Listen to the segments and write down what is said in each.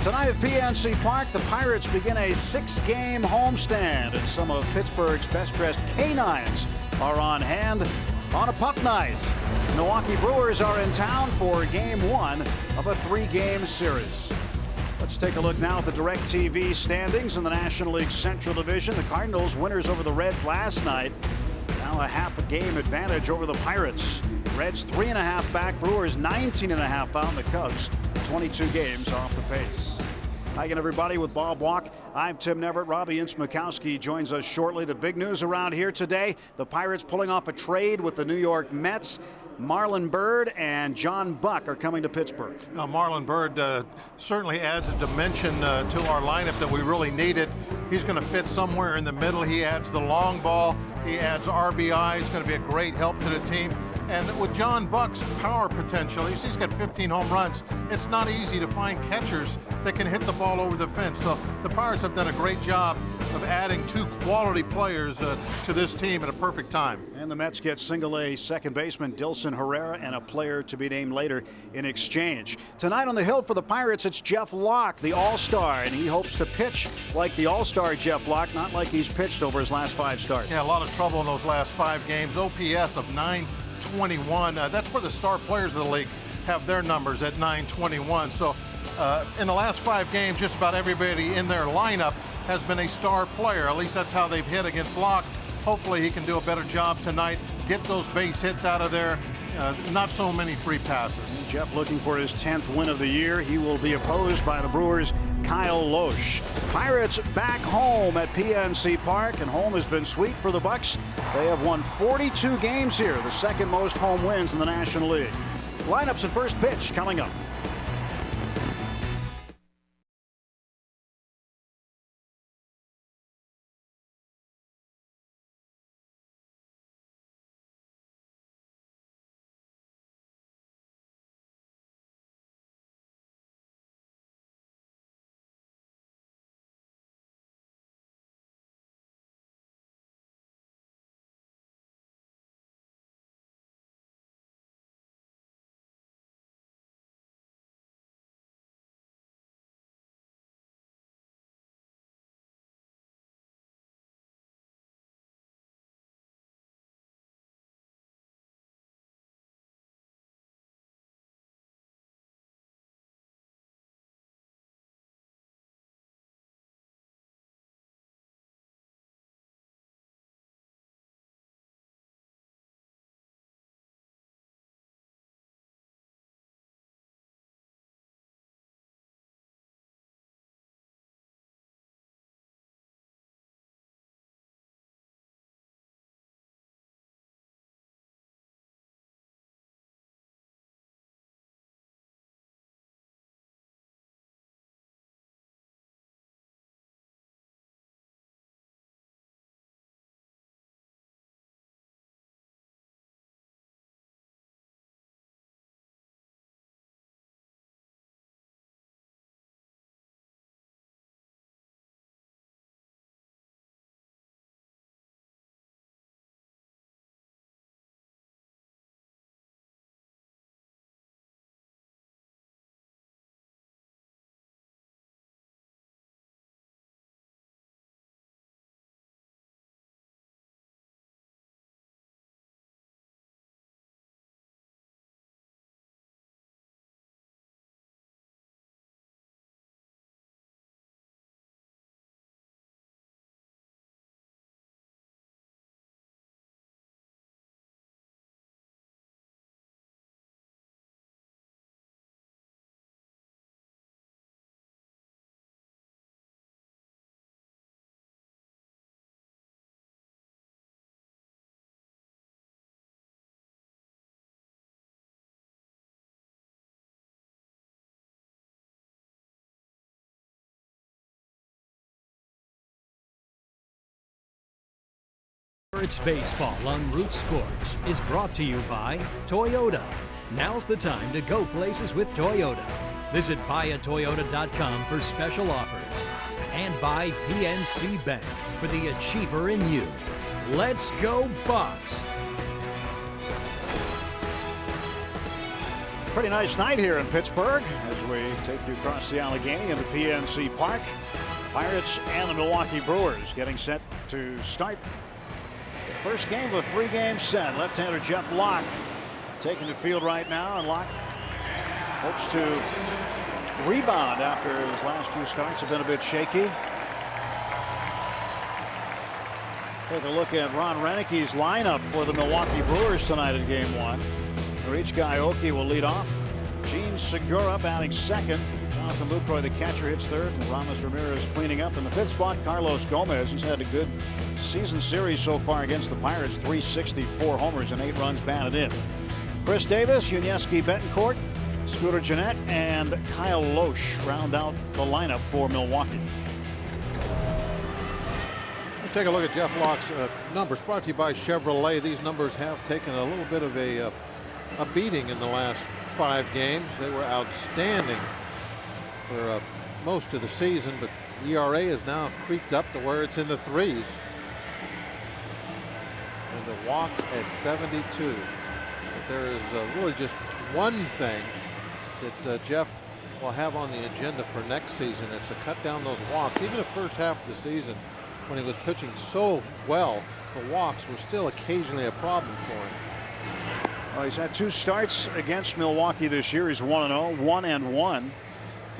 Tonight at PNC Park, the Pirates begin a 6-game homestand, and some of Pittsburgh's best-dressed canines are on hand on a pup night. Milwaukee Brewers are in town for Game 1 of a 3-game series. Let's take a look now at the DirecTV standings in the National League Central Division. The Cardinals winners over the Reds last night. Now a half-a-game advantage over the Pirates. Reds 3.5 back, Brewers 19.5 out, and the Cubs 22 games off the pace. Hi again, everybody, with Bob Walk. I'm Tim Neverett. Robbie Ince-Mikowski joins us shortly. The big news around here today, the Pirates pulling off a trade with the New York Mets. Marlon Byrd and John Buck are coming to Pittsburgh. Now, Marlon Byrd certainly adds a dimension to our lineup that we really needed. He's going to fit somewhere in the middle. He adds the long ball. He adds RBI. He's going to be a great help to the team. And with John Buck's power potential, he's got 15 home runs. It's not easy to find catchers that can hit the ball over the fence. So the Pirates have done a great job of adding 2 quality players to this team at a perfect time. And the Mets get single-A second baseman Dilson Herrera and a player to be named later in exchange. Tonight on the Hill for the Pirates, it's Jeff Locke, the All-Star, and he hopes to pitch like the All-Star Jeff Locke, not like he's pitched over his last 5 starts. Yeah, a lot of trouble in those last 5 games. OPS of 921. That's where the star players of the league have their numbers at 921. So in the last 5 games, just about everybody in their lineup has been a star player. At least that's how they've hit against Locke. Hopefully he can do a better job tonight, get those base hits out of there, not so many free passes. Jeff looking for his 10th win of the year. He will be opposed by the Brewers' Kyle Loesch. Pirates back home at PNC Park, and home has been sweet for the Bucks. They have won 42 games here, the second most home wins in the National League. Lineups and first pitch coming up. Pirates Baseball on Root Sports is brought to you by Toyota. Now's the time to go places with Toyota. Visit buyatoyota.com for special offers. And by PNC Bank for the achiever in you. Let's go Bucks! Pretty nice night here in Pittsburgh as we take you across the Allegheny into PNC Park. Pirates and the Milwaukee Brewers getting set to start the first game of a 3-game set. Left-hander Jeff Locke taking the field right now, and Locke hopes to rebound after his last few starts have been a bit shaky. Take a look at Ron Renicke's lineup for the Milwaukee Brewers tonight in Game 1. Rich Aoki will lead off. Gene Segura batting second. Jonathan Lucroy, the catcher, hits third. And Ramos Ramirez cleaning up. In the 5th spot, Carlos Gomez. He's had a good season series so far against the Pirates. 364 homers and 8 runs batted in. Chris Davis, Yuniesky Betancourt, Scooter Gennett, and Kyle Loesch round out the lineup for Milwaukee. Take a look at Jeff Locke's numbers, brought to you by Chevrolet. These numbers have taken a little bit of a beating in the last 5 games. They were outstanding for most of the season, but ERA is now creeped up to where it's in the 3s. And the walks at 72. If there is really just one thing that Jeff will have on the agenda for next season, it's to cut down those walks. Even the first half of the season, when he was pitching so well, the walks were still occasionally a problem for him. Well, he's had 2 starts against Milwaukee this year. He's 1-0, 1-1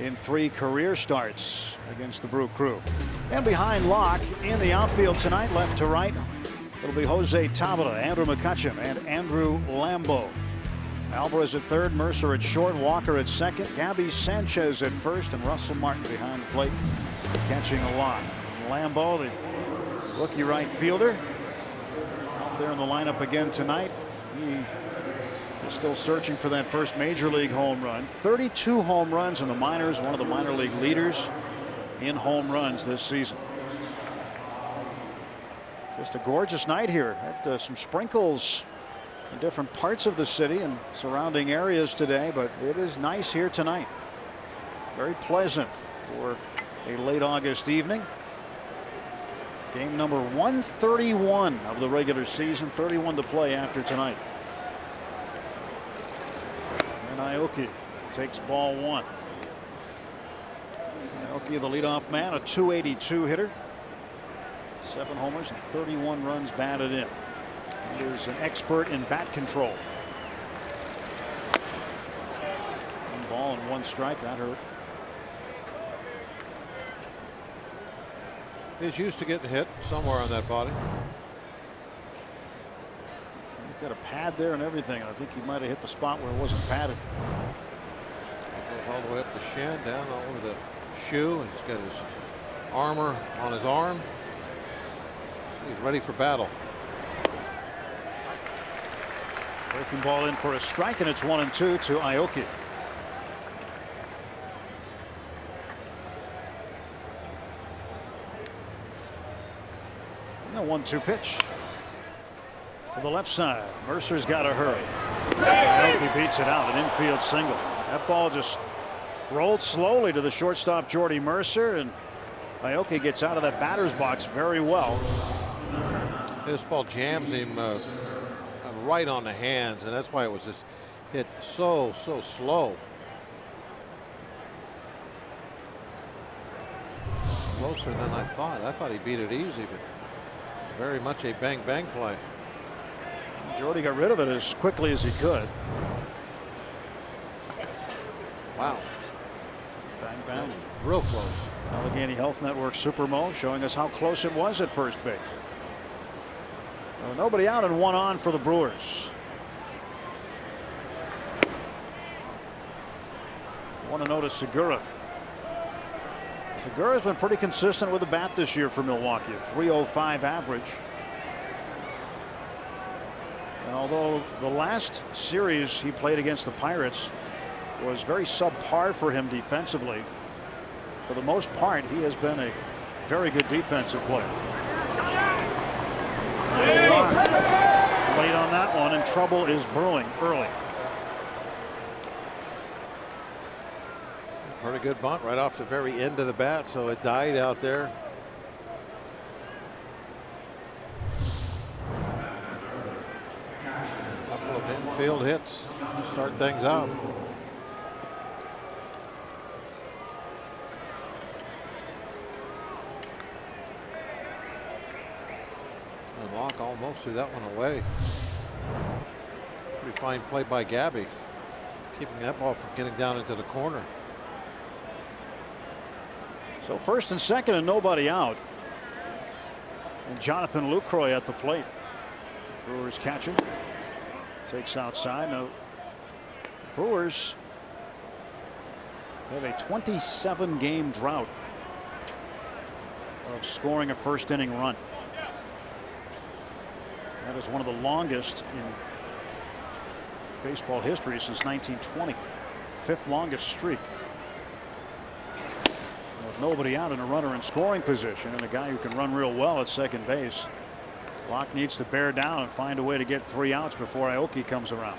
in 3 career starts against the Brew Crew. And behind Locke in the outfield tonight, left to right, it'll be Jose Tabata, Andrew McCutchen, and Andrew Lambo. Alvarez at third, Mercer at short, Walker at second, Gabby Sanchez at first, and Russell Martin behind the plate catching a lot. Lambo, the rookie right fielder, out there in the lineup again tonight. He is still searching for that first major league home run. 32 home runs in the minors, one of the minor league leaders in home runs this season. Just a gorgeous night here. Had some sprinkles in different parts of the city and surrounding areas today, but it is nice here tonight. Very pleasant for a late August evening. Game number 131 of the regular season, 31 to play after tonight. And Aoki takes ball 1. Aoki, the leadoff man, a .282 hitter. 7 homers and 31 runs batted in. He is an expert in bat control. 1 ball and 1 strike, that hurt. He's used to getting hit somewhere on that body. He's got a pad there and everything. I think he might have hit the spot where it wasn't padded. It goes all the way up the shin, down over the shoe. He's got his armor on his arm. He's ready for battle. Breaking ball in for a strike, and it's 1-2 to Aoki. And a 1-2 pitch to the left side. Mercer's got to hurry. Aoki beats it out, an infield single. That ball just rolled slowly to the shortstop Jordy Mercer, and Aoki gets out of that batter's box very well. This ball jams him right on the hands, and that's why it was just hit so slow. Closer than I thought. I thought he beat it easy, but very much a bang play. Jordy got rid of it as quickly as he could. Wow. Bang bang. Real close. Allegheny Health Network Super Mo showing us how close it was at first base. Nobody out and 1 on for the Brewers. Want to notice Segura. Segura's been pretty consistent with the bat this year for Milwaukee. A .305 average. And although the last series he played against the Pirates was very subpar for him defensively, for the most part he has been a very good defensive player. Late on that one, and trouble is brewing early. Pretty good bunt right off the very end of the bat, so it died out there. A couple of infield hits. start things out. And Locke almost threw that one away. Pretty fine play by Gabby, keeping that ball from getting down into the corner. So first and second and nobody out. And Jonathan Lucroy at the plate. Brewers catching. Takes outside. Now, Brewers have a 27-game drought of scoring a first inning run. That is one of the longest in baseball history since 1920. Fifth longest streak. With nobody out and a runner in scoring position and a guy who can run real well at second base, Locke needs to bear down and find a way to get 3 outs before Aoki comes around.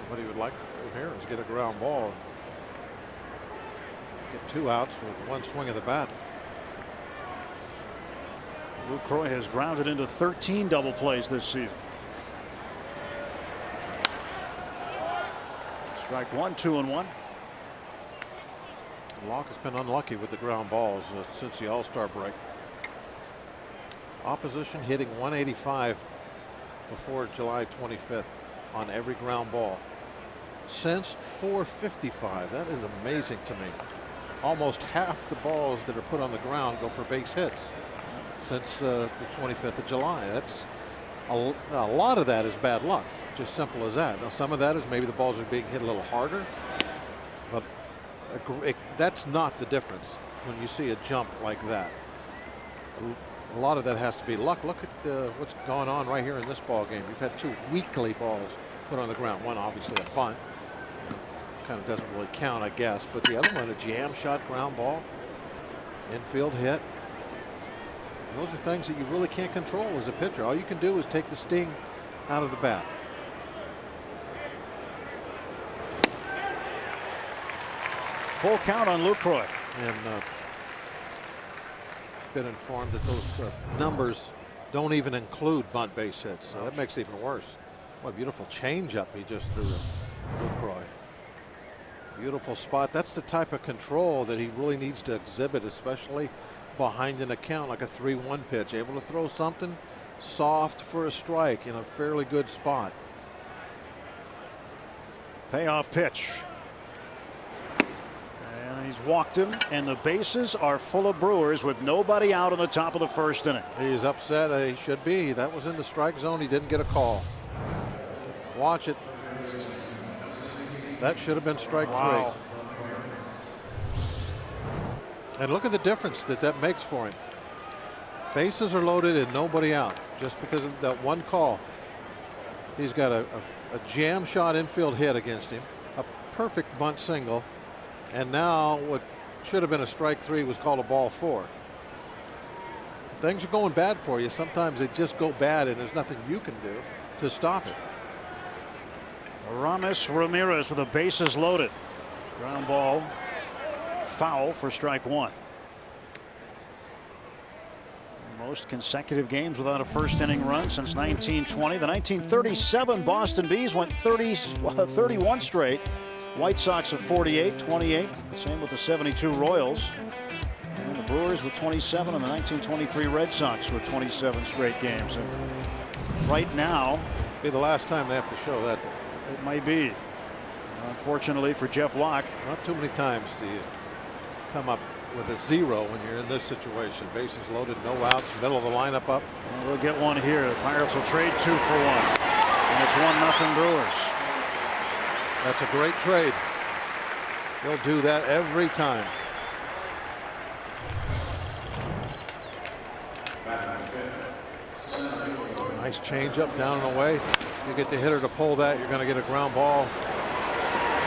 What he would like to do here is get a ground ball and get 2 outs with 1 swing of the bat. Lucroy has grounded into 13 double plays this season. Strike 1, 2-1. Locke has been unlucky with the ground balls since the All-Star break. Opposition hitting 185 before July 25th on every ground ball. Since 455, that is amazing to me. Almost half the balls that are put on the ground go for base hits since the 25th of July. That's a lot of that is bad luck, just simple as that. Now some of that is maybe the balls are being hit a little harder, but that's not the difference when you see a jump like that. A lot of that has to be luck. Look at what's going on right here in this ball game. You've had 2 weakly balls put on the ground. One obviously a bunt, kind of doesn't really count, I guess, but the other one a jam shot ground ball, infield hit. Those are things that you really can't control as a pitcher. All you can do is take the sting out of the bat. Full count on Lucroy. And been informed that those numbers don't even include bunt base hits, so that makes it even worse. What a beautiful changeup he just threw to Lucroy. Beautiful spot. That's the type of control that he really needs to exhibit, especially behind an account like a 3-1 pitch. Able to throw something soft for a strike in a fairly good spot. Payoff pitch. And he's walked him, and the bases are full of Brewers with nobody out on the top of the first inning. He's upset. He should be. That was in the strike zone. He didn't get a call. Watch it. That should have been strike 3. And look at the difference that makes for him. Bases are loaded and nobody out just because of that one call. He's got a jam shot infield hit against him, a perfect bunt single, and now what should have been a strike 3 was called a ball 4. Things are going bad for you. Sometimes they just go bad and there's nothing you can do to stop it. Aramis Ramirez with the bases loaded. Ground ball. Foul for strike 1. Most consecutive games without a first inning run since 1920. The 1937 Boston Bees went 31 straight. White Sox of 48, 28. Same with the 72 Royals. And the Brewers with 27, and the 1923 Red Sox with 27 straight games. And right now, be the last time they have to show that. It might be. Unfortunately for Jeff Locke. Not too many times do you come up with a 0 when you're in this situation. Bases loaded, no outs, middle of the lineup up. Well, they'll get one here. The Pirates will trade 2 for 1. And it's 1-0 Brewers. That's a great trade. They'll do that every time. Nice changeup down and away. You get the hitter to pull that, you're going to get a ground ball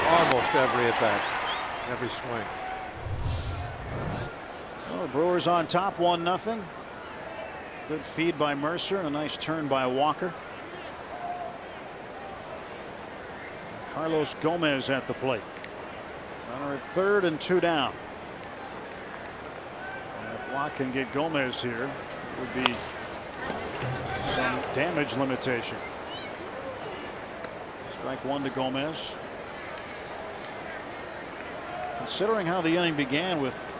almost every at bat, every swing. Well, the Brewers on top 1-0. Good feed by Mercer and a nice turn by Walker. Carlos Gomez at the plate. Runner at third and 2 down. And if Locke can get Gomez here, it would be some damage limitation. Strike one to Gomez. Considering how the inning began with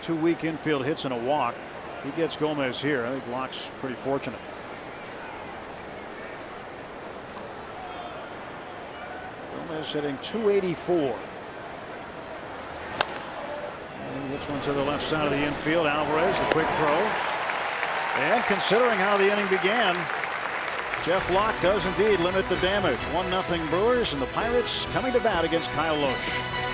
2 weak infield hits and a walk, he gets Gomez here. I think Locke's pretty fortunate. Gomez hitting .284. And he hits one to the left side of the infield. Alvarez, the quick throw. And considering how the inning began, Jeff Locke does indeed limit the damage. 1-0 Brewers, and the Pirates coming to bat against Kyle Lohse.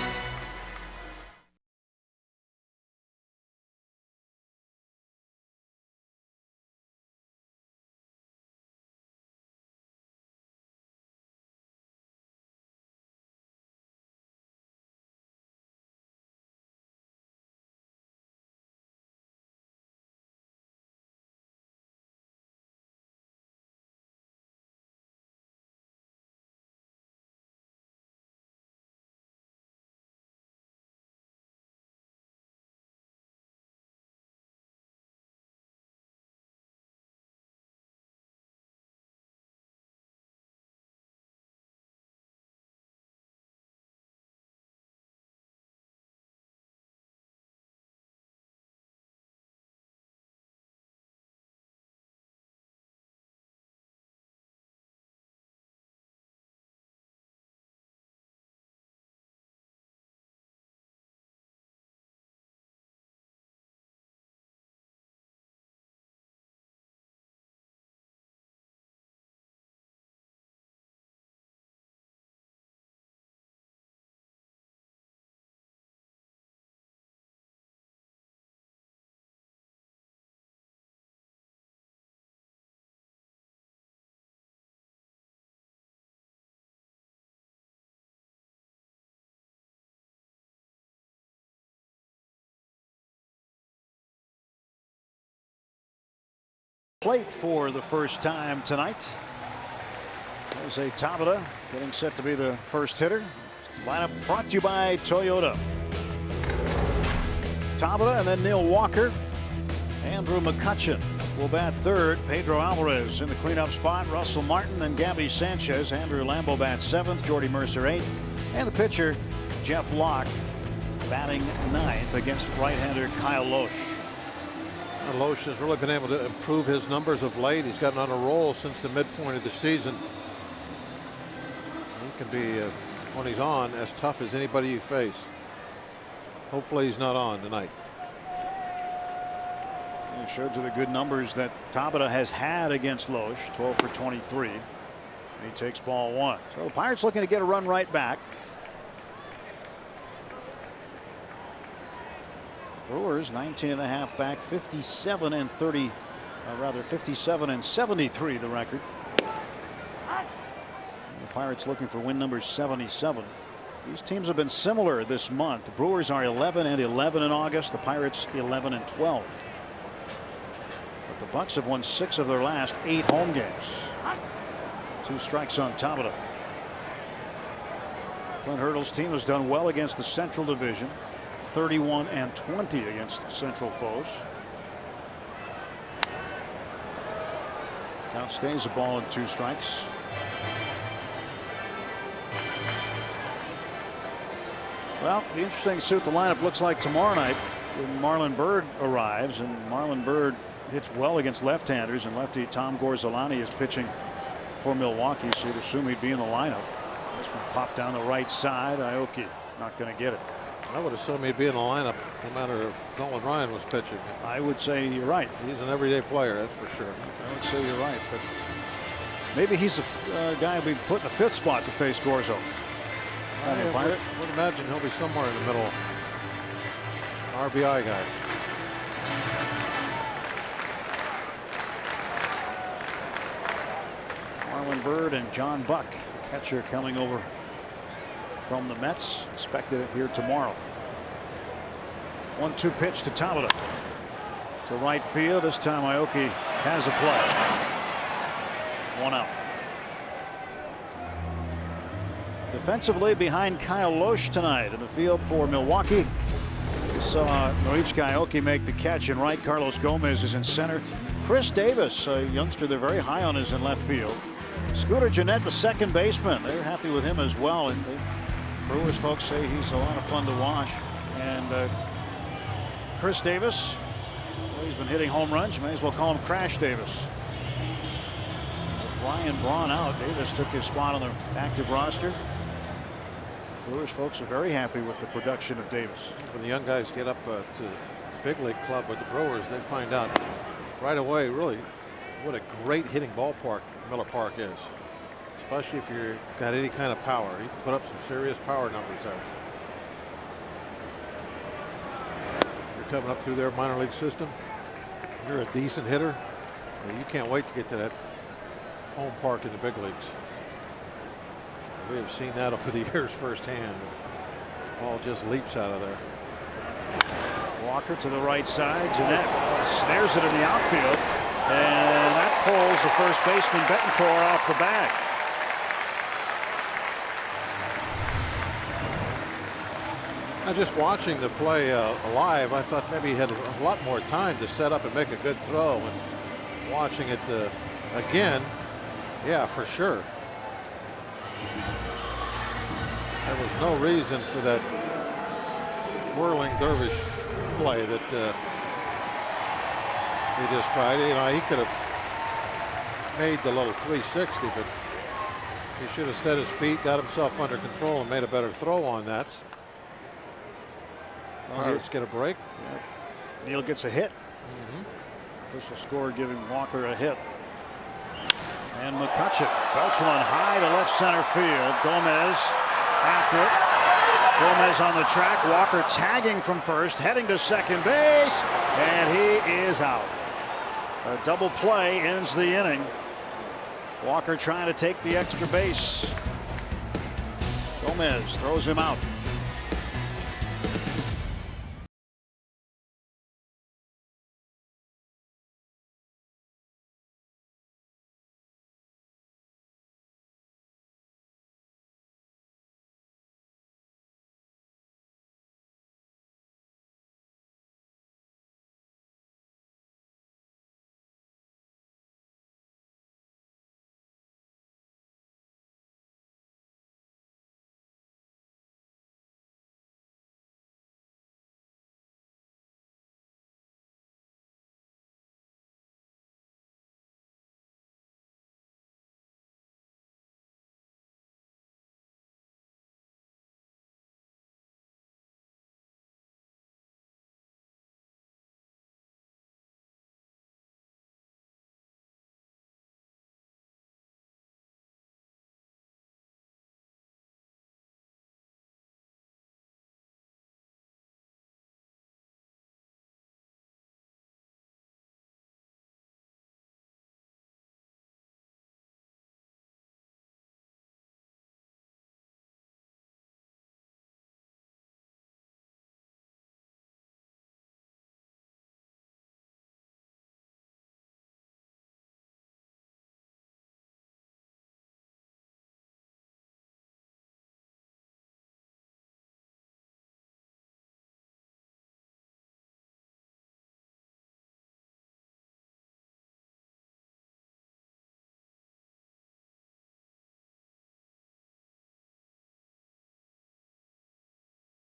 Plate for the first time tonight. There's a Tabata getting set to be the first hitter. Lineup brought to you by Toyota. Tabata and then Neil Walker. Andrew McCutchen will bat third. Pedro Alvarez in the cleanup spot. Russell Martin and Gabby Sanchez. Andrew Lambo bats seventh. Jordy Mercer eighth. And the pitcher Jeff Locke batting ninth against right-hander Kyle Lohse. Lohse has really been able to improve his numbers of late. He's gotten on a roll since the midpoint of the season. He can be, when he's on, as tough as anybody you face. Hopefully he's not on tonight. He showed you the good numbers that Tabata has had against Lohse. 12 for 23. And he takes ball one. So the Pirates looking to get a run right back. Brewers 19.5 back, 57 and 30, rather 57 and 73 the record. And the Pirates looking for win number 77. These teams have been similar this month. The Brewers are 11 and 11 in August. The Pirates 11 and 12. But the Bucks have won 6 of their last 8 home games. 2 strikes on Tabata. Clint Hurdle's team has done well against the Central Division. 31 and 20 against Central foes. Count stays a ball and 2 strikes. Well, the interesting to see what the lineup looks like tomorrow night when Marlon Byrd arrives, and Marlon Byrd hits well against left-handers, and lefty Tom Gorzolani is pitching for Milwaukee, so you'd assume he'd be in the lineup. This one popped down the right side. Aoki not going to get it. I would assume he'd be in the lineup no matter if Nolan Ryan was pitching. I would say you're right. He's an everyday player, that's for sure. I would say you're right, but maybe he's a guy who'll be put in the 5th spot to face Gorzo. I would imagine he'll be somewhere in the middle. RBI guy. Marlon Byrd and John Buck, the catcher, coming over from the Mets. Expected it here tomorrow. 1-2 pitch to Tabata. To right field. This time Aoki has a play. 1 out. Defensively behind Kyle Lohse tonight in the field for Milwaukee. We saw Noichika Aoki make the catch in right. Carlos Gomez is in center. Chris Davis, a youngster they're very high on, is in left field. Scooter Gennett, the second baseman, they're happy with him as well. And the Brewers folks say he's a lot of fun to watch. And Chris Davis, well, he's been hitting home runs. You may as well call him Crash Davis. With Ryan Braun out, Davis took his spot on the active roster. Brewers folks are very happy with the production of Davis. When the young guys get up to the big league club with the Brewers, they find out right away really what a great hitting ballpark Miller Park is, especially if you've got any kind of power. You can put up some serious power numbers there. You're coming up through their minor league system. You're a decent hitter. You can't wait to get to that home park in the big leagues. We have seen that over the years firsthand. The ball just leaps out of there. Walker to the right side. Gennett snares it in the outfield. And that pulls the first baseman Betancourt off the bag. Now just watching the play live, I thought maybe he had a lot more time to set up and make a good throw. And watching it again, yeah, for sure. There was no reason for that whirling dervish play that he just tried. You know, he could have made the little 360, but he should have set his feet, got himself under control, and made a better throw on that. Pirates get a break. Yep. Neal gets a hit. Official score giving Walker a hit. And McCutcheon belts one high to left center field. Gomez after it. Gomez on the track. Walker tagging from first, heading to second base, and he is out. A double play ends the inning. Walker trying to take the extra base. Gomez throws him out.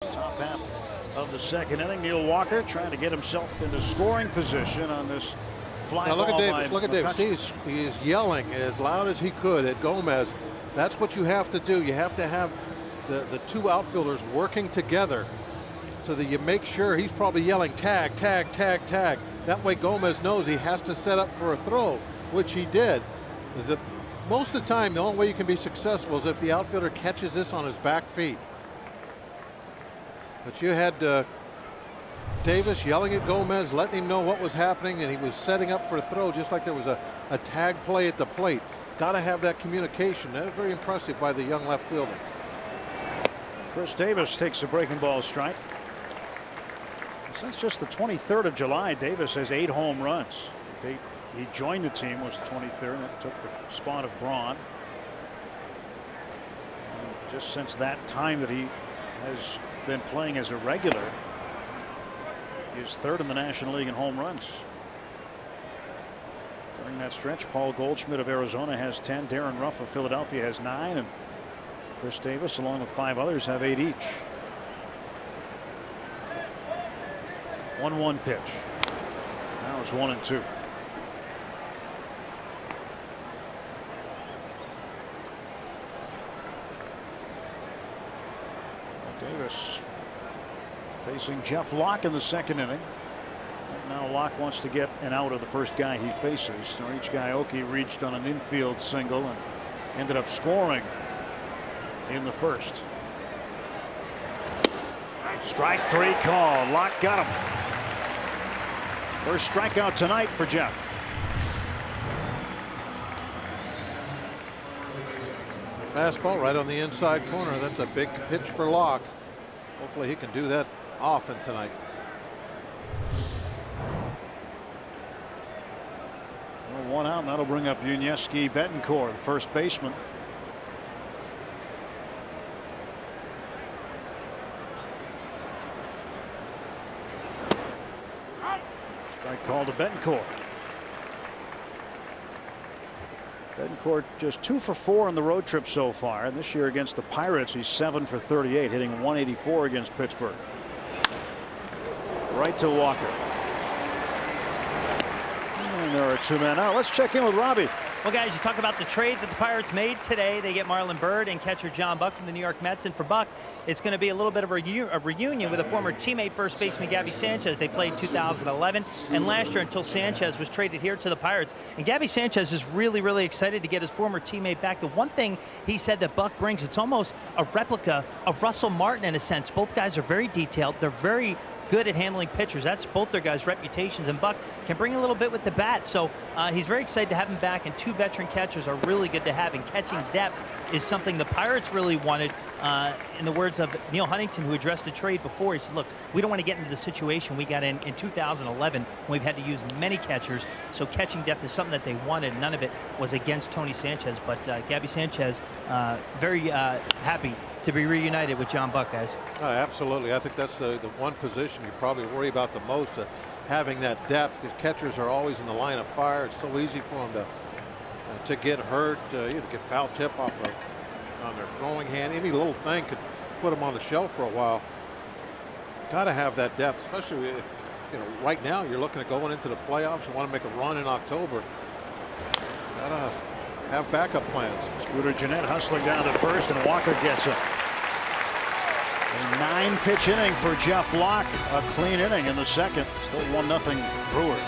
Top half of the second inning. Neil Walker trying to get himself into scoring position on this fly now ball. Look at Davis. Look at McCutcheon. Davis. He's yelling as loud as he could at Gomez. That's what you have to do. You have to have the two outfielders working together so that you make sure he's probably yelling tag, tag, tag, tag. That way Gomez knows he has to set up for a throw, which he did. Most of the time, the only way you can be successful is if the outfielder catches this on his back feet. But you had Davis yelling at Gomez, letting him know what was happening, and he was setting up for a throw just like there was a tag play at the plate. Got to have that communication. That was very impressive by the young left fielder. Chris Davis takes a breaking ball strike. Since just the 23rd of July, Davis has 8 home runs. He joined the team was the 23rd and took the spot of Braun. And just since that time that he has been playing as a regular, he's 3rd in the National League in home runs. During that stretch, Paul Goldschmidt of Arizona has 10. Darren Ruff of Philadelphia has 9. And Chris Davis, along with 5 others, have 8 each. 1-1 pitch. Now it's 1-2. Davis facing Jeff Locke in the second inning. Now Locke wants to get an out of the first guy he faces. Norich Gaoki reached on an infield single and ended up scoring in the first. Strike 3 call. Locke got him. First strikeout tonight for Jeff. Fastball right on the inside corner. That's a big pitch for Locke. Hopefully he can do that often tonight. Well, 1 out, and that'll bring up Yuniesky Betancourt, first baseman. Strike call to Betancourt. Betancourt just 2 for 4 on the road trip so far. And this year against the Pirates, he's 7 for 38, hitting 184 against Pittsburgh. Right to Walker. And there are 2 men out. Let's check in with Robbie. Well, guys, you talk about the trade that the Pirates made today. They get Marlon Byrd and catcher John Buck from the New York Mets. And for Buck, it's going to be a little bit of a reunion with a former teammate, first baseman Gabby Sanchez. They played 2011 and last year until Sanchez was traded here to the Pirates. And Gabby Sanchez is really, really excited to get his former teammate back. The one thing he said that Buck brings, it's almost a replica of Russell Martin in a sense. Both guys are very detailed. They're very good at handling pitchers. That's both their guys' reputations, and Buck can bring a little bit with the bat. So he's very excited to have him back, and 2 veteran catchers are really good to have, and catching depth is something the Pirates really wanted. In the words of Neil Huntington, who addressed the trade before, he said, look, we don't want to get into the situation we got in 2011 when we've had to use many catchers, so catching depth is something that they wanted. None of it was against Tony Sanchez, but Gabby Sanchez very happy to be reunited with John Buck, guys. Absolutely. I think that's the one position you probably worry about the most, having that depth, because catchers are always in the line of fire. It's so easy for them to get hurt, get foul tip off on their throwing hand. Any little thing could put them on the shelf for a while. Got to have that depth, especially if, right now you're looking at going into the playoffs. You want to make a run in October. Got to have backup plans. Scooter Gennett hustling down to first, and Walker gets it. A 9-pitch inning for Jeff Locke. A clean inning in the second. Still 1-0 Brewers.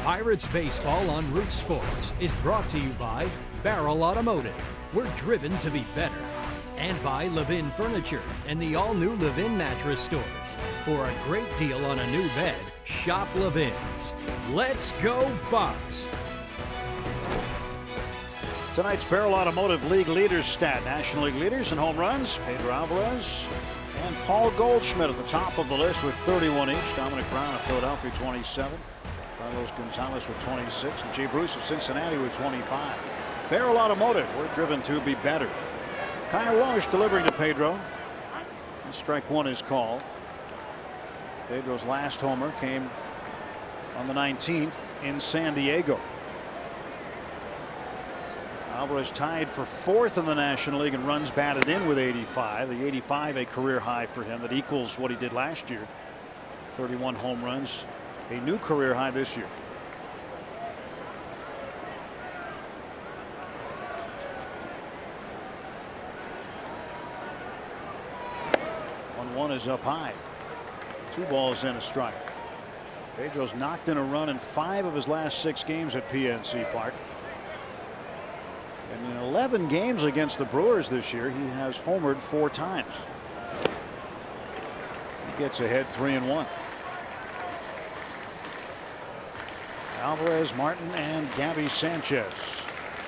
Pirates Baseball on Root Sports is brought to you by Barrel Automotive. We're driven to be better. And by Levin Furniture and the all-new Levin Mattress Stores. For a great deal on a new bed, shop Levin's. Let's go Bucks! Tonight's Barrel Automotive League leaders stat. National League leaders in home runs, Pedro Alvarez and Paul Goldschmidt at the top of the list with 31 each. Dominic Brown of Philadelphia, 27. Carlos Gonzalez with 26. And Jay Bruce of Cincinnati with 25. Barrel Automotive, we're driven to be better. Kyle Loesch delivering to Pedro. And strike one is called. Pedro's last homer came on the 19th in San Diego. Alvarez tied for 4th in the National League in runs batted in with 85. The 85 a career high for him that equals what he did last year. 31 home runs, a new career high this year. One is up high. 2 balls and a strike. Pedro's knocked in a run in 5 of his last 6 games at PNC Park. And in 11 games against the Brewers this year, he has homered 4 times. He gets ahead 3-1. Alvarez, Martin, and Gabby Sanchez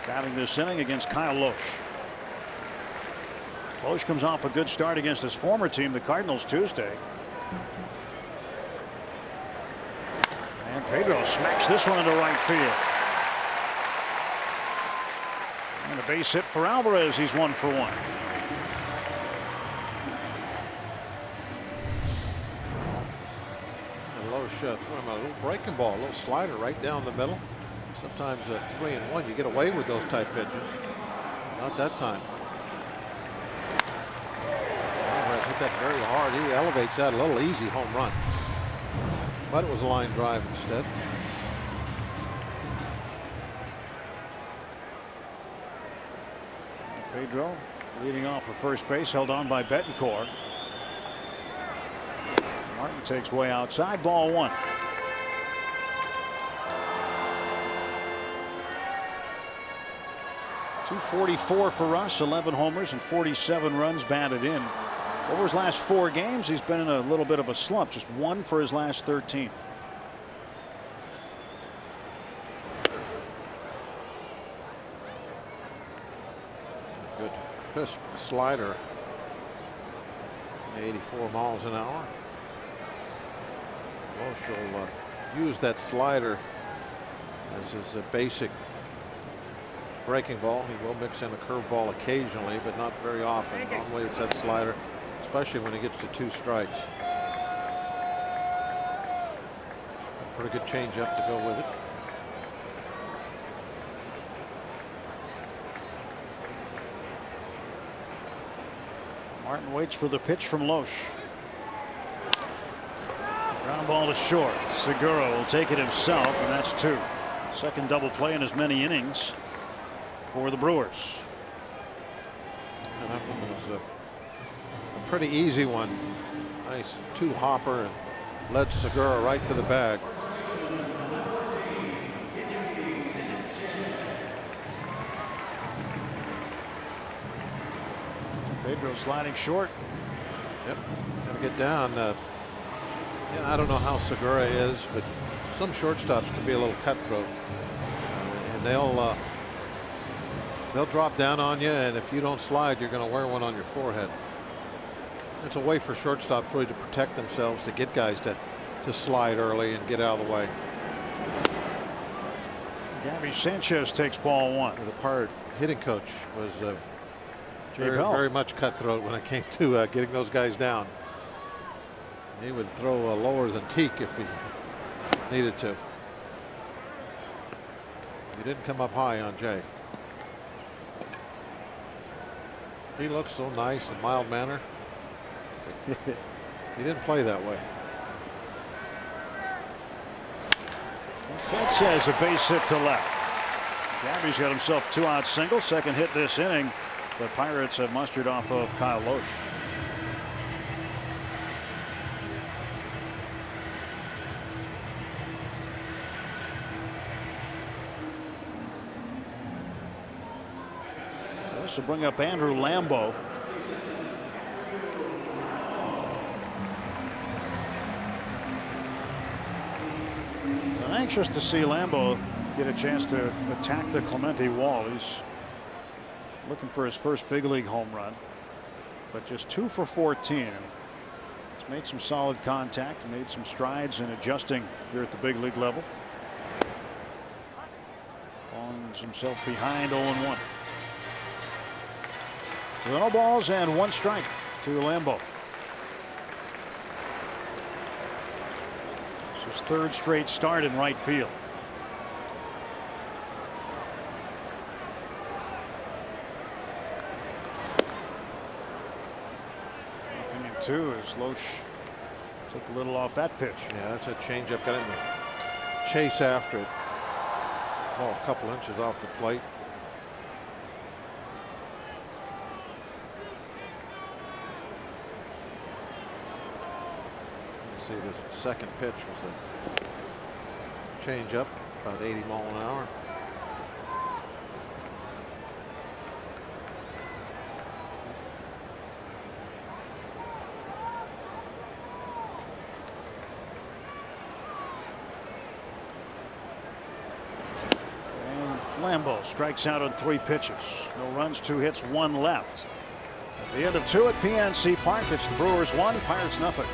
batting this inning against Kyle Loesch. Loesch comes off a good start against his former team, the Cardinals, Tuesday. And Pedro smacks this one into right field. And a base hit for Alvarez. He's 1 for 1. And Loesch threw him a little breaking ball, a little slider right down the middle. Sometimes 3-1, you get away with those type pitches. Not that time. Alvarez hit that very hard. He elevates that, a little easy home run. But it was a line drive instead. Pedro leading off for first base, held on by Betancourt. Martin takes way outside, ball 1. .244 for Russ, 11 homers and 47 runs batted in. Over his last 4 games, he's been in a little bit of a slump, just 1 for his last 13. Good crisp slider. 84 miles an hour. Loesch will use that slider as his basic breaking ball. He will mix in a curveball occasionally, but not very often. Normally it's that slider, especially when he gets to 2 strikes. A pretty good changeup to go with it. Martin waits for the pitch from Loesch. Ground ball to short. Segura will take it himself, and that's 2. Second double play in as many innings for the Brewers. And that one was a pretty easy one. Nice 2-hopper and led Segura right to the bag. Pedro sliding short. Yep, gotta get down. Yeah, I don't know how Segura is, but some shortstops can be a little cutthroat, and they'll drop down on you, and if you don't slide, you're going to wear one on your forehead. It's a way for shortstops really to protect themselves, to get guys to slide early and get out of the way. Gabby Sanchez takes ball 1. The Pirate hitting coach was very much cutthroat when it came to getting those guys down. He would throw lower than teak if he needed to. He didn't come up high on Jay. He looks so nice and mild mannered. He didn't play that way. Sanchez a base hit to left. Gabby's got himself 2-out single, second hit this inning. The Pirates have mustered off of Kyle Loesch. This will bring up Andrew Lambo. anxious to see Lambeau get a chance to attack the Clemente wall. He's looking for his first big league home run, but just 2 for 14. He's made some solid contact, made some strides in adjusting here at the big league level. Finds himself behind 0-1. No balls and 1 strike to Lambeau. It's his 3rd straight start in right field. Nothing in 2 as Loesch took a little off that pitch. Yeah, that's a changeup. Got him to chase after it. Oh, a couple inches off the plate. You see, this second pitch was a changeup, about 80 miles an hour. Lambeau strikes out on 3 pitches. No runs, 2 hits, 1 left. At the end of 2 at PNC Park, it's the Brewers 1, Pirates nothing.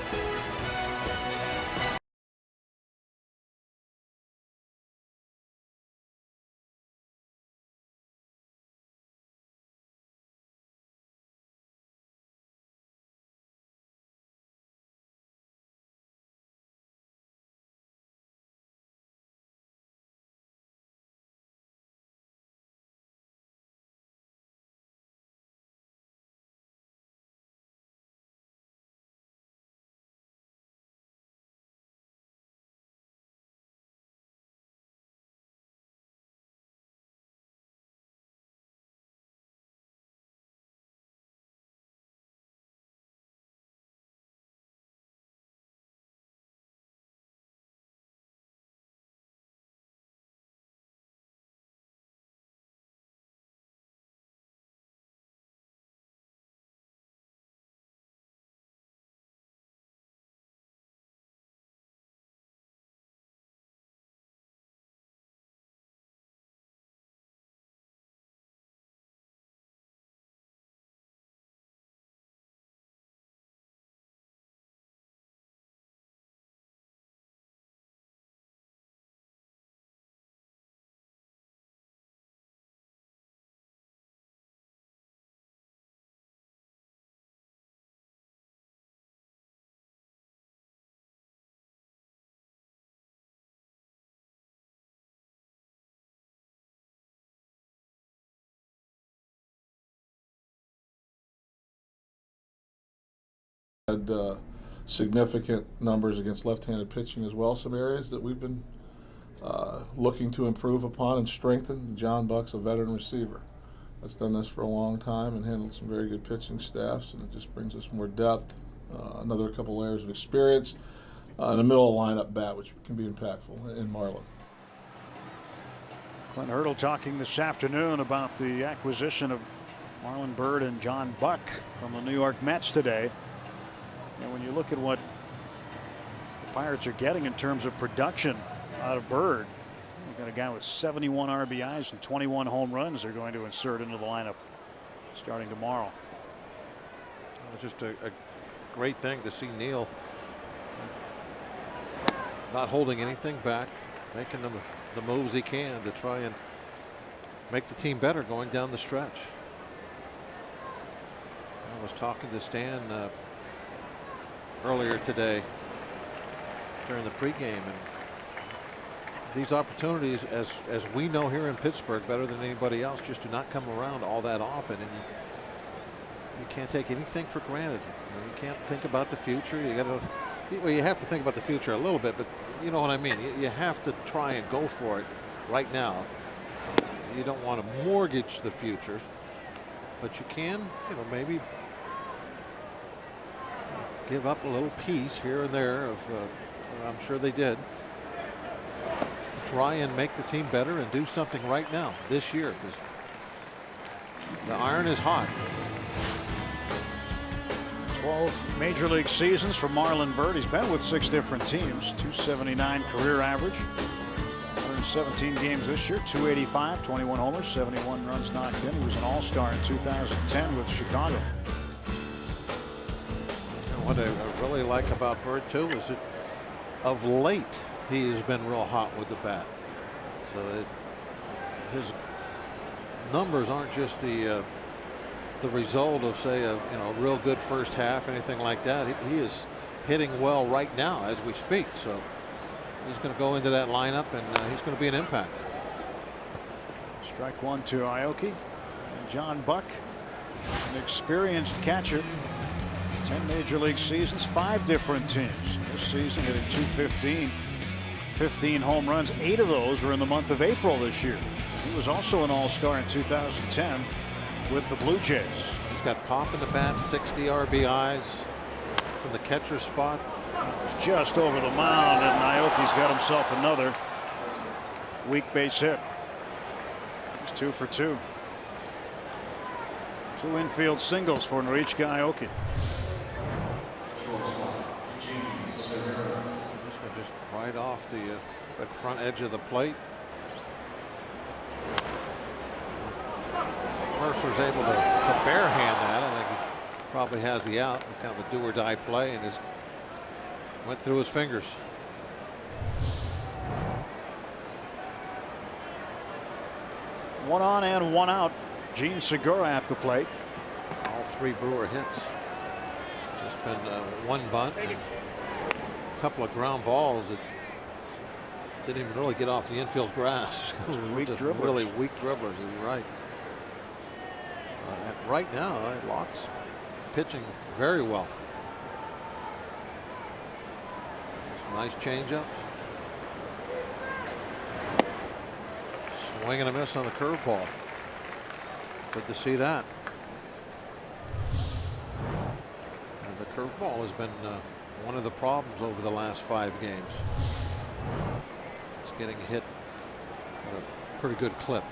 Had significant numbers against left-handed pitching as well. Some areas that we've been looking to improve upon and strengthen. John Buck's a veteran receiver that's done this for a long time and handled some very good pitching staffs, and it just brings us more depth. Another couple layers of experience in the middle of the lineup bat, which can be impactful in Marlin. Clint Hurdle talking this afternoon about the acquisition of Marlon Byrd and John Buck from the New York Mets today. And when you look at what the Pirates are getting in terms of production out of Byrd, you've got a guy with 71 RBIs and 21 home runs they're going to insert into the lineup starting tomorrow. It's just a great thing to see Neal not holding anything back, making the moves he can to try and make the team better going down the stretch. I was talking to Stan earlier today during the pregame, and these opportunities, as we know here in Pittsburgh better than anybody else, just do not come around all that often, and you can't take anything for granted. You can't think about the future. Well, you have to think about the future a little bit, but you know what I mean. You have to try and go for it right now. You don't want to mortgage the future, but you can, maybe give up a little piece here and there of, I'm sure they did, to try and make the team better and do something right now this year, because the iron is hot. 12 major league seasons for Marlon Byrd. He's been with 6 different teams. .279 career average. 117 games this year, 285, 21 homers, 71 runs knocked in. He was an all-star in 2010 with Chicago. And what I really like about Bird too is that of late he has been real hot with the bat. So his numbers aren't just the result of, say, a real good first half, anything like that. He is hitting well right now as we speak. So he's going to go into that lineup, and he's going to be an impact. Strike one to Aoki. And John Buck, an experienced catcher. 10 major league seasons, 5 different teams. This season hitting .215, 15 home runs. 8 of those were in the month of April this year. He was also an all-star in 2010 with the Blue Jays. He's got pop in the bat, 60 RBIs from the catcher spot. Just over the mound, and Aoki's got himself another weak base hit. He's 2 for 2. 2 infield singles for Norichika Aoki. This one just right off the front edge of the plate. Mercer's able to barehand that. I think he probably has the out. Kind of a do or die play, and just went through his fingers. One on and one out. Gene Segura at the plate. All 3 Brewer hits. Just been one bunt and a couple of ground balls that didn't even really get off the infield grass. Just really weak dribblers. You're right. Right now, Locke's pitching very well. Some nice changeups. Swing and a miss on the curveball. Good to see that. And the curveball has been one of the problems over the last 5 games. It's getting hit at a pretty good clip.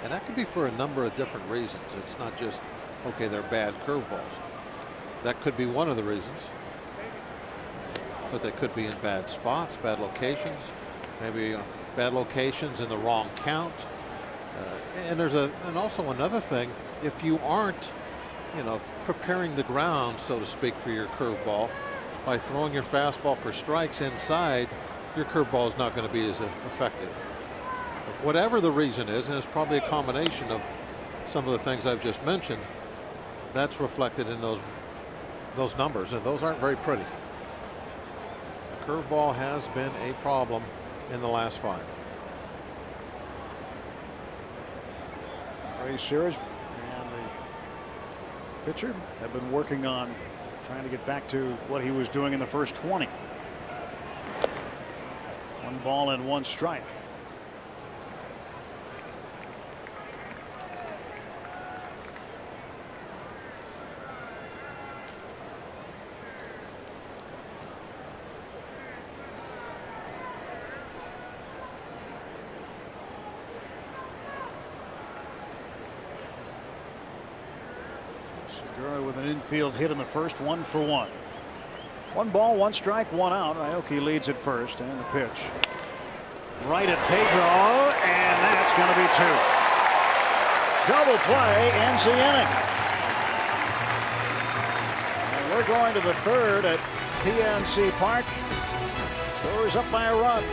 And that could be for a number of different reasons. It's not just, okay, they're bad curveballs. That could be one of the reasons. But they could be in bad spots, bad locations, maybe bad locations in the wrong count. And also another thing, if you aren't, preparing the ground, so to speak, for your curveball by throwing your fastball for strikes inside, your curveball is not going to be as effective. Whatever the reason is, and it's probably a combination of some of the things I've just mentioned, that's reflected in those numbers, and those aren't very pretty. The curveball has been a problem in the last 5. Ray Sears and the pitcher have been working on trying to get back to what he was doing in the first 20. 1 ball and 1 strike. Segura with an infield hit in the first, 1 for 1. 1 ball, 1 strike, 1 out. Aoki leads at first, and the pitch. Right at Pedro, and that's going to be 2. Double play ends the inning. And we're going to the 3rd at PNC Park. Brewers up by a run.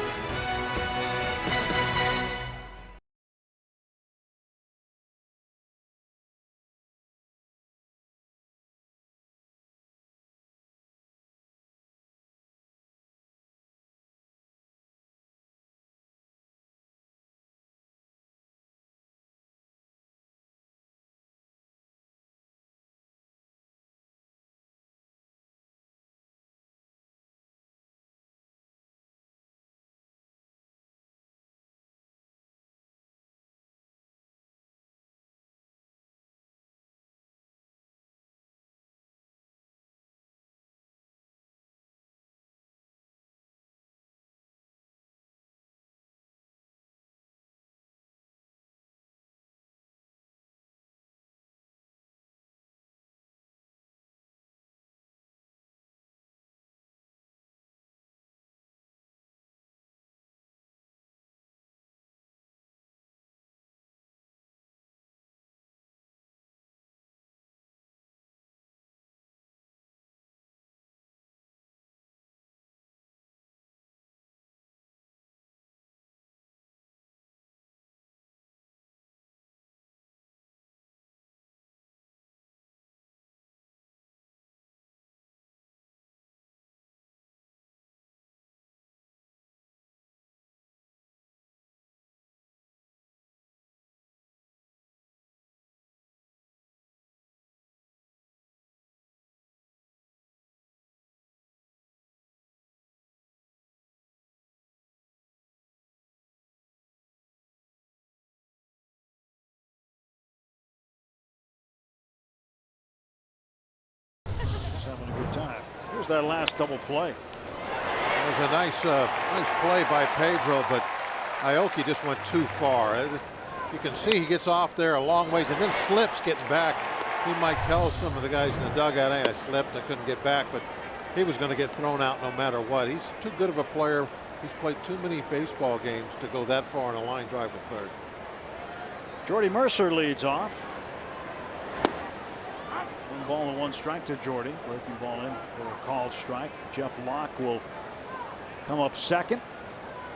Here's that last double play. It was a nice play by Pedro, but Aoki just went too far. You can see he gets off there a long ways and then slips getting back. He might tell some of the guys in the dugout, hey, I slipped, I couldn't get back, but he was going to get thrown out no matter what. He's too good of a player. He's played too many baseball games to go that far in a line drive to third. Jordy Mercer leads off. 1 ball and 1 strike to Jordy. Breaking ball in for a called strike. Jeff Locke will come up second.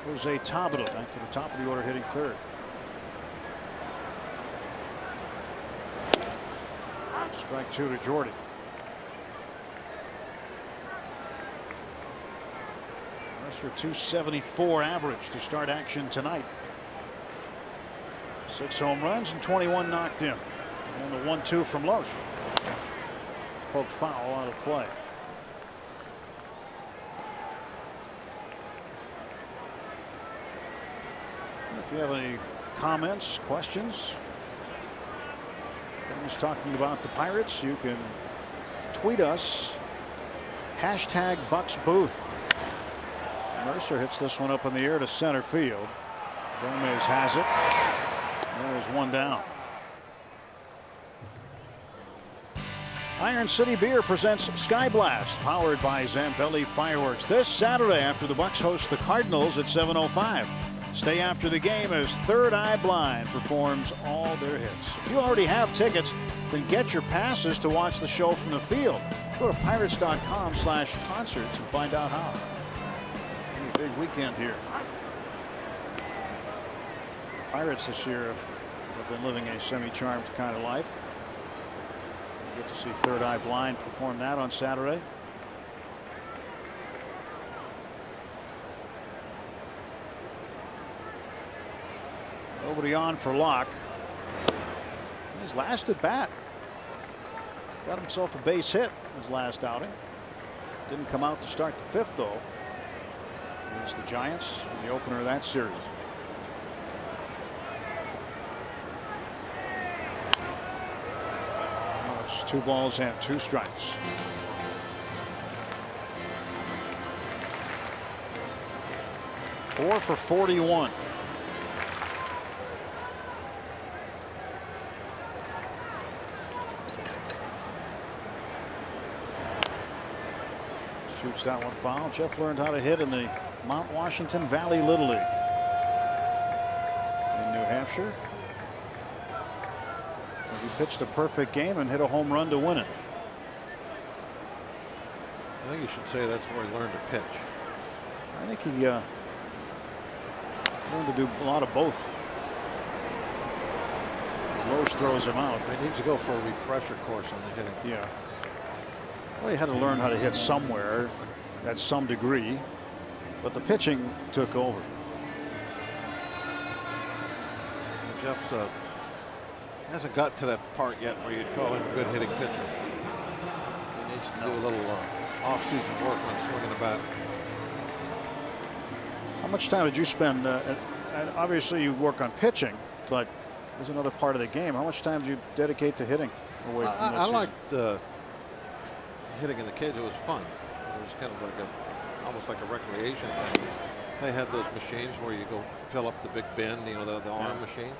Jose Tabata back to the top of the order, hitting third. Strike 2 to Jordy. Mercer .274 average to start action tonight. 6 home runs and 21 knocked in. And the 1-2 from Loesch. Poked foul out of play. If you have any comments, questions, things talking about the Pirates, you can tweet us. #BucksBooth. Mercer hits this one up in the air to center field. Gomez has it. There's one down. Iron City Beer presents Sky Blast, powered by Zambelli Fireworks, this Saturday after the Bucks host the Cardinals at 7:05. Stay after the game as Third Eye Blind performs all their hits. If you already have tickets, then get your passes to watch the show from the field. Go to pirates.com/concerts and find out how. A big weekend here. Pirates this year have been living a semi-charmed kind of life. You get to see Third Eye Blind perform that on Saturday. Nobody on for Locke. His last at bat. Got himself a base hit his last outing. Didn't come out to start the 5th though. Against the Giants in the opener of that series. Now it's 2 balls and 2 strikes. Four for 41. Shoots that one foul. Jeff learned how to hit in the Mount Washington Valley Little League in New Hampshire. He pitched a perfect game and hit a home run to win it. I think you should say that's where he learned to pitch. I think he learned to do a lot of both. As Loesch throws him out. He needs to go for a refresher course on the hitting. Yeah. Well, he had to learn how to hit somewhere at some degree, but the pitching took over. Jeff's hasn't got to that part yet where you'd call him a good hitting pitcher. He needs to do a little off-season work on swinging the bat. How much time did you spend? And obviously, you work on pitching, but there's another part of the game. How much time did you dedicate to hitting away from this I season? liked hitting in the cage. It was fun. It was kind of like almost like a recreation thing. They had those machines where you go fill up the big bin, you know, the arm machine,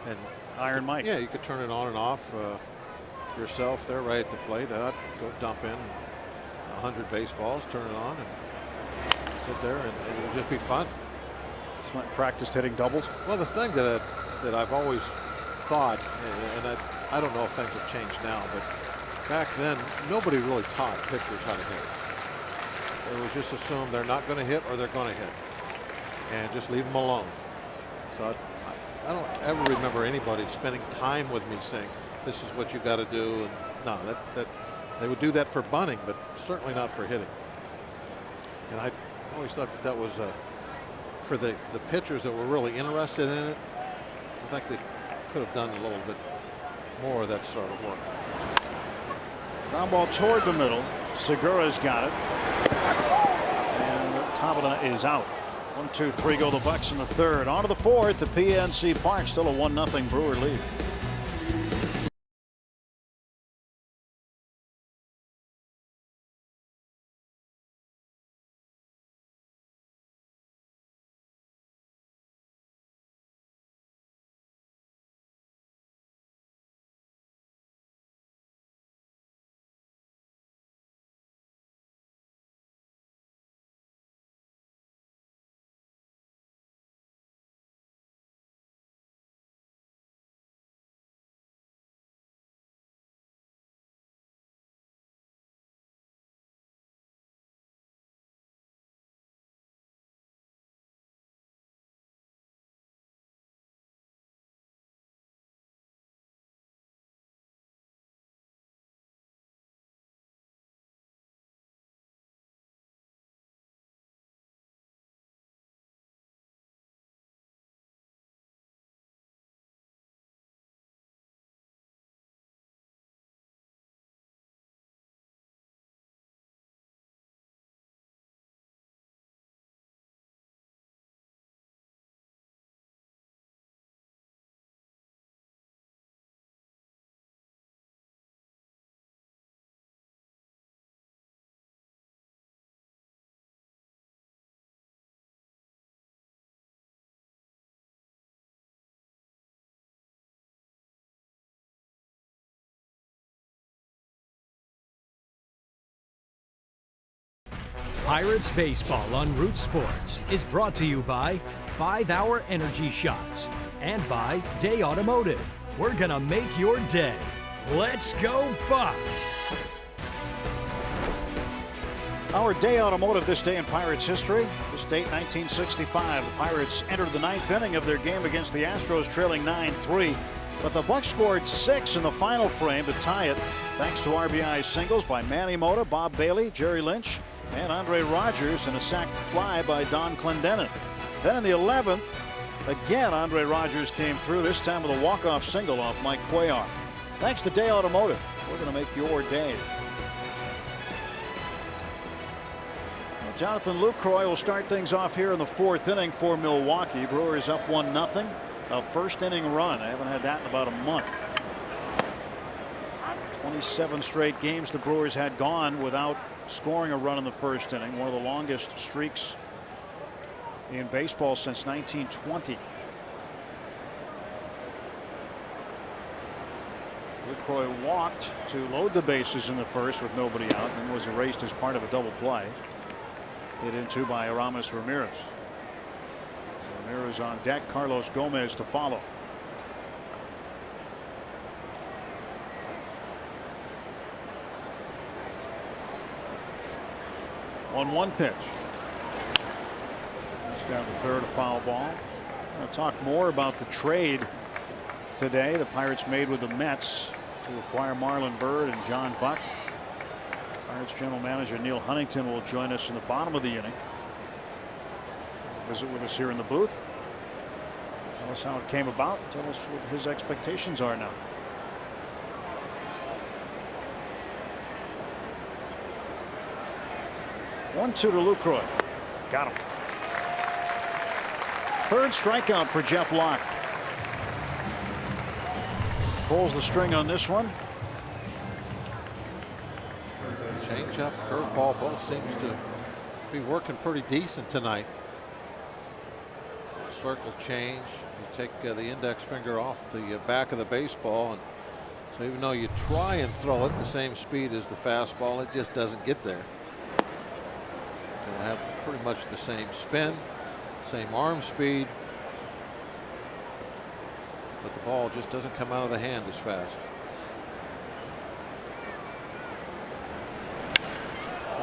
and Iron Mike. Yeah, you could turn it on and off yourself there right at the plate. Go dump in 100 baseballs, turn it on, and sit there, and it would just be fun. Just went and practiced hitting doubles. Well, the thing that I've always thought, and I don't know if things have changed now, but back then nobody really taught pitchers how to hit. It was just assumed they're not going to hit or they're going to hit, and just leave them alone. So I don't ever remember anybody spending time with me saying, this is what you got to do. And no, that they would do that for bunting, but certainly not for hitting. And I always thought that was for the pitchers that were really interested in it. I think they could have done a little bit more of that sort of work. Ground ball toward the middle. Segura's got it. And Tabata is out. 1, 2, 3 go the Bucks in the 3rd. On to the 4th at PNC Park. Still a 1-0 Brewer lead. Pirates Baseball on Root Sports is brought to you by 5 Hour Energy Shots and by Day Automotive. We're gonna make your day. Let's go Bucks! Our Day Automotive this day in Pirates history. This date, 1965. The Pirates entered the 9th inning of their game against the Astros, trailing 9-3. But the Bucks scored 6 in the final frame to tie it, thanks to RBI singles by Manny Mota, Bob Bailey, Jerry Lynch, and Andre Rogers, and a sac fly by Don Clendenin. Then in the 11th, again Andre Rogers came through, this time with a walk-off single off Mike Cuellar. Thanks to Day Automotive. We're going to make your day. Jonathan Lucroy will start things off here in the 4th inning for Milwaukee. Brewers up 1-0. A first inning run. I haven't had that in about a month. 27 straight games the Brewers had gone without scoring a run in the first inning. One of the longest streaks in baseball since 1920. Lucroy walked to load the bases in the first with nobody out and was erased as part of a double play. Hit into by Aramis Ramirez. Ramirez on deck. Carlos Gomez to follow. On 1 pitch. It's down to third, a foul ball. I'm going to talk more about the trade today the Pirates made with the Mets to acquire Marlon Byrd and John Buck. Pirates general manager Neil Huntington will join us in the bottom of the inning. Visit with us here in the booth. Tell us how it came about. Tell us what his expectations are now. One-two to Lucroy. Got him. Third strikeout for Jeff Locke. Pulls the string on this one. Changeup, curveball, both seems to be working pretty decent tonight. Circle change. You take the index finger off the back of the baseball, and so even though you try and throw it the same speed as the fastball, it just doesn't get there. It'll have pretty much the same spin, same arm speed, but the ball just doesn't come out of the hand as fast.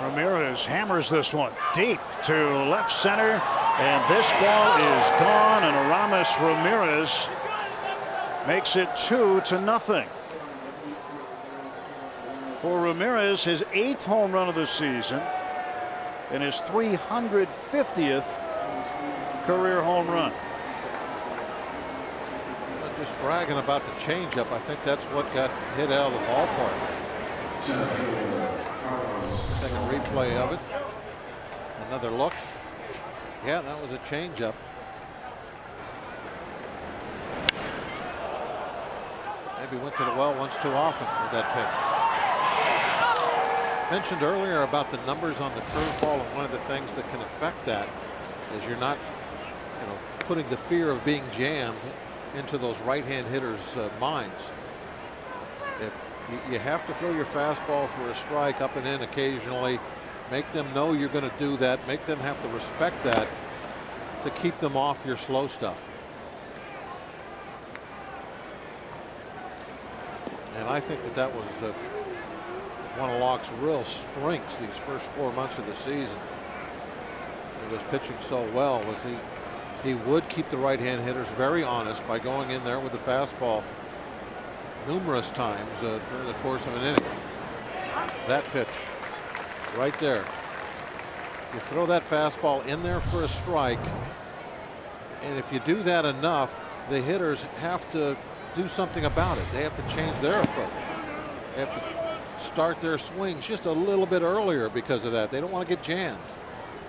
Ramirez hammers this one deep to left center, and this ball is gone, and Aramis Ramirez makes it 2-0. For Ramirez, his 8th home run of the season and his 350th career home run. I'm just bragging about the changeup. I think that's what got hit out of the ballpark. Second replay of it. Another look. Yeah, that was a changeup. Maybe went to the well once too often with that pitch. Mentioned earlier about the numbers on the curveball, and one of the things that can affect that is you're not, putting the fear of being jammed into those right-hand hitters' minds. If you have to throw your fastball for a strike up and in occasionally, make them know you're going to do that, make them have to respect that to keep them off your slow stuff. And I think that was one of Locke's real strengths these first 4 months of the season. He was pitching so well, was he would keep the right-hand hitters very honest by going in there with the fastball numerous times during the course of an inning. That pitch right there. You throw that fastball in there for a strike, and if you do that enough, the hitters have to do something about it. They have to change their approach. They have to start their swings just a little bit earlier because of that. They don't want to get jammed,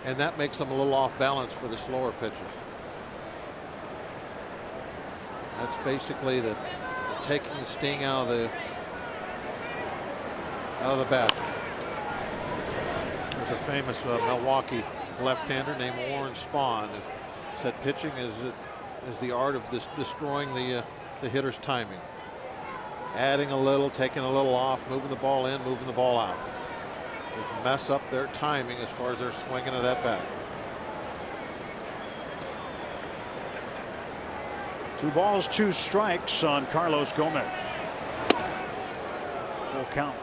and that makes them a little off balance for the slower pitches. That's basically the taking the sting out of the bat. There's a famous Milwaukee left-hander named Warren Spahn who said pitching is the art of destroying the hitter's timing. Adding a little, taking a little off, moving the ball in, moving the ball out. just mess up their timing as far as their swinging of that bat. 2 balls, 2 strikes on Carlos Gomez. Full count.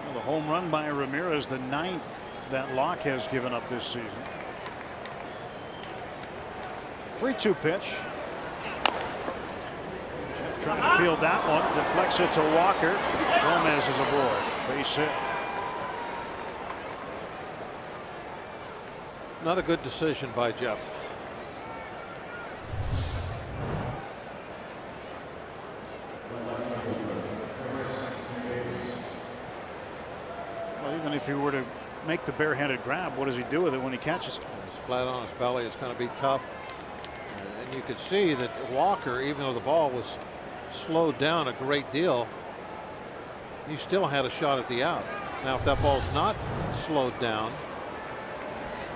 Well, the home run by Ramirez, the 9th that Locke has given up this season. 3-2 pitch. Jeff trying to field that one, deflects it to Walker. Gomez is aboard. Base hit. Not a good decision by Jeff. Well, even if he were to make the barehanded grab, what does he do with it when he catches it? He's flat on his belly. It's going to be tough. And you could see that Walker, even though the ball was slowed down a great deal, he still had a shot at the out. Now, if that ball's not slowed down,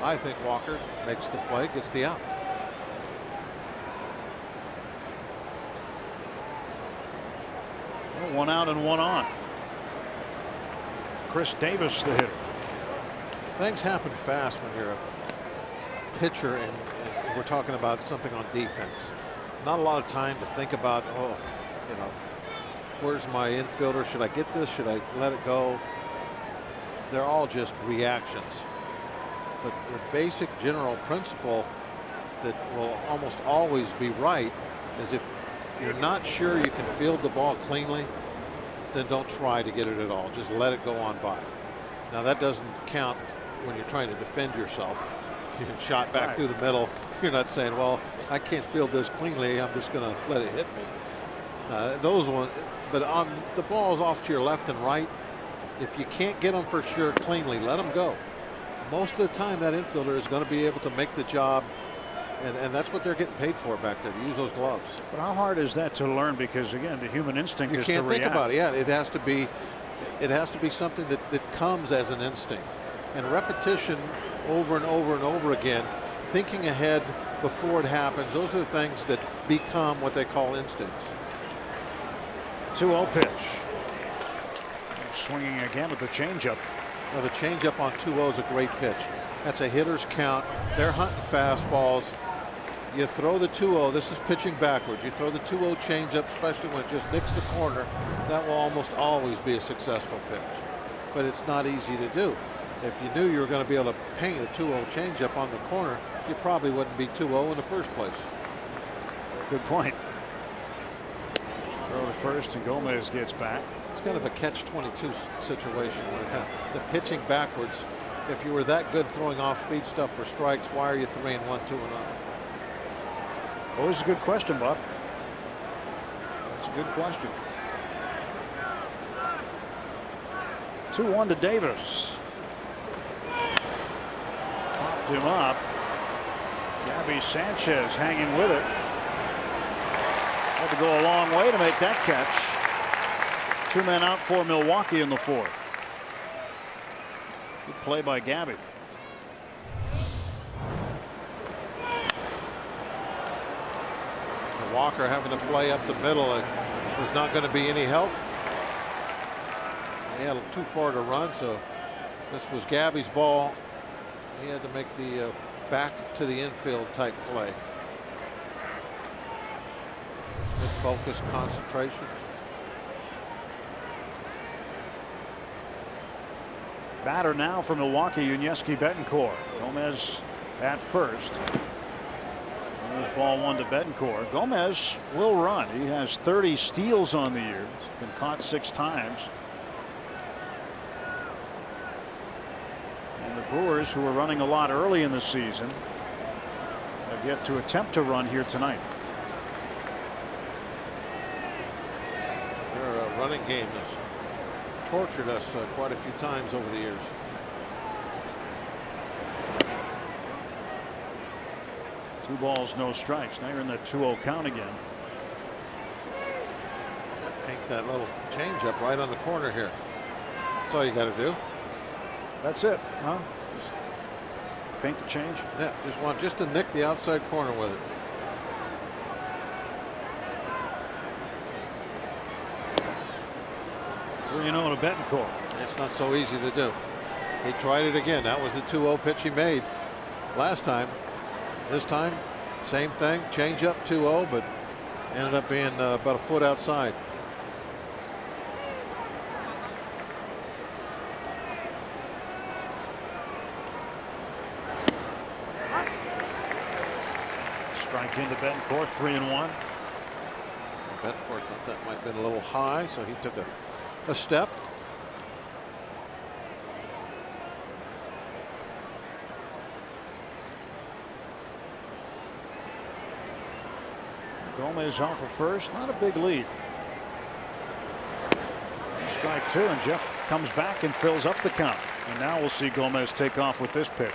I think Walker makes the play, gets the out. Well, 1 out and 1 on. Chris Davis, the hitter. Things happen fast when you're a pitcher and we're talking about something on defense. Not a lot of time to think about, oh, you know, where's my infielder? Should I get this? Should I let it go? They're all just reactions. But the basic general principle that will almost always be right is if you're not sure you can field the ball cleanly, then don't try to get it at all. Just let it go on by. Now that doesn't count when you're trying to defend yourself. You get shot back through the middle. You're not saying, well, I can't field this cleanly. I'm just going to let it hit me. Those ones, but on the balls off to your left and right, if you can't get them for sure cleanly, let them go. Most of the time that infielder is going to be able to make the job, and that's what they're getting paid for back there, to use those gloves. But how hard is that to learn? Because again, the human instinct is to react. You can't think about it. Yeah, it has to be something that comes as an instinct, and repetition over and over and over again, thinking ahead before it happens. Those are the things that become what they call instincts. 2-0 pitch. Swinging again with the changeup. Well, the changeup on 2-0 is a great pitch. That's a hitter's count. They're hunting fastballs. You throw the 2-0. This is pitching backwards. You throw the 2-0 changeup, especially when it just nicks the corner. That will almost always be a successful pitch. But it's not easy to do. If you knew you were going to be able to paint a 2-0 changeup on the corner, you probably wouldn't be 2-0 in the first place. Good point. Throw to first, and Gomez gets back. It's kind of a catch-22 situation when it comes the pitching backwards. If you were that good throwing off speed stuff for strikes, why are you 3-1, 2-0? Always a good question, Bob. That's a good question. 2-1 to Davis. Popped him up. Gabby Sanchez hanging with it. Had to go a long way to make that catch. 2 men out for Milwaukee in the 4th. Good play by Gabby. Walker having to play up the middle was not going to be any help. He had too far to run, so this was Gabby's ball. He had to make the back to the infield type play. Good focus, concentration. Batter now for Milwaukee, Yuniesky Betancourt. Gomez at first. There's ball 1 to Betancourt. Gomez will run. He has 30 steals on the year. He's been caught 6 times. And the Brewers, who were running a lot early in the season, have yet to attempt to run here tonight. Their running game has tortured us quite a few times over the years. Two balls, no strikes. Now you're in that 2-0 count again. Paint that little changeup right on the corner here. That's all you got to do. That's it, huh? Just paint the change. Yeah, just to nick the outside corner with it. 3-0 to Betancourt. It's not so easy to do. He tried it again. That was the 2-0 pitch he made last time. This time, same thing. Change up 2-0, but ended up being about a foot outside. Strike into Betancourt, 3-1. Betancourt thought that might have been a little high, so he took a step. Gomez on for first. Not a big lead. Strike 2, and Jeff comes back and fills up the count. And now we'll see Gomez take off with this pitch.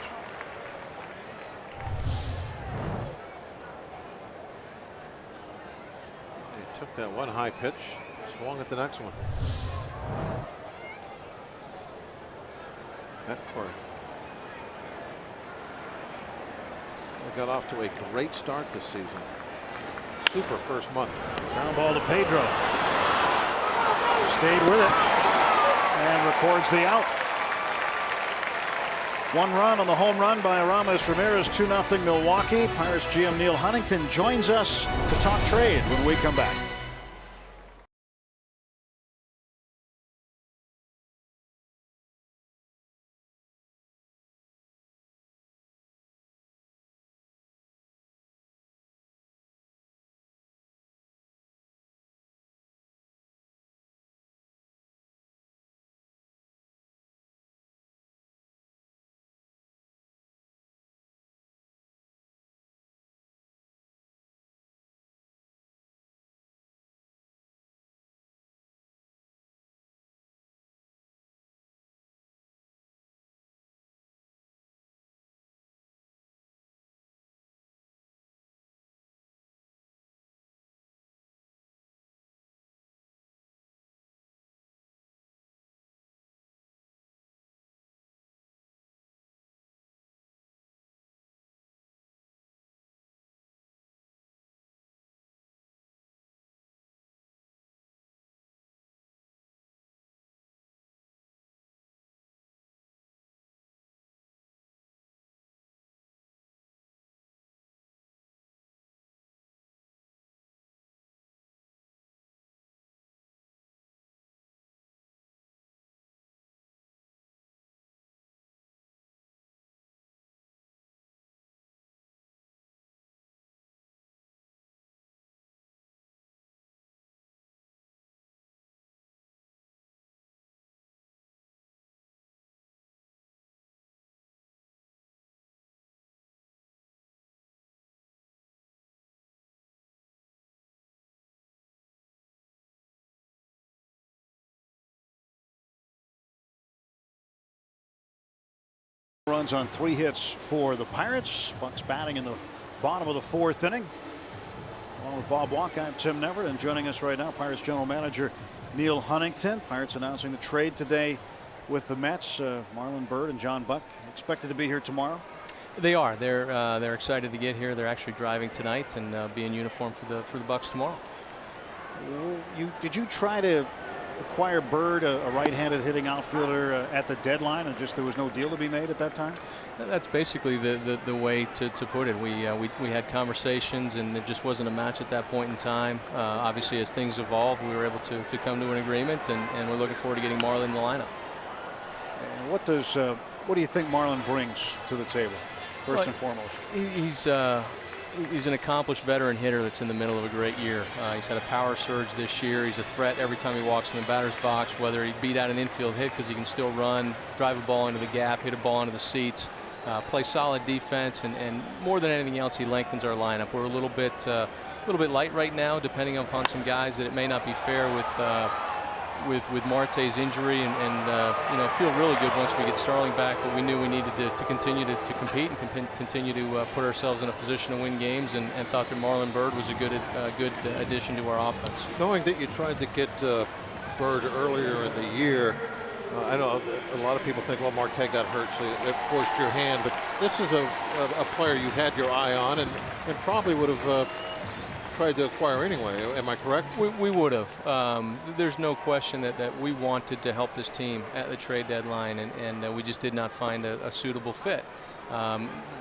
He took that one high pitch, swung at the next one. Betancourt. They got off to a great start this season. Super first month. Ground ball to Pedro. Stayed with it and records the out. 1 run on the home run by Aramis Ramirez. 2-0 Milwaukee. Pirates GM Neil Huntington joins us to talk trade when we come back. Runs on 3 hits for the Pirates. Bucks batting in the bottom of the 4th inning. Along with Bob Walk, I'm Tim Neverett, and joining us right now, Pirates general manager Neil Huntington. Pirates announcing the trade today with the Mets. Marlon Byrd and John Buck expected to be here tomorrow. They are. They're excited to get here. They're actually driving tonight and be in uniform for the Bucks tomorrow. Did you try to acquire Byrd, a right-handed hitting outfielder, at the deadline, and just there was no deal to be made at that time? That's basically the way to put it. We had conversations, and it just wasn't a match at that point in time. Obviously, as things evolved, we were able to come to an agreement, and we're looking forward to getting Marlon in the lineup. And what do you think Marlon brings to the table, first and foremost? He's an accomplished veteran hitter that's in the middle of a great year. He's had a power surge this year. He's a threat every time he walks in the batter's box, whether he beat out an infield hit because he can still run, drive a ball into the gap, hit a ball into the seats, play solid defense, and more than anything else, he lengthens our lineup. We're a little bit light right now, depending upon some guys that it may not be fair with Marte's injury, and feel really good once we get Starling back, but we knew we needed to continue to compete and continue to put ourselves in a position to win games, and thought that Marlon Byrd was a good addition to our offense. Knowing that you tried to get Byrd earlier in the year, I know a lot of people think, well, Marte got hurt, so it forced your hand, but this is a player you've had your eye on and probably would have tried to acquire anyway. Am I correct? We would have. There's no question that we wanted to help this team at the trade deadline, and we just did not find a suitable fit.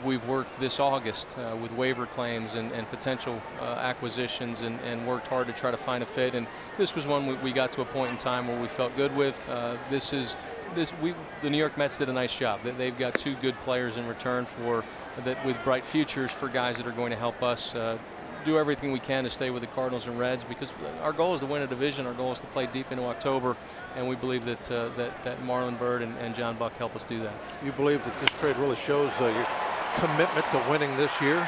We've worked this August with waiver claims and potential acquisitions and worked hard to try to find a fit. And this was one we got to a point in time where we felt good with. The New York Mets did a nice job. They've got 2 good players in return for that with bright futures for guys that are going to help us do everything we can to stay with the Cardinals and Reds, because our goal is to win a division. Our goal is to play deep into October, and we believe that Marlon Byrd and John Buck help us do that. You believe that this trade really shows your commitment to winning this year?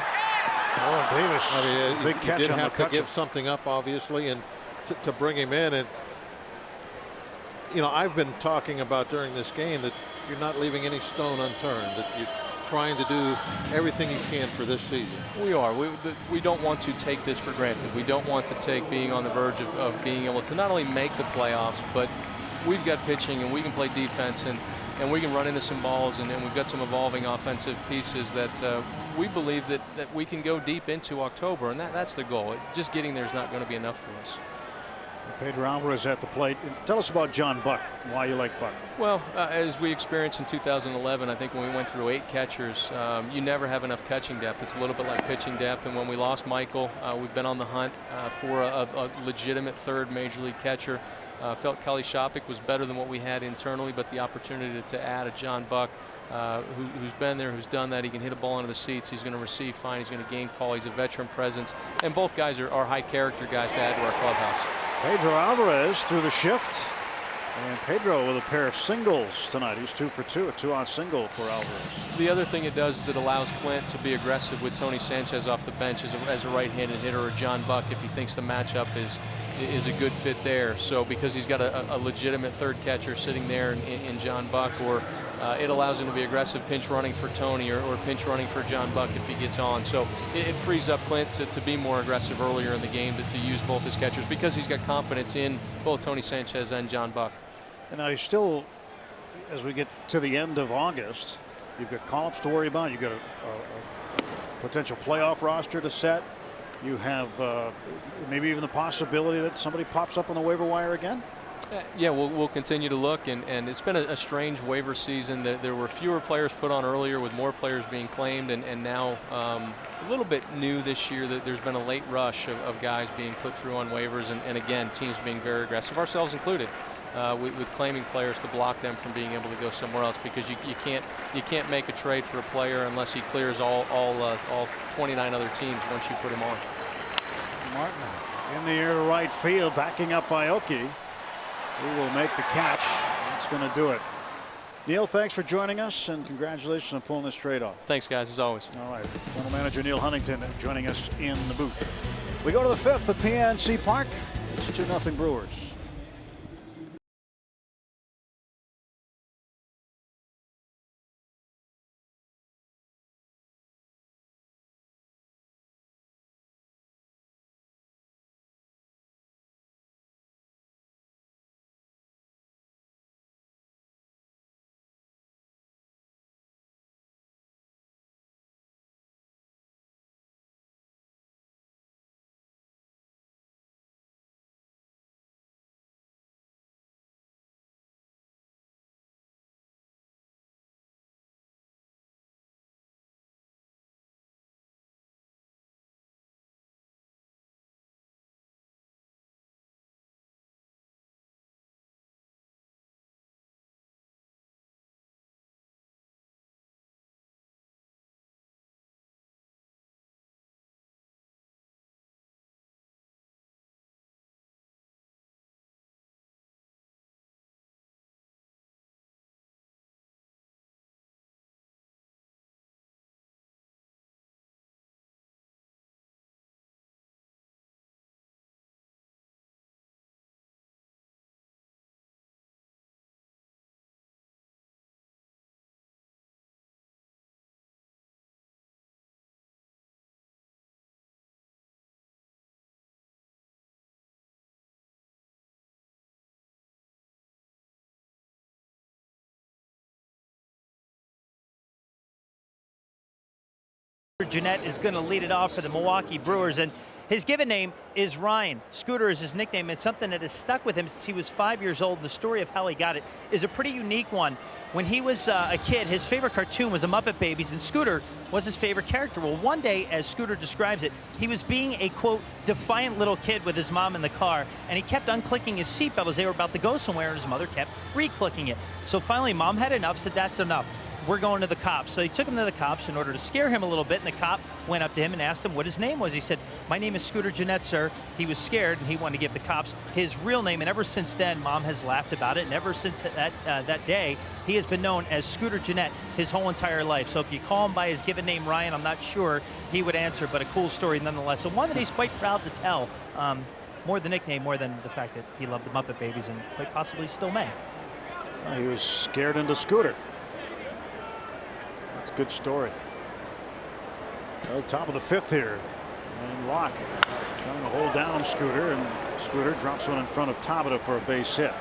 Oh, Davis, I mean, big catch you did on have to McCutcheon. give something up, obviously, and to bring him in. And you know, I've been talking about during this game that you're not leaving any stone unturned, that you're trying to do everything you can for this season. We are. We don't want to take this for granted. We don't want to take being on the verge of being able to not only make the playoffs, but we've got pitching and we can play defense and we can run into some balls, and we've got some evolving offensive pieces that we believe that we can go deep into October, and that's the goal. Just getting there is not going to be enough for us. Pedro Alvarez at the plate. Tell us about John Buck, why you like Buck. Well, as we experienced in 2011, I think when we went through 8 catchers, you never have enough catching depth. It's a little bit like pitching depth. And when we lost Michael, we've been on the hunt for a legitimate 3rd major league catcher. Felt Kelly Shopik was better than what we had internally, but the opportunity to add a John Buck, who's been there, who's done that. He can hit a ball into the seats. He's going to receive fine. He's going to gain call. He's a veteran presence. And both guys are high character guys to add to our clubhouse. Pedro Alvarez through the shift, and Pedro with a pair of singles tonight. He's 2 for 2, a 2-out single for Alvarez. The other thing it does is it allows Clint to be aggressive with Tony Sanchez off the bench as a right-handed hitter, or John Buck if he thinks the matchup is a good fit there. So because he's got a legitimate 3rd catcher sitting there in John Buck, or it allows him to be aggressive pinch running for Tony or pinch running for John Buck if he gets on. So it frees up Clint to be more aggressive earlier in the game, to use both his catchers, because he's got confidence in both Tony Sanchez and John Buck. And now he's still, as we get to the end of August, you've got call-ups to worry about. You've got a potential playoff roster to set. You have maybe even the possibility that somebody pops up on the waiver wire again. Yeah, we'll continue to look, and it's been a strange waiver season. There were fewer players put on earlier, with more players being claimed, and now a little bit new this year that there's been a late rush of guys being put through on waivers, and again, teams being very aggressive, ourselves included, with claiming players to block them from being able to go somewhere else, because you can't make a trade for a player unless he clears all 29 other teams once you put him on. Martin in the air to right field, backing up by Oki, who will make the catch. That's going to do it. Neil, thanks for joining us, and congratulations on pulling this trade off. Thanks, guys, as always. All right, General Manager Neil Huntington joining us in the booth. We go to the 5th at PNC Park. It's 2-0 Brewers. Jeanette is going to lead it off for the Milwaukee Brewers, and His given name is Ryan. Scooter is his nickname. It's something that has stuck with him since he was 5 years old. The story of how he got it is a pretty unique one. When he was a kid, his favorite cartoon was the Muppet Babies, and Scooter was his favorite character. Well, one day, as Scooter describes it, he was being a, quote, defiant little kid with his mom in the car, and he kept unclicking his seatbelt as they were about to go somewhere, and his mother kept re-clicking it. So finally, Mom had enough, said, that's enough. We're going to the cops. So they took him to the cops in order to scare him a little bit, and the cop went up to him and asked him what his name was. He said, my name is Scooter Jeanette, sir. He was scared, and he wanted to give the cops his real name, and ever since then, Mom has laughed about it, and ever since that day, he has been known as Scooter Jeanette his whole entire life. So if you call him by his given name, Ryan, I'm not sure he would answer, but a cool story nonetheless, and one that he's quite proud to tell. More the nickname, more than the fact that he loved the Muppet Babies, and quite possibly still may. Well, he was scared into Scooter. That's a good story. Well, top of the 5th here. And Locke trying to hold down Scooter, and Scooter drops one in front of Tabata for a base hit.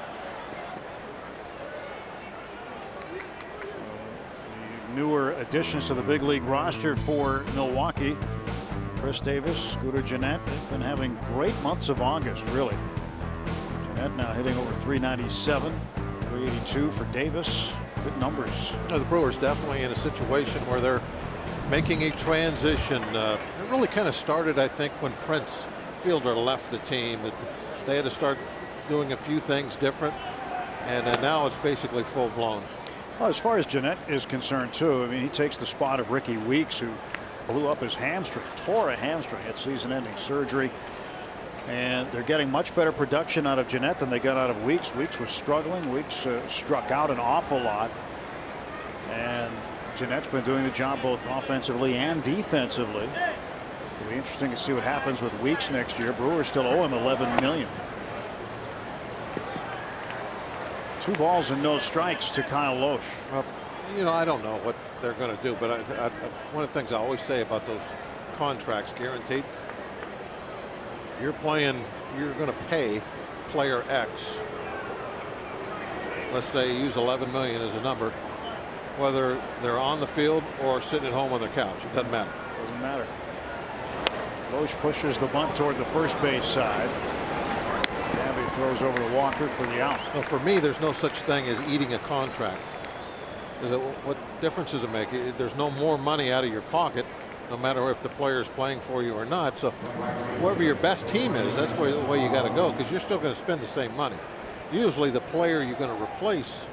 The newer additions to the big league roster for Milwaukee. Chris Davis, Scooter Jeanette, they've been having great months of August, really. Jeanette now hitting over 397, 382 for Davis. Good numbers. The Brewers definitely in a situation where they're making a transition. It really kind of started, I think, when Prince Fielder left the team. That they had to start doing a few things different, and now it's basically full blown. Well, as far as Jeanette is concerned, too, I mean, he takes the spot of Ricky Weeks, who blew up his hamstring, tore a hamstring, had season-ending surgery. And they're getting much better production out of Jeanette than they got out of Weeks. Weeks was struggling. Weeks struck out an awful lot. And Jeanette's been doing the job both offensively and defensively. It'll be interesting to see what happens with Weeks next year. Brewers still owe him $11 million. 2 balls and no strikes to Kyle Loesch. Well, you know, I don't know what they're going to do, but one of the things I always say about those contracts, guaranteed, you're going to pay player X. Let's say use $11 million as a number, whether they're on the field or sitting at home on their couch. It doesn't matter. Doesn't matter. Loesch pushes the bunt toward the first base side. Gabby throws over to Walker for the out. Well, for me, there's no such thing as eating a contract. What difference does it make? There's no more money out of your pocket, no matter if the player is playing for you or not. So whoever your best team is, that's the way you got to go, because you're still going to spend the same money. Usually the player you're going to replace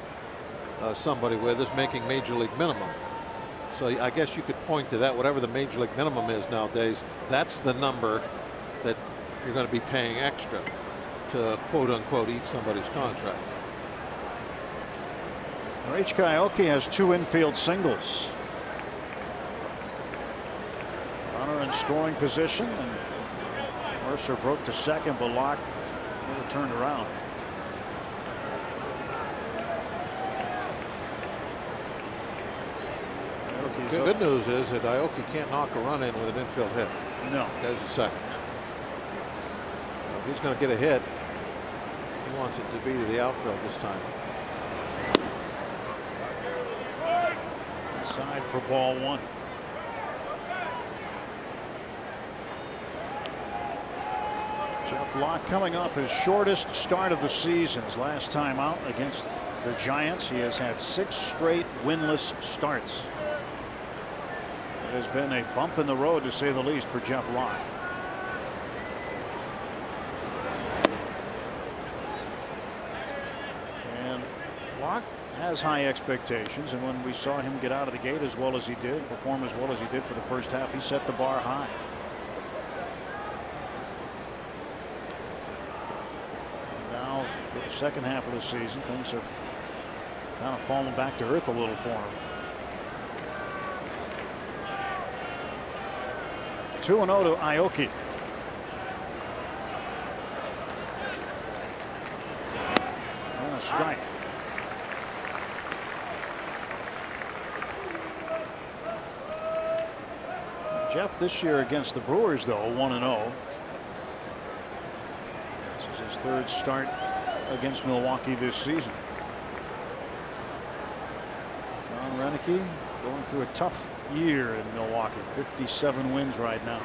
somebody with is making major league minimum. So I guess you could point to that, whatever the major league minimum is nowadays, that's the number that you're going to be paying extra to quote unquote eat somebody's contract. Rich Aoki has 2 infield singles. Runner in scoring position, and Mercer broke to second, but Locke never turned around. The good news is that Aoki can't knock a run in with an infield hit. No. There's a second. If he's going to get a hit, he wants it to be to the outfield this time. Inside for ball 1. Jeff Locke coming off his shortest start of the season. His last time out against the Giants, he has had 6 straight winless starts. It has been a bump in the road, to say the least, for Jeff Locke. And Locke has high expectations, and when we saw him get out of the gate as well as he did, perform as well as he did for the first half, he set the bar high. And now for the second half of the season, things have kind of fallen back to earth a little for him. 2-0 to Aoki. And a strike. Jeff this year against the Brewers, though, 1-0. This is his 3rd start against Milwaukee this season. Ron Renicky going through a tough year in Milwaukee. 57 wins right now.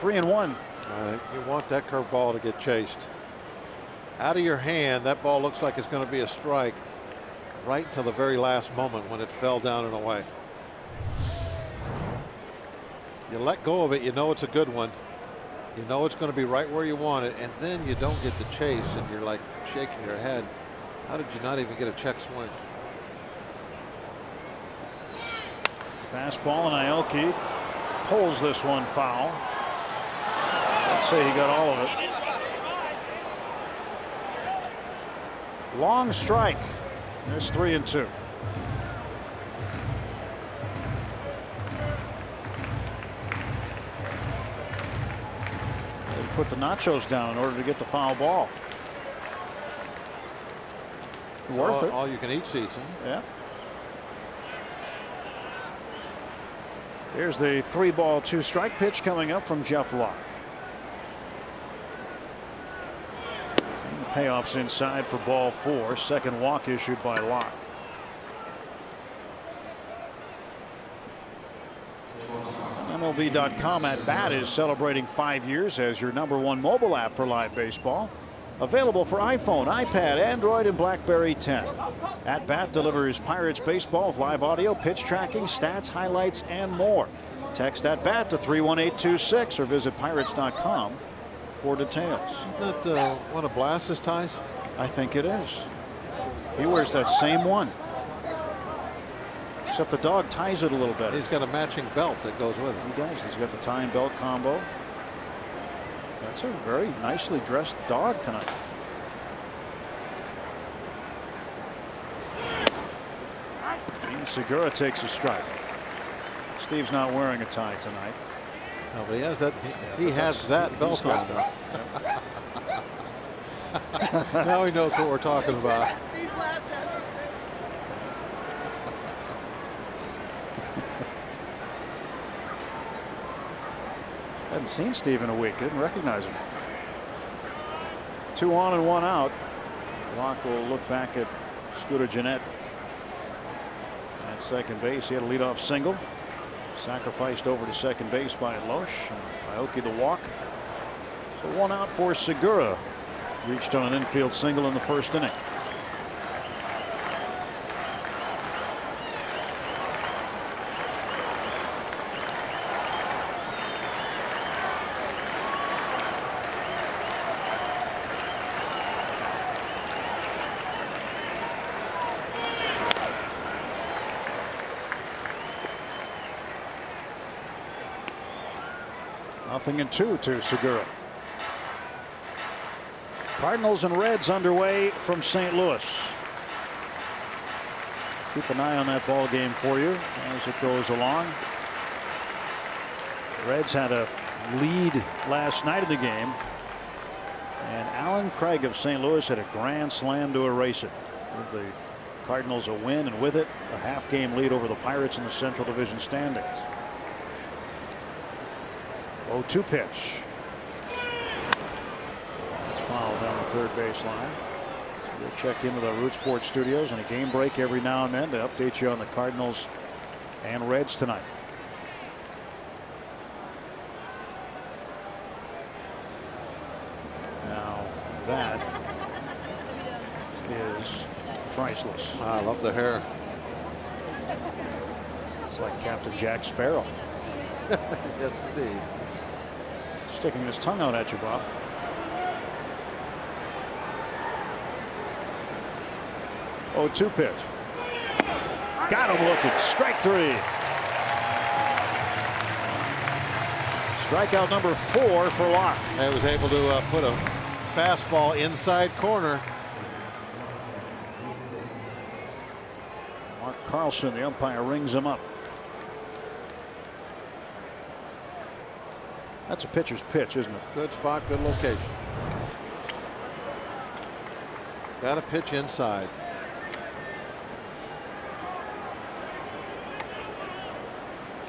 3-1. You want that curveball to get chased out of your hand. That ball looks like it's going to be a strike right till the very last moment when it fell down and away. You let go of it, you know it's a good one. You know it's going to be right where you want it, and then you don't get the chase, and you're like shaking your head. How did you not even get a check swing? Fastball, and Aoki pulls this one foul. Let's say he got all of it. Long strike. There's 3-2. They put the nachos down in order to get the foul ball. Worth it. All you can eat seats, huh? Yeah. Here's the 3-ball 2-strike pitch coming up from Jeff Locke. And the payoff's inside for ball 4. Second walk issued by Locke. MLB.com At Bat is celebrating 5 years as your #1 mobile app for live baseball. Available for iPhone, iPad, Android, and BlackBerry 10. At Bat delivers Pirates baseball with live audio, pitch tracking, stats, highlights, and more. Text At Bat to 31826 or visit Pirates.com for details. Isn't that one of Blas's ties? I think it is. He wears that same one. Except the dog ties it a little better. He's got a matching belt that goes with it. He does. He's got the tie and belt combo. That's a very nicely dressed dog tonight. Gene Segura takes a strike. Steve's not wearing a tie tonight. No, but he has that. He has that belt on now. Now he knows what we're talking about. Hadn't seen Steve in a week. Didn't recognize him. 2 on and 1 out. Locke will look back at Scooter Gennett at second base. He had a leadoff single. Sacrificed over to second base by Loesch. Aoki the walk. So 1 out for Segura. Reached on an infield single in the first inning. Nothing in 2 to Segura. Cardinals and Reds underway from St. Louis. Keep an eye on that ball game for you as it goes along. The Reds had a lead last night of the game, and Alan Craig of St. Louis had a grand slam to erase it. Give the Cardinals a win, and with it a half-game lead over the Pirates in the Central Division standings. 0-2 pitch. It's fouled down the third base line. So we'll check into the Root Sports studios on a game break every now and then to update you on the Cardinals and Reds tonight. Now that is priceless. I love the hair. It's like Captain Jack Sparrow. Yes, indeed. Sticking his tongue out at you, Bob. Oh, 2 pitch. Got him looking. Strike 3. Strikeout number 4 for Locke. I was able to put a fastball inside corner. Mark Carlson, the umpire, rings him up. That's a pitcher's pitch, isn't it? Good spot, good location. Got a pitch inside.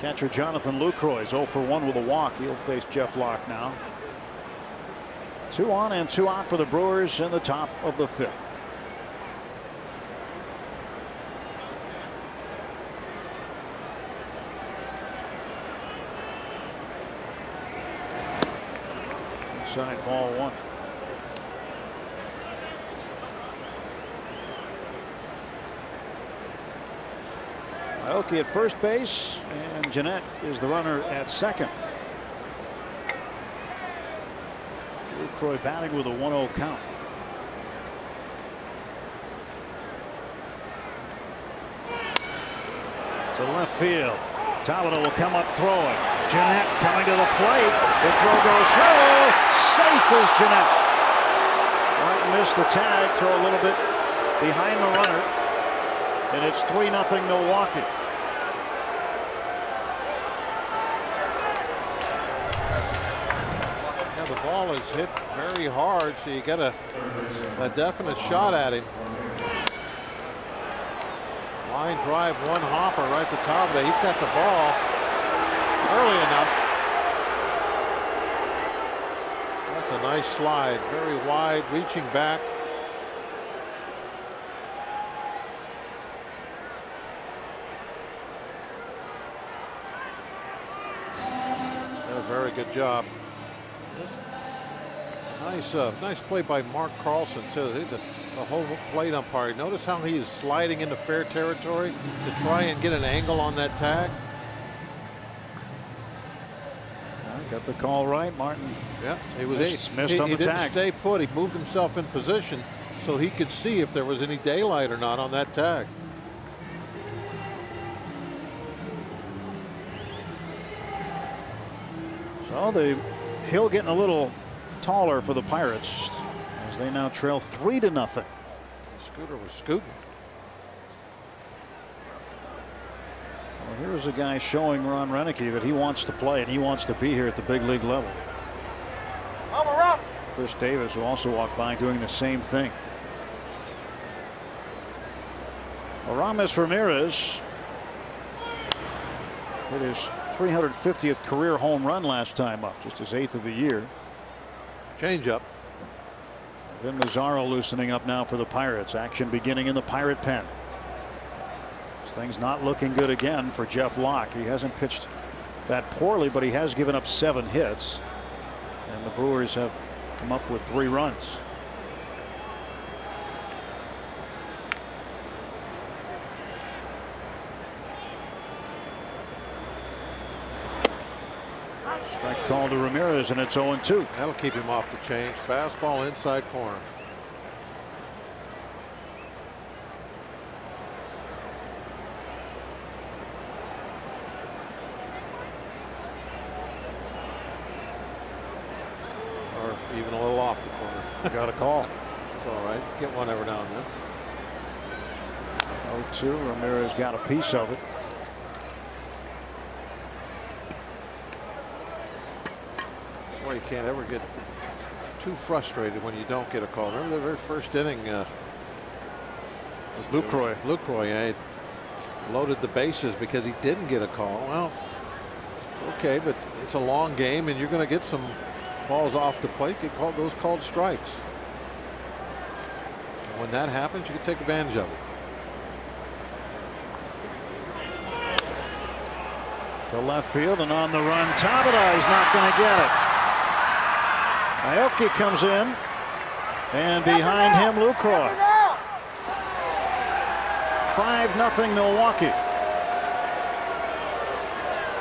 Catcher Jonathan Lucroy is 0 for 1 with a walk. He'll face Jeff Locke now. 2 on and 2 out for the Brewers in the top of the 5th. Inside ball one. Aoki at first base, and Jeanette is the runner at second. Lucroy batting with a 1-0 count. To left field. Tabata will come up throwing. Jeanette coming to the plate. The throw goes through. Safe is Jeanette. Martin missed the tag. Throw a little bit behind the runner. And it's 3-0 Milwaukee. Yeah, the ball is hit very hard, so you get a definite shot at him. Line drive, one hopper right to top of it. He's got the ball early enough. That's a nice slide, very wide, reaching back. A very good job. Nice play by Mark Carlson too. The whole plate umpire. Notice how he is sliding into fair territory to try and get an angle on that tag. Got the call right, Martin. Yeah, he was missed on the he didn't tag. stay put. He moved himself in position so he could see if there was any daylight or not on that tag. So the hill getting a little taller for the Pirates as they now trail 3-0. Scooter was scooting. Well, here's a guy showing Ron Renicky that he wants to play and he wants to be here at the big league level. Chris Davis will also walk by doing the same thing. Aramis Ramirez hit his 350th career home run last time up, just his 8th of the year. Change up. Then Mazzaro loosening up now for the Pirates. Action beginning in the Pirate pen. This thing's not looking good again for Jeff Locke. He hasn't pitched that poorly, but he has given up 7 hits. And the Brewers have come up with 3 runs. Strike call to Ramirez, and it's 0-2. That'll keep him off the change. Fastball inside corner. Or even a little off the corner. Got a call. It's all right. Get one every now and then. 0-2. Ramirez got a piece of it. That's why you can't ever get too frustrated when you don't get a call. Remember the very first inning? Lucroy. Lucroy loaded the bases because he didn't get a call. Well, okay, but it's a long game, and you're going to get some balls off the plate. Get those called strikes. And when that happens, you can take advantage of it. To left field and on the run. Tabata is not going to get it. Aoki comes in, and behind him Lucroy. 5-0 Milwaukee.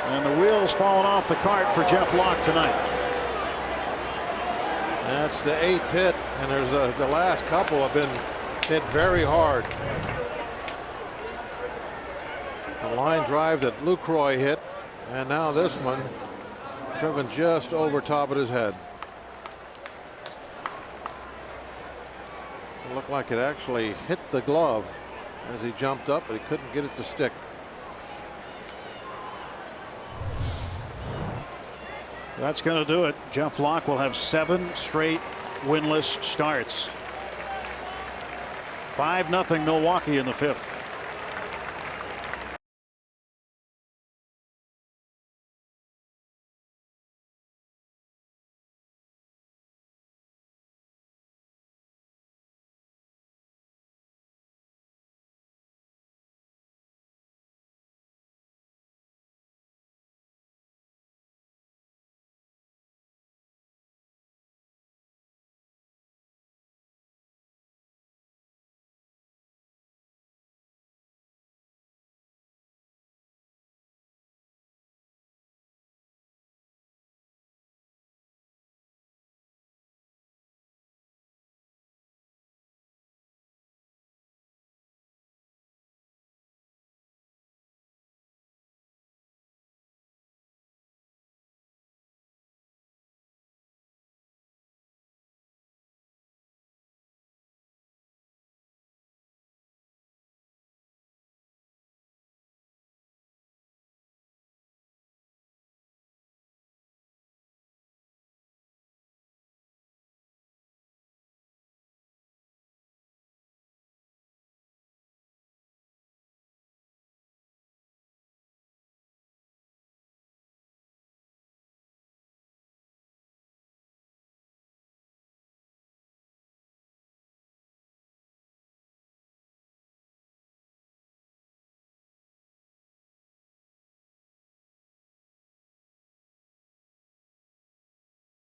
And the wheels falling off the cart for Jeff Locke tonight. That's the 8th hit, and there's the last couple have been hit very hard. The line drive that Lucroy hit, and now this one driven just over top of his head. It looked like it actually hit the glove as he jumped up, but he couldn't get it to stick. That's going to do it. Jeff Locke will have 7 straight winless starts. 5-0 Milwaukee in the 5th.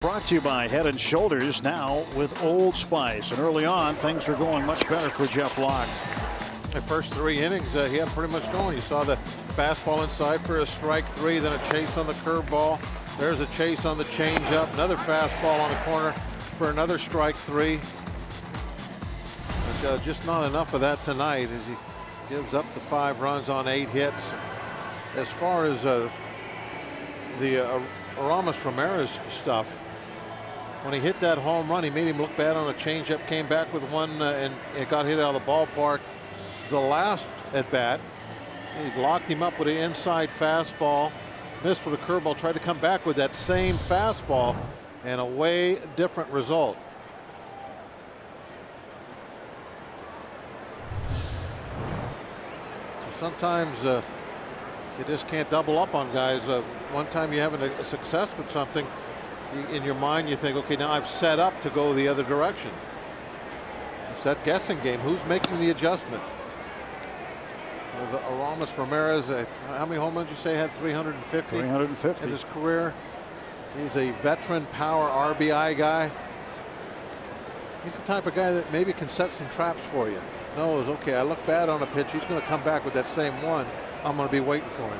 Brought to you by Head & Shoulders, now with Old Spice. And early on, things are going much better for Jeff Locke. The first 3 innings, he had pretty much going. You saw the fastball inside for a strike 3, then a chase on the curveball. There's a chase on the changeup, another fastball on the corner for another strike 3. But just not enough of that tonight as he gives up the 5 runs on 8 hits. As far as the Aramis Ramirez stuff, when he hit that home run, he made him look bad on a changeup, came back with one, and it got hit out of the ballpark. The last at bat, he locked him up with an inside fastball, missed with a curveball, tried to come back with that same fastball, and a way different result. So sometimes you just can't double up on guys. One time you're having a success with something, in your mind you think, okay, now I've set up to go the other direction. It's that guessing game. Who's making the adjustment? With Aramis Ramirez, how many home runs you say had? 350? 350 in his career. He's a veteran power RBI guy. He's the type of guy that maybe can set some traps for you. Knows, okay, I look bad on a pitch, he's going to come back with that same one. I'm going to be waiting for him.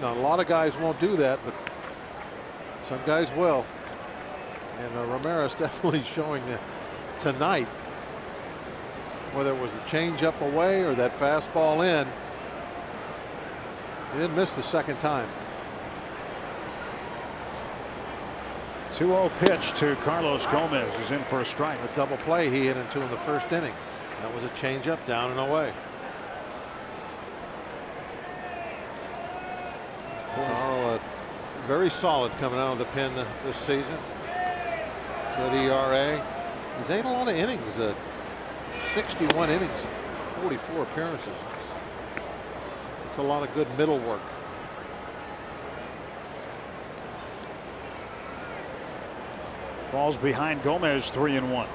Now, a lot of guys won't do that, but some guys will. And Ramirez definitely showing tonight, whether it was the changeup away or that fastball in, he didn't miss the second time. 2-0 pitch to Carlos Gomez. He's in for a strike. A double play he hit into in the first inning. That was a changeup down and away. Pizarro, very solid coming out of the pen this season. Good ERA. He's had a lot of innings. 61 innings and 44 appearances. It's a lot of good middle work. Falls behind Gomez, 3-1.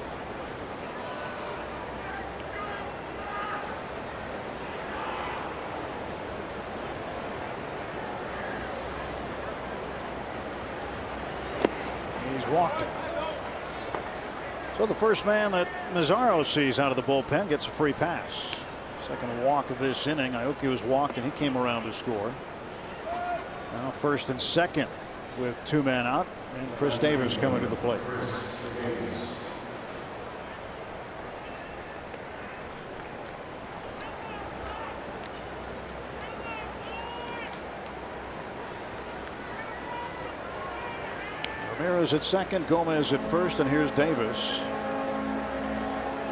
He's walked it. So the first man that Mazzaro sees out of the bullpen gets a free pass. Second walk of this inning. Aoki was walked and he came around to score. Now first and second with 2 men out, and Chris Davis coming to the plate. Ramirez at second, Gomez at first, and here's Davis.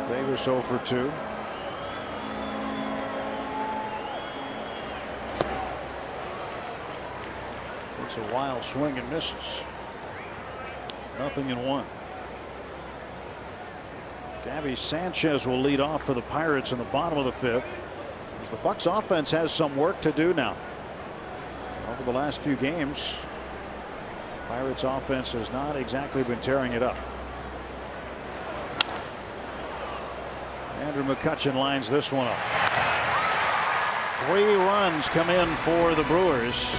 Davis 0 for 2. Takes a wild swing and misses. 0-1. Gabby Sanchez will lead off for the Pirates in the bottom of the 5th. The Bucs offense has some work to do now. Over the last few games, Pirates offense has not exactly been tearing it up. Andrew McCutchen lines this one up. 3 runs come in for the Brewers.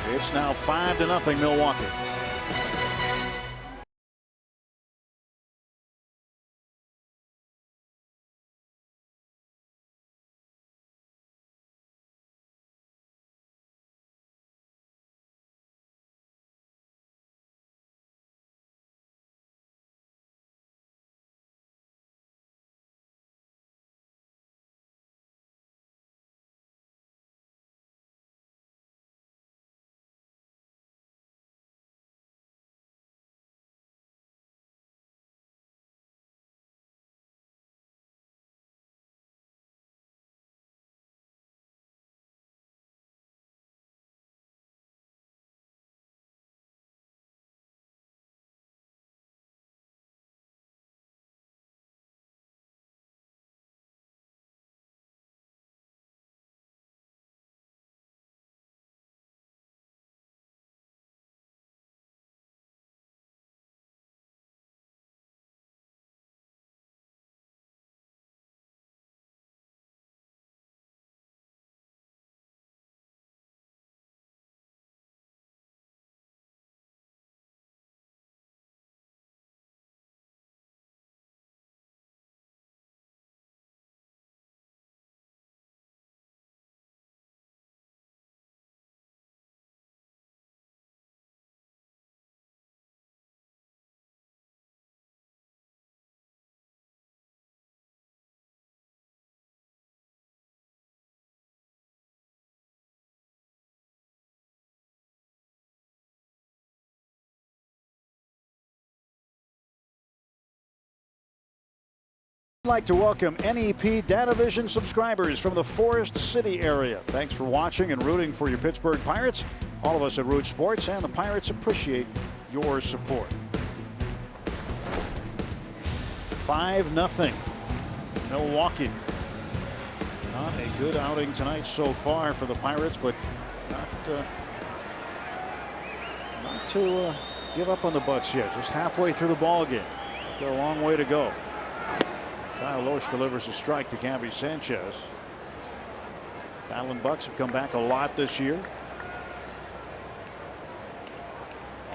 It's now 5-0 Milwaukee. I'd like to welcome NEP DataVision subscribers from the Forest City area. Thanks for watching and rooting for your Pittsburgh Pirates. All of us at Root Sports and the Pirates appreciate your support. 5-0 Milwaukee. Not a good outing tonight so far for the Pirates, but not to give up on the Bucks yet. Just halfway through the ball game. Got a long way to go. Kyle Loesch delivers a strike to Gabby Sanchez. Kyle and Bucks have come back a lot this year.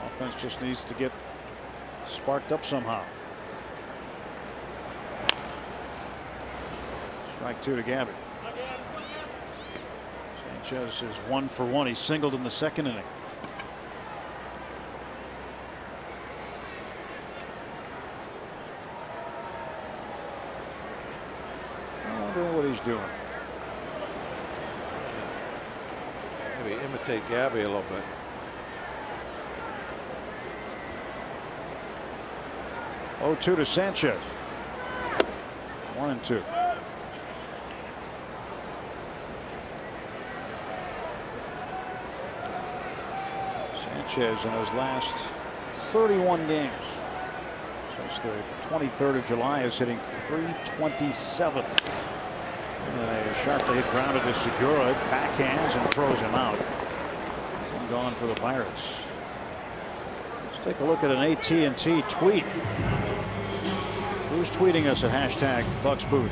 Offense just needs to get sparked up somehow. Strike 2 to Gabby. Sanchez is 1 for 1. He singled in the second inning. I wonder what he's doing. Maybe imitate Gabby a little bit. Oh, 2 to Sanchez. 1-2. Sanchez in his last 31 games since the 23rd of July is hitting .327. And a sharply hit grounder to Segura, backhands and throws him out. And gone for the Pirates. Let's take a look at an AT&T tweet. Who's tweeting us at #BucksBooth?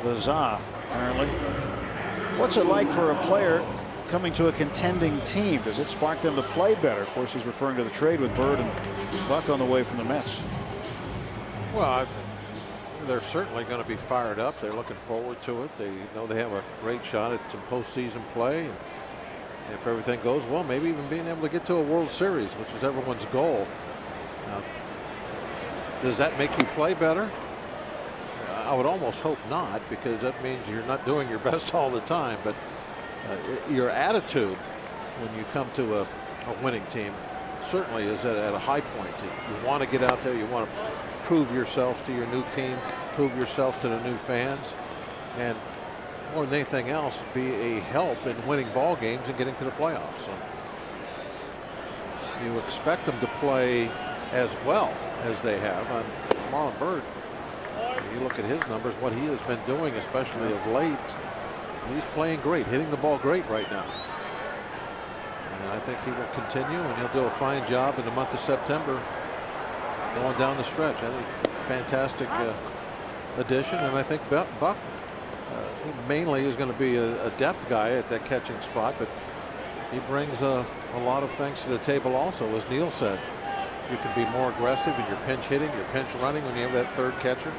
The Za, apparently. What's it like for a player coming to a contending team? Does it spark them to play better? Of course, he's referring to the trade with Bird and Buck on the way from the Mets. Well, they're certainly going to be fired up. They're looking forward to it. They know they have a great shot at some postseason play. And if everything goes well, maybe even being able to get to a World Series, which is everyone's goal. Now, does that make you play better? I would almost hope not, because that means you're not doing your best all the time. But your attitude when you come to a winning team certainly is at a high point. You want to get out there. You want to prove yourself to your new team, prove yourself to the new fans, and more than anything else, be a help in winning ball games and getting to the playoffs. So you expect them to play as well as they have. And Marlon Bird, you look at his numbers, what he has been doing, especially of late. He's playing great, hitting the ball great right now. And I think he will continue, and he'll do a fine job in the month of September going down the stretch. I think fantastic addition, and I think Buck mainly is going to be a depth guy at that catching spot, but he brings a lot of things to the table also. As Neil said, you can be more aggressive in your pinch hitting, your pinch running when you have that third catcher.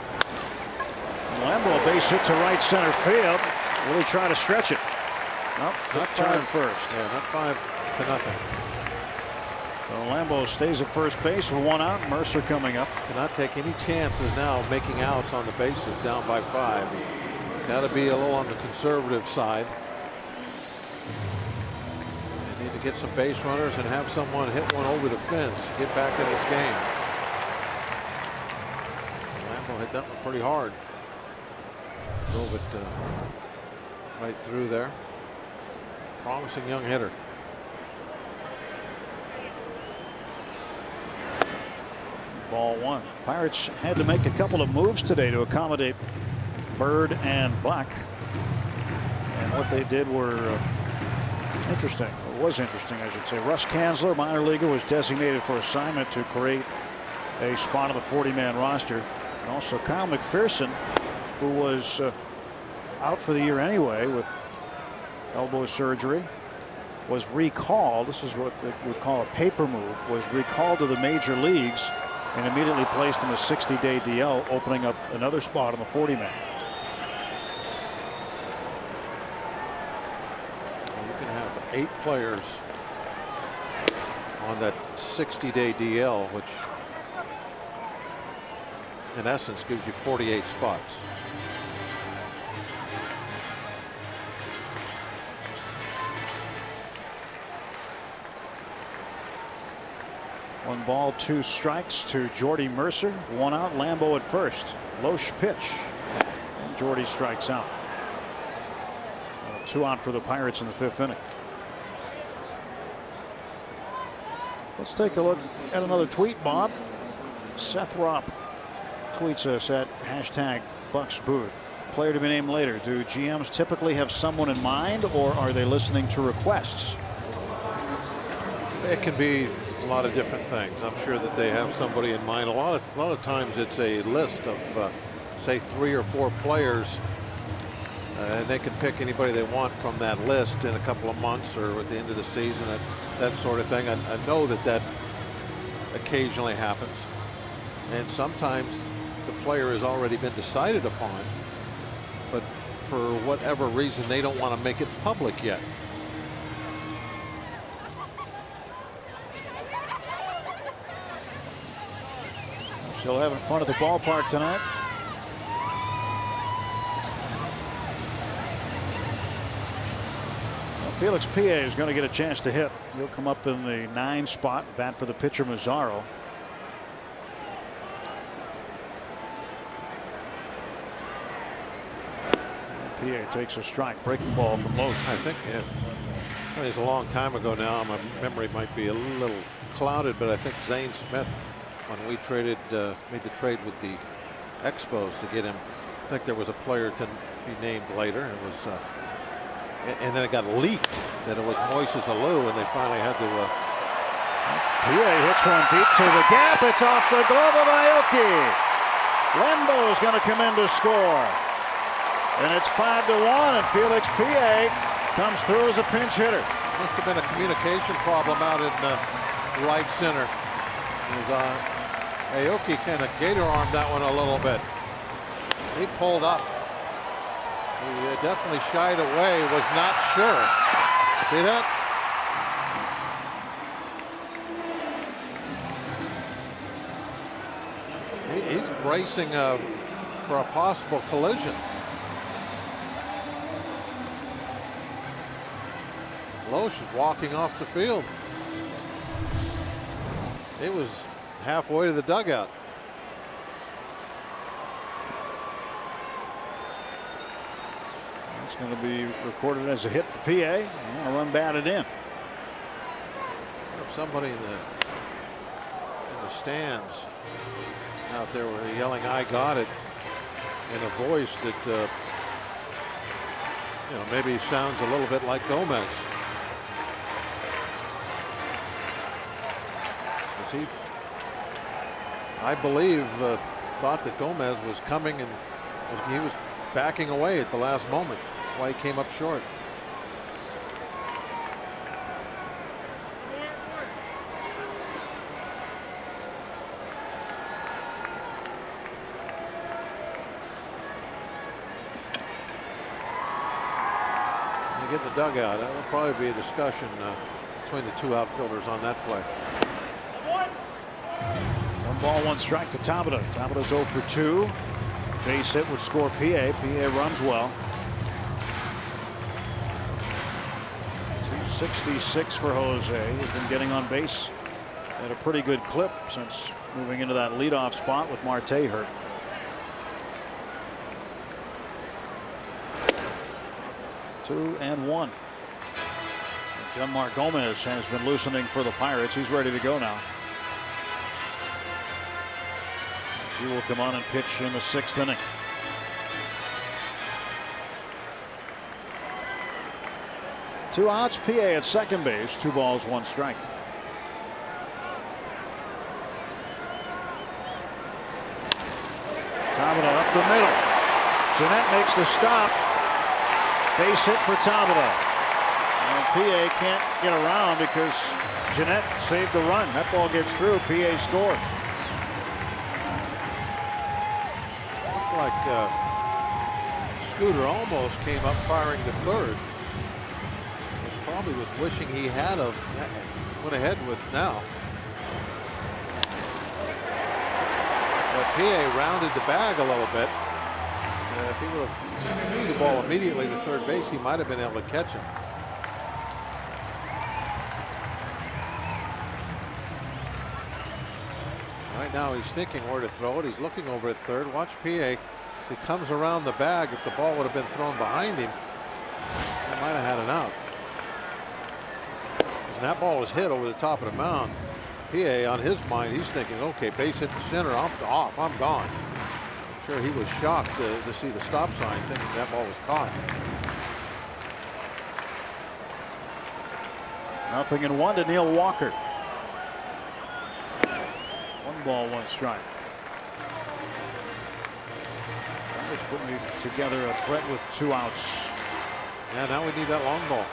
Lambeau, base hit to right center field. Will he try to stretch it? Nope, not turn first. Yeah, not 5-0. So Lambeau stays at first base with 1 out. Mercer coming up. Cannot take any chances now of making outs on the bases down by 5. Got to be a little on the conservative side. They need to get some base runners and have someone hit one over the fence. Get back in this game. Lambeau hit that one pretty hard. Drove it right through there. Promising young hitter. Ball 1. Pirates had to make a couple of moves today to accommodate Bird and Buck. And what they did were interesting. It was interesting, I should say. Russ Kanzler, minor leaguer, was designated for assignment to create a spot on the 40-man roster. And also Kyle McPherson, who was out for the year anyway with elbow surgery, was recalled. This is what they would call a paper move. Was recalled to the major leagues and immediately placed in a 60-day DL, opening up another spot on the 40-man. You can have 8 players on that 60-day DL, which in essence gives you 48 spots. 1 ball, 2 strikes to Jordy Mercer. 1 out. Lambo at first. Loesch pitch. And Jordy strikes out. 2 out for the Pirates in the 5th inning. Let's take a look at another tweet, Bob. Seth Ropp tweets us at #BucksBooth. Player to be named later. Do GMs typically have someone in mind, or are they listening to requests? It can be a lot of different things. I'm sure that they have somebody in mind. A lot of times it's a list of say 3 or 4 players, and they can pick anybody they want from that list in a couple of months or at the end of the season, that sort of thing. I know that occasionally happens, and sometimes the player has already been decided upon, but for whatever reason they don't want to make it public yet. Still having fun at the ballpark tonight. Well, Felix Pie is going to get a chance to hit. He'll come up in the 9 spot, bat for the pitcher Mazzaro. Pie takes a strike. Breaking ball from Loesch. I think it was a long time ago now. My memory might be a little clouded, but I think Zane Smith, when we made the trade with the Expos to get him, I think there was a player to be named later, and it was, and then it got leaked that it was Moises Alou, and they finally had to. Pie hits one deep to the gap. It's off the glove of Aoki. Lambo's going to come in to score. And it's 5-1, and Felix Pie comes through as a pinch hitter. Must have been a communication problem out in right center. Aoki kind of gator armed that one a little bit. He pulled up. He definitely shied away, was not sure. See that? He's bracing for a possible collision. Loesch is walking off the field. It was halfway to the dugout. It's going to be recorded as a hit for PA, and a run batted in. If somebody in the stands out there were yelling, "I got it," in a voice that maybe sounds a little bit like Gomez. He, I believe, thought that Gomez was coming, and he was backing away at the last moment. That's why he came up short. You get in the dugout. That will probably be a discussion between the 2 outfielders on that play. 1 ball, 1 strike to Tabata. Tabata's 0 for 2. Base hit would score PA. PA runs well. 266 for Jose. He's been getting on base at a pretty good clip since moving into that leadoff spot with Marte hurt. Two and 1. Janmar Gomez has been loosening for the Pirates. He's ready to go now. He will come on and pitch in the 6th inning. Two outs. PA at second base. 2 balls, 1 strike. Tabata up the middle. Jeanette makes the stop. Base hit for Tabata. And PA can't get around because Jeanette saved the run. That ball gets through. PA scored. Like Scooter almost came up firing to third, which probably was wishing he had went ahead with now. But PA rounded the bag a little bit. If he would have threw the ball immediately to third base, he might have been able to catch him. Right now he's thinking where to throw it. He's looking over at third. Watch PA. As he comes around the bag, if the ball would have been thrown behind him, he might have had an out. And that ball was hit over the top of the mound. PA, on his mind, he's thinking, okay, base hit the center, I'm off, I'm gone. I'm sure he was shocked to see the stop sign, thinking that ball was caught. 0-1 to Neil Walker. 1 ball, 1 strike. Pirates putting together a threat with 2 outs. Yeah, now we need that long ball.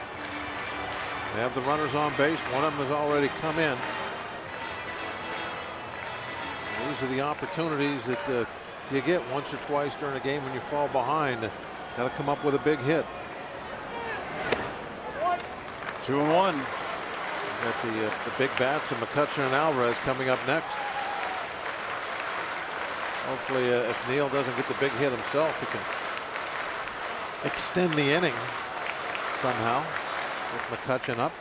They have the runners on base. One of them has already come in. And these are the opportunities that you get once or twice during a game when you fall behind. Got to come up with a big hit. 2-1. Got the big bats of McCutcheon and Alvarez coming up next. Hopefully, if Neil doesn't get the big hit himself, he can extend the inning somehow with McCutcheon up.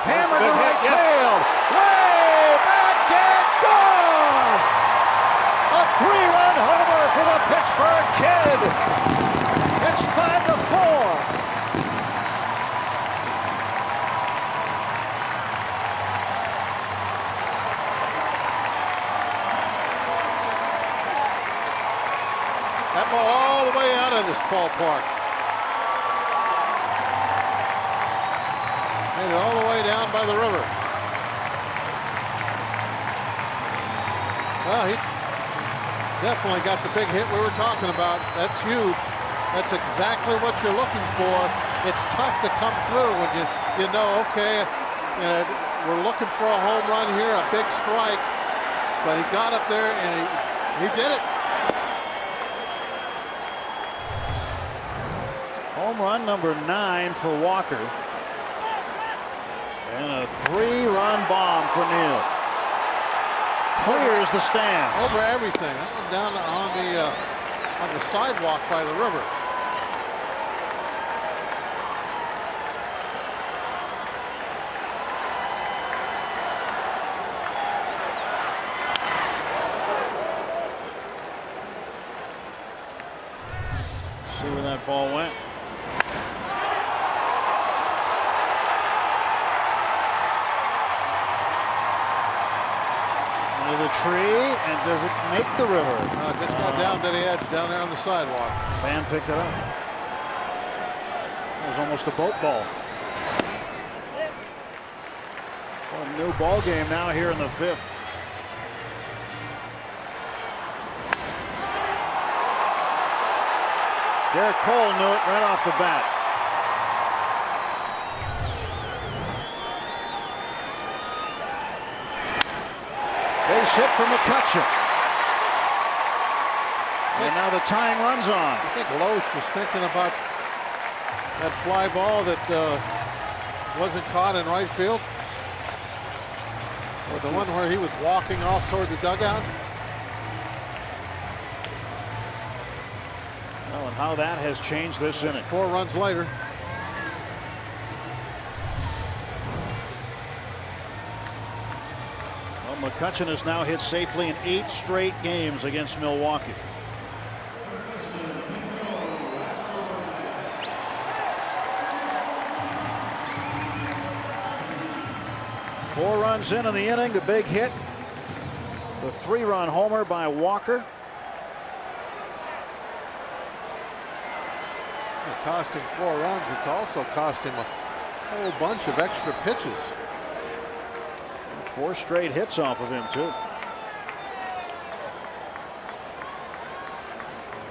Hammered to right field. Way back and gone. A 3-run homer for the Pittsburgh Kid. It's 5-4. That ball all the way out of this ballpark. Made it all the way down by the river. Well, he definitely got the big hit we were talking about. That's huge. That's exactly what you're looking for. It's tough to come through when you know, okay, we're looking for a home run here, a big strike. But he got up there and he did it. Home run number 9 for Walker. And a 3-run bomb for Neil. Clears the stands. Over everything. That went down on the sidewalk by the river. See where that ball went. The tree, and does it make the river? Just got down to the edge down there on the sidewalk. Fan picked it up. It was almost a boat ball. A new ball game now here in the 5th. Garrett Cole knew it right off the bat. Base hit from McCutcheon. And now the time runs on. I think Loesch was thinking about that fly ball that wasn't caught in right field. Or the one where he was walking off toward the dugout. Well, and how that has changed this inning. 4 runs later. McCutcheon has now hit safely in 8 straight games against Milwaukee. Four runs in the inning, the big hit. The 3-run homer by Walker. It cost him 4 runs. It's also cost him a whole bunch of extra pitches. 4 straight hits off of him, too.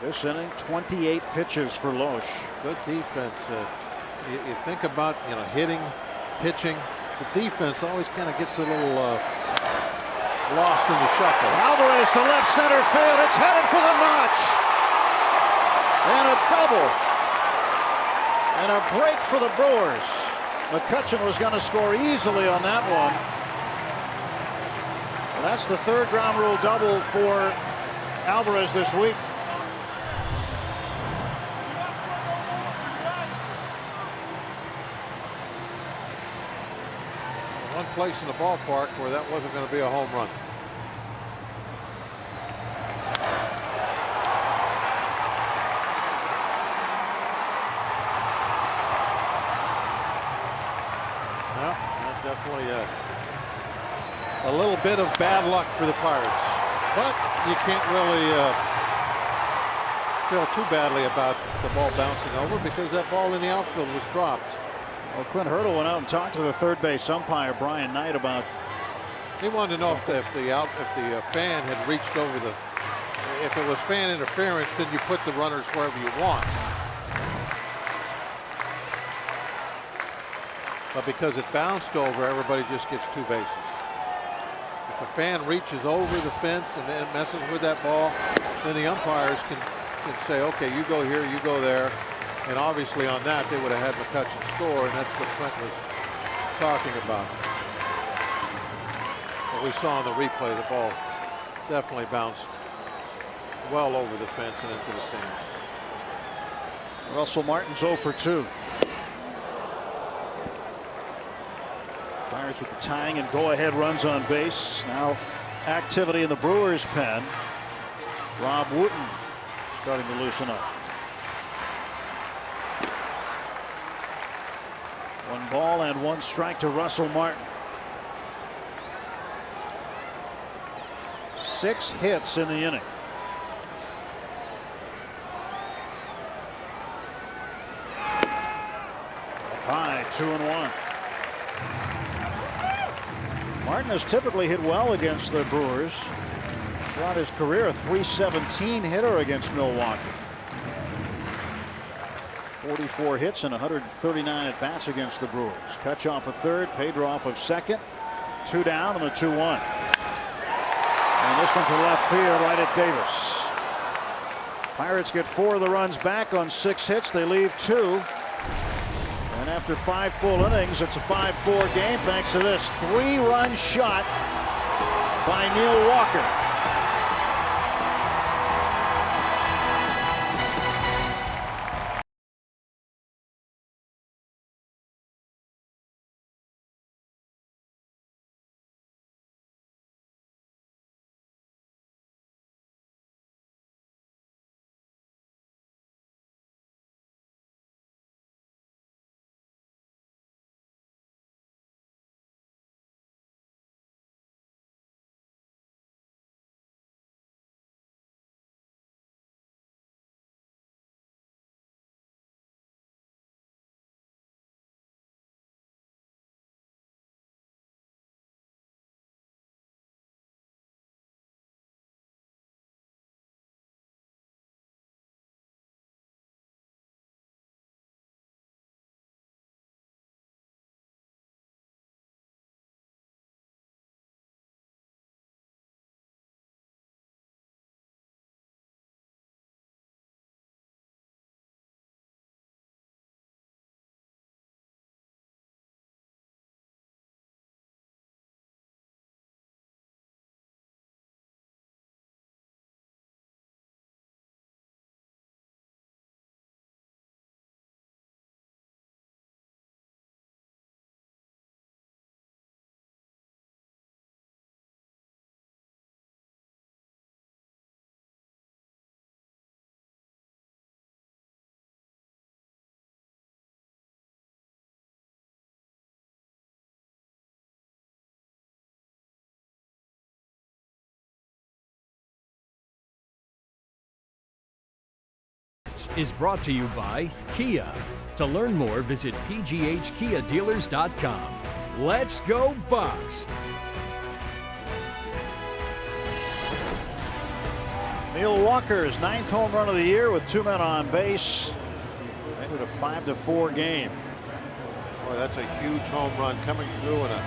This inning, 28 pitches for Loesch. Good defense. You think about, hitting, pitching. The defense always kind of gets a little lost in the shuffle. Alvarez to left center field. It's headed for the notch. And a double. And a break for the Brewers. McCutcheon was going to score easily on that one. And that's the 3rd ground rule double for Alvarez this week. place in the ballpark where that wasn't going to be a home run. Well, that definitely a little bit of bad luck for the Pirates, but you can't really feel too badly about the ball bouncing over because that ball in the outfield was dropped. Well, Clint Hurdle went out and talked to the third base umpire Brian Knight about. He wanted to know if the fan had reached over the. If it was fan interference, then you put the runners wherever you want. But because it bounced over, everybody just gets 2 bases. If a fan reaches over the fence and messes with that ball, then the umpires can say, okay, you go here, you go there. And obviously on that, they would have had McCutchen score, and that's what Clint was talking about. What we saw in the replay, the ball definitely bounced well over the fence and into the stands. Russell Martin's 0 for 2. Pirates with the tying and go-ahead runs on base. Now activity in the Brewers pen. Rob Wooten starting to loosen up. 1 ball and 1 strike to Russell Martin. 6 hits in the inning. High, 2-1. Martin has typically hit well against the Brewers. Throughout his career, a .317 hitter against Milwaukee. 44 hits and 139 at bats against the Brewers. Kutch off of third, Pedro off of second. 2 down and the 2-1. And this one to left field right at Davis. Pirates get 4 of the runs back on 6 hits. They leave 2. And after 5 full innings, it's a 5-4 game thanks to this 3-run shot by Neil Walker. Is brought to you by Kia. To learn more, visit pghkiadealers.com. Let's go Bucks! Neil Walker's 9th home run of the year with 2 men on base. Made it a 5-4 game. Boy, that's a huge home run coming through in a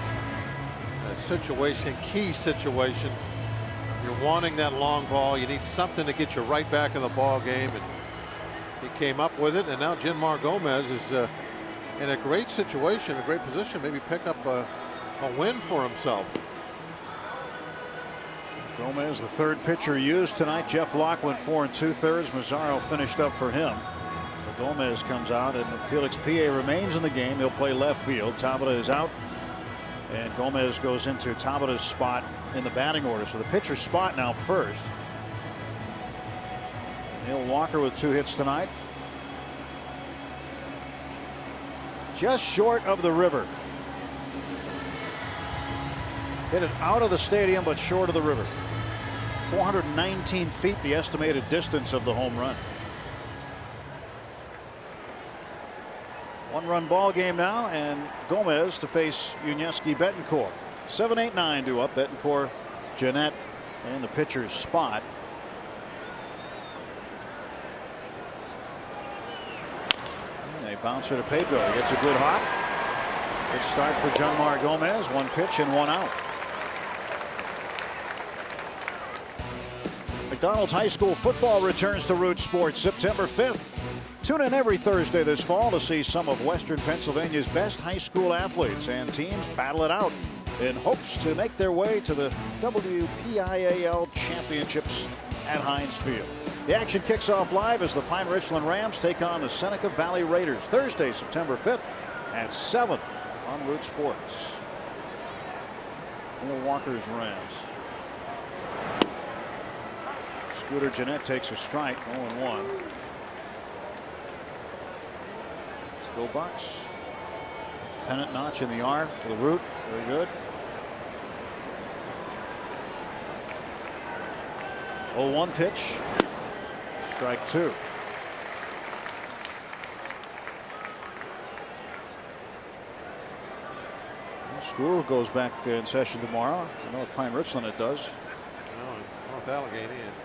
situation, key situation. You're wanting that long ball. You need something to get you right back in the ball game, and he came up with it. And now Jenmar Gomez is in a great situation, a great position, maybe pick up a win for himself. Gomez, the 3rd pitcher used tonight. Jeff Locke went 4 2/3. Mazzaro finished up for him. But Gomez comes out, and Felix Pie remains in the game. He'll play left field. Tabata is out, And Gomez goes into Tabata's spot in the batting order. So the pitcher's spot now first. Neil Walker with 2 hits tonight. Just short of the river. Hit it out of the stadium, but short of the river. 419 feet, the estimated distance of the home run. 1-run ball game now, and Gomez to face Yuniesky Betancourt. 7-8-9 due up. Betancourt, Jeanette in the pitcher's spot. And a bouncer to Pedro. He gets a good hop. Good start for Janmar Gomez. 1 pitch and 1 out. McDonald's High School football returns to Root Sports September 5th. Tune in every Thursday this fall to see some of Western Pennsylvania's best high school athletes and teams battle it out in hopes to make their way to the WPIAL championships at Heinz Field. The action kicks off live as the Pine Richland Rams take on the Seneca Valley Raiders Thursday, September 5th at 7 on Root Sports. Neil Walker's Rams. Scooter Jeanette takes a strike, 0-1. Let's go Bucks. Pennant notch in the R for the Root. Very good. 0-1 pitch. Strike 2. School goes back in session tomorrow. I know at Pine Richland it does. No, North Allegheny. And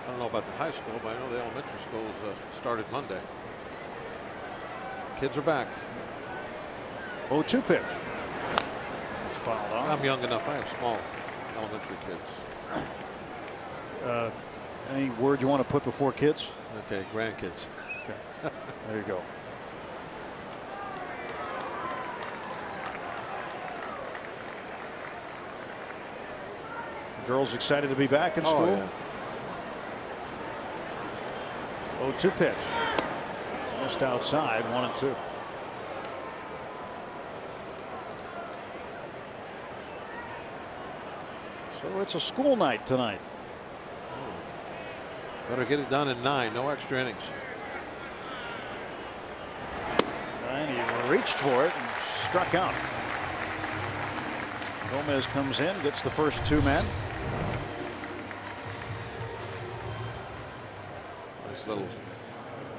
I don't know about the high school, but I know the elementary schools started Monday. Kids are back. 0-2 pitch. It's fouled off. I'm young enough. I have small elementary kids. Any word you want to put before kids? Okay, grandkids. Okay. There you go. The girls excited to be back in school. Yeah. 0-2 pitch. Just outside, 1-2. So it's a school night tonight. Better get it done in 9. No extra innings. And he reached for it and struck out. Gomez comes in, gets the first 2 men. Nice little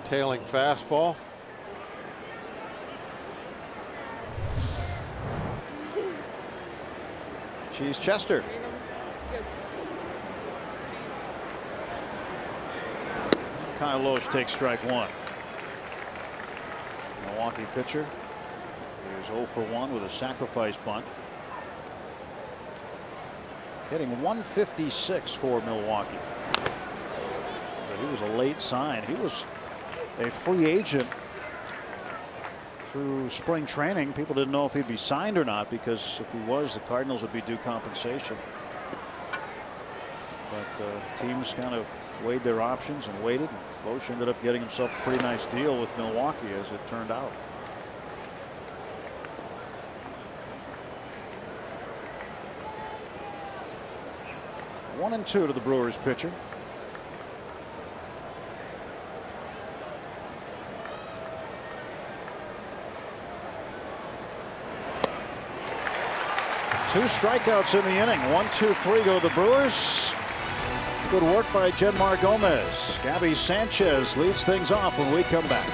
tailing fastball. Cheese Chester. Kyle Loesch takes strike 1. Milwaukee pitcher is 0 for 1 with a sacrifice bunt. Hitting 156 for Milwaukee. But he was a late sign. He was a free agent through spring training. People didn't know if he'd be signed or not, because if he was, the Cardinals would be due compensation. But teams kind of weighed their options and waited. Loesch ended up getting himself a pretty nice deal with Milwaukee, as it turned out. One and 2 to the Brewers pitcher. Two strikeouts in the inning. 1-2-3 go the Brewers. Good work by Janmar Gomez. Gabby Sanchez leads things off when we come back.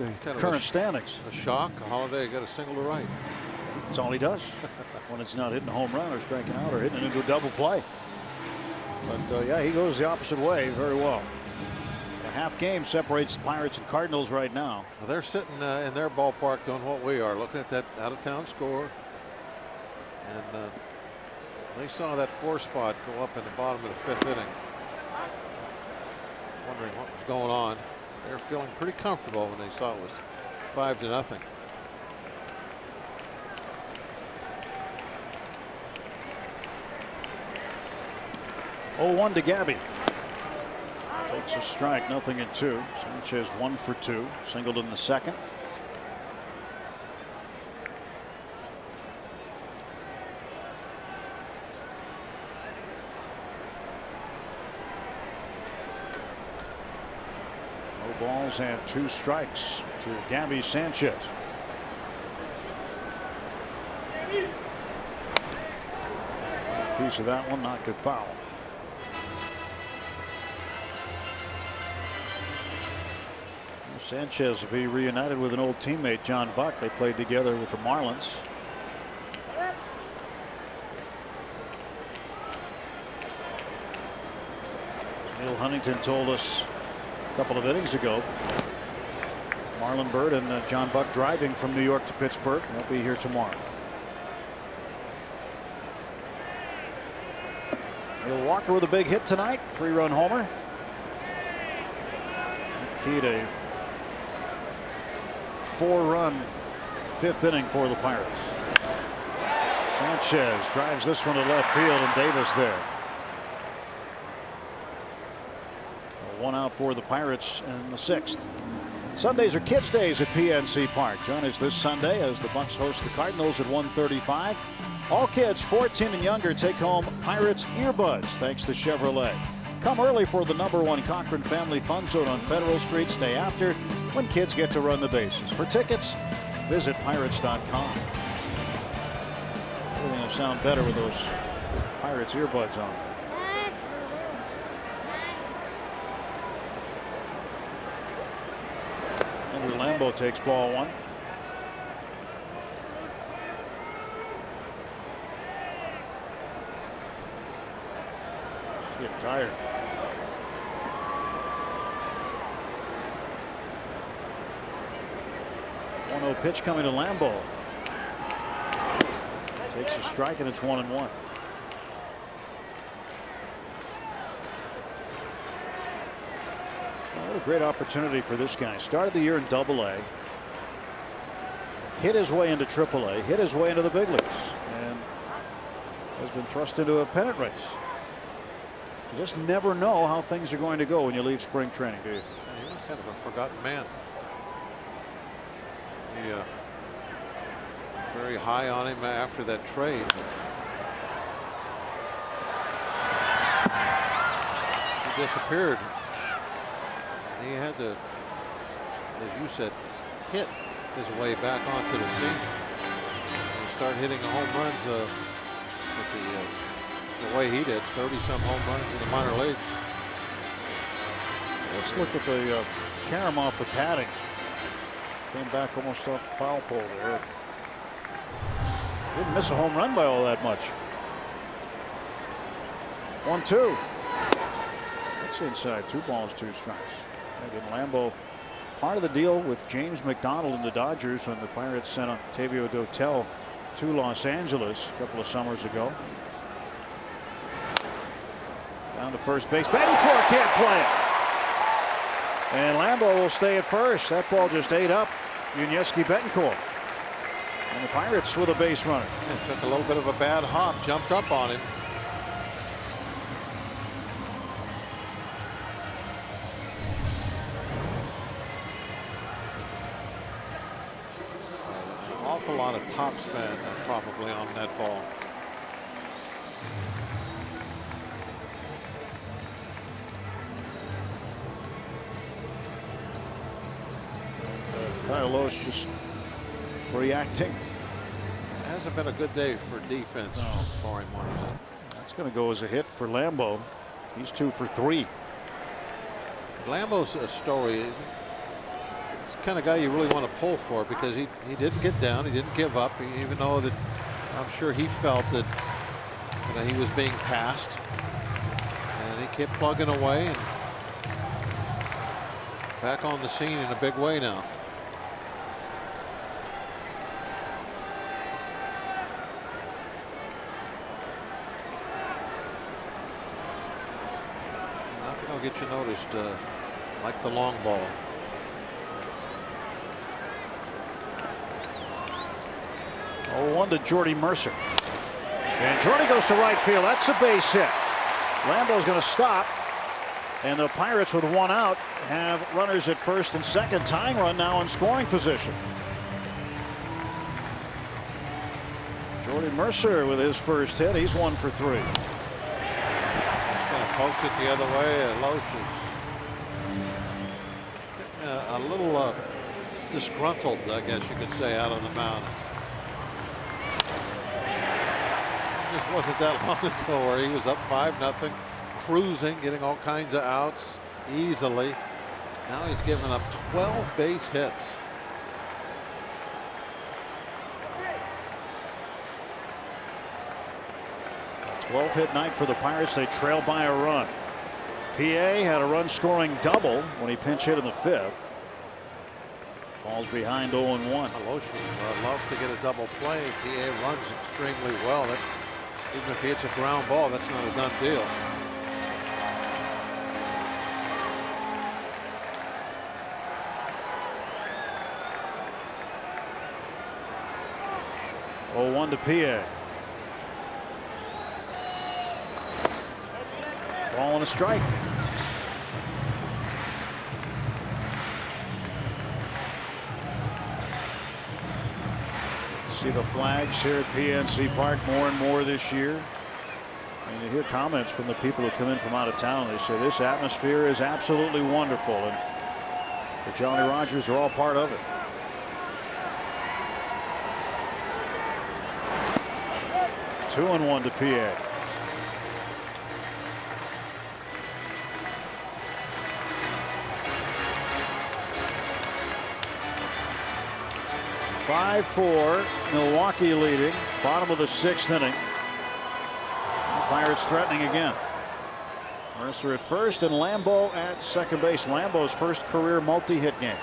the Kind of current standings. A shock. Holiday got a single to right. That's all he does when it's not hitting a home run or striking out or hitting it into a double play. But yeah, he goes the opposite way very well. A half game separates the Pirates and Cardinals right now. Well, they're sitting in their ballpark doing what we are, looking at that out-of-town score. And they saw that 4 spot go up in the bottom of the 5th inning. Wondering what was going on. They're feeling pretty comfortable when they saw it was 5-0. Oh, 1 to Gabby. Takes a strike, 0-2. Sanchez 1 for 2. Singled in the second. No balls and 2 strikes to Gabby Sanchez. Piece of that one, knocked it foul. Sanchez will be reunited with an old teammate, John Buck. They played together with the Marlins. Neil Huntington told us a couple of innings ago, Marlon Byrd and John Buck driving from New York to Pittsburgh. They'll be here tomorrow. Neil Walker with a big hit tonight, 3-run homer. Key to 4-run 5th inning for the Pirates. Sanchez drives this one to left field, and Davis there. 1 out for the Pirates in the 6th. Sundays are Kids Days at PNC Park. Join us this Sunday as the Bucks host the Cardinals at 1:35. All kids 14 and younger take home Pirates earbuds thanks to Chevrolet. Come early for the #1 Cochran Family Fun Zone on Federal Street. Stay after when kids get to run the bases. For tickets, visit pirates.com. Everything will sound better with those Pirates earbuds on. Andrew Lambeau takes ball 1. He's getting tired. 1-0 pitch coming to Lambeau. Takes a strike, and it's 1-1. What a great opportunity for this guy. Started the year in Double-A. Hit his way into Triple-A. Hit his way into the big leagues. And has been thrust into a pennant race. You just never know how things are going to go when you leave spring training, do you? Yeah, he was kind of a forgotten man. Very high on him after that trade. He disappeared. And he had to, as you said, hit his way back onto the scene. And start hitting the home runs with the way he did, 30-some home runs in the minor leagues. Let's look at the carom off the padding. Came back almost off the foul pole there. Didn't miss a home run by all that much. 1-2. That's inside. 2 balls, 2 strikes. Again, Lambeau, part of the deal with James McDonald and the Dodgers when the Pirates sent Octavio Dotel to Los Angeles a couple of summers ago. Down to first base. Betancourt can't play it. And Lambeau will stay at first. That ball just ate up Yuniesky Betancourt. And the Pirates with a base runner. It took a little bit of a bad hop, jumped up on him. An awful lot of topspin probably on that ball. Kyle Loesch just reacting. It hasn't been a good day for defense for him when he's in. That's going to go as a hit for Lambeau. He's 2 for 3. Lambeau's story is kind of guy you really want to pull for, because he didn't get down. He didn't give up, even though that I'm sure he felt that he was being passed. And he kept plugging away and back on the scene in a big way now. Nothing will get you noticed like the long ball. Oh, 1 to Jordy Mercer. And Jordy goes to right field. That's a base hit. Lambeau's going to stop. And the Pirates, with 1 out, have runners at first and second. Tying run now in scoring position. Jordy Mercer with his first hit. He's 1 for 3. He's going to poke it the other way. Loesch is a little disgruntled, I guess you could say, out on the mound. This wasn't that long ago where he was up 5-0, cruising, getting all kinds of outs easily. Now he's given up 12 base hits. A 12-hit night for the Pirates. They trail by a run. PA had a run-scoring double when he pinch hit in the 5th. Falls behind 0-1. Loesch would love to get a double play. PA runs extremely well. Even if he hits a ground ball, that's not a done deal. Oh, 1 to PA. Ball and a strike. See the flags here at PNC Park more and more this year. And you hear comments from the people who come in from out of town. They say this atmosphere is absolutely wonderful, and the Johnny Rogers are all part of it. Two and 1 to PA. Five, 4, Milwaukee leading, bottom of the 6th inning. The Pirates threatening again. Mercer at first and Lambeau at second base. Lambeau's first career multi-hit game.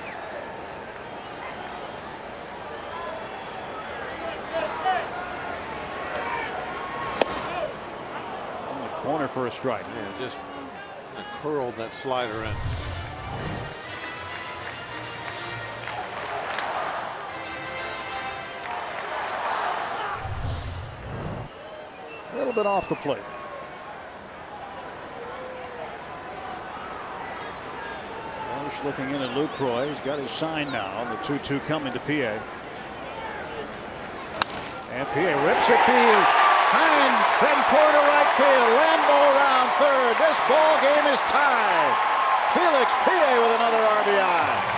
On the corner for a strike. Yeah, just curled that slider in. A little bit off the plate. Loesch looking in at Lucroy. He's got his sign now. The 2-2 coming to PA. And PA rips it behind Bencourt to right field. Lambeau around third. This ball game is tied. Felix PA with another RBI.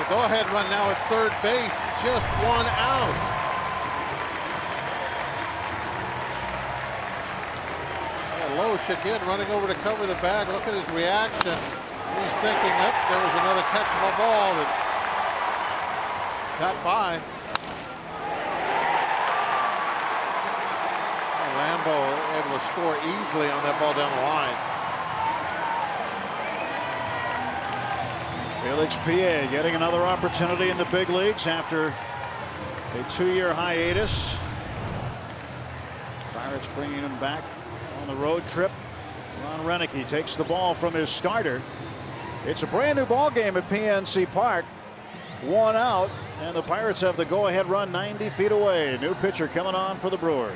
Go-ahead run now at third base, just 1 out. Yeah, Loesch again running over to cover the bag. Look at his reaction. He's thinking, there was another catchable ball that got by. Lambeau able to score easily on that ball down the line. Felix PA getting another opportunity in the big leagues after a 2-year hiatus. Pirates bringing him back on the road trip. Ron Renicky takes the ball from his starter. It's a brand new ball game at PNC Park. 1 out, and the Pirates have the go-ahead run 90 feet away. New pitcher coming on for the Brewers.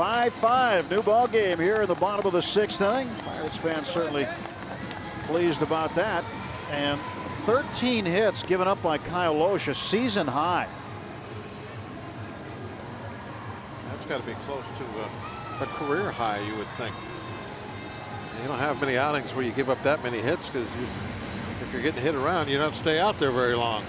5-5. New ball game here in the bottom of the 6th inning. Pirates fans certainly pleased about that. And 13 hits given up by Kyle Lohse, a season high. That's got to be close to a career high, you would think. You don't have many outings where you give up that many hits, because if you're getting hit around, you don't stay out there very long.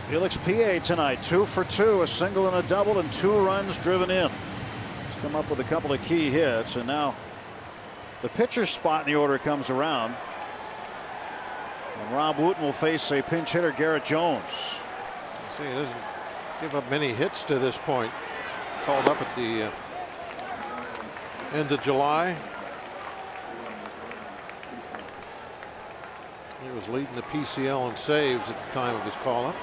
Felix Pie tonight, 2 for 2, a single and a double, and 2 runs driven in. He's come up with a couple of key hits, and now the pitcher's spot in the order comes around. And Rob Wooten will face a pinch hitter, Garrett Jones. See, he doesn't give up many hits to this point. Called up at the end of July. He was leading the PCL in saves at the time of his call-up.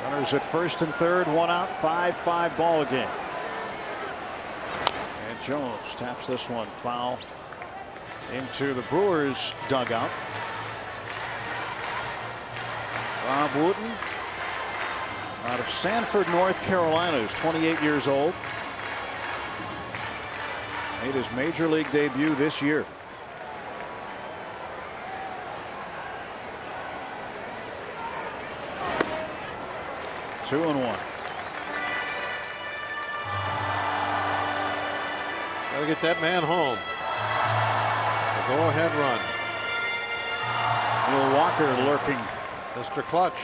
Runners at first and third, 1 out, 5-5 ball game. And Jones taps this one foul into the Brewers dugout. Rob Wooten out of Sanford, North Carolina, who's 28 years old. Made his major league debut this year. Two and 1. Got to get that man home. The go-ahead run. Neil Walker lurking. Mr. Clutch.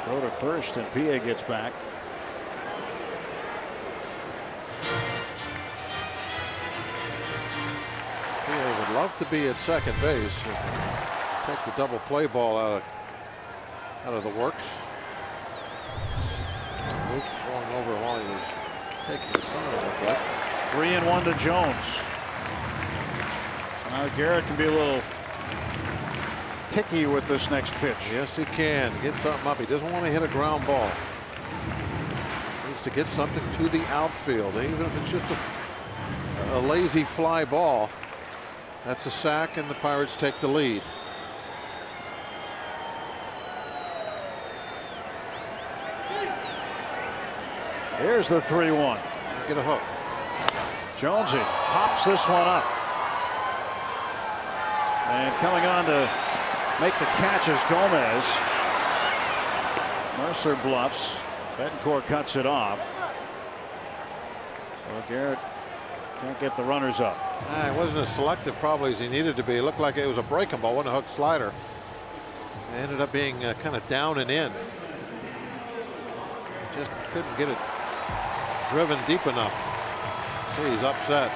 Throw to first, and Pia gets back. Pia would love to be at second base. Take the double play ball out of the works. Luke throwing over while he was taking the sign, looked like. 3-1 to Jones. Now Garrett can be a little picky with this next pitch. Yes, he can get something up. He doesn't want to hit a ground ball. He needs to get something to the outfield, even if it's just a lazy fly ball. That's a sack, and the Pirates take the lead. Here's the 3-1. Get a hook. Jonesy pops this one up. And coming on to make the catch is Gomez. Mercer bluffs. Betancourt cuts it off. So Garrett can't get the runners up. It wasn't as selective probably as he needed to be. It looked like it was a breaking ball, wasn't a hook slider. It ended up being kind of down and in. Just couldn't get it driven deep enough. See, he's upset.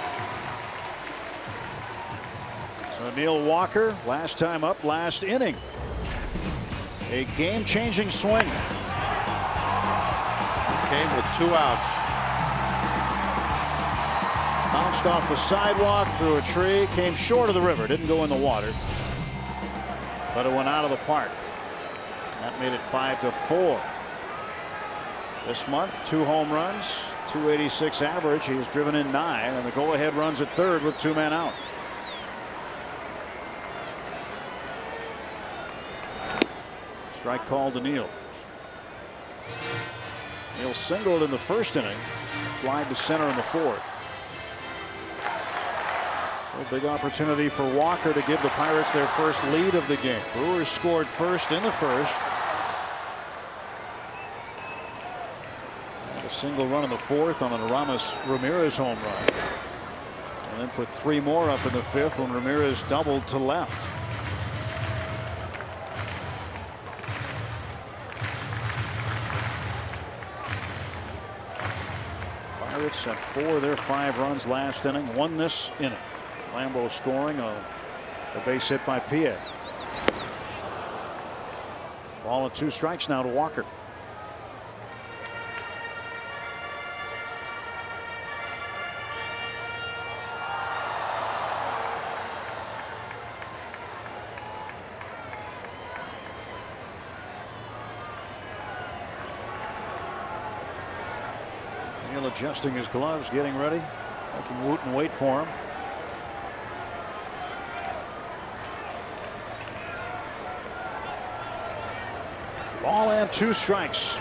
So Neil Walker, last time up, last inning. A game-changing swing. Came with 2 outs. Bounced off the sidewalk, through a tree, came short of the river, didn't go in the water. But it went out of the park. That made it 5-4. This month, 2 home runs, 286 average. He's driven in 9, and the go-ahead runs at third with 2 men out. Strike called to Neal. Neal singled in the first inning, flied to center in the 4th. A big opportunity for Walker to give the Pirates their first lead of the game. Brewers scored first in the first. And a single run in the 4th on an Aramis Ramirez home run. And then put 3 more up in the 5th when Ramirez doubled to left. Pirates had 4 of their 5 runs last inning, 1 this inning. Lambeau scoring on a base hit by Pia. Ball and 2 strikes now to Walker. Neal adjusting his gloves, getting ready, making Wooten wait for him. Ball and 2 strikes.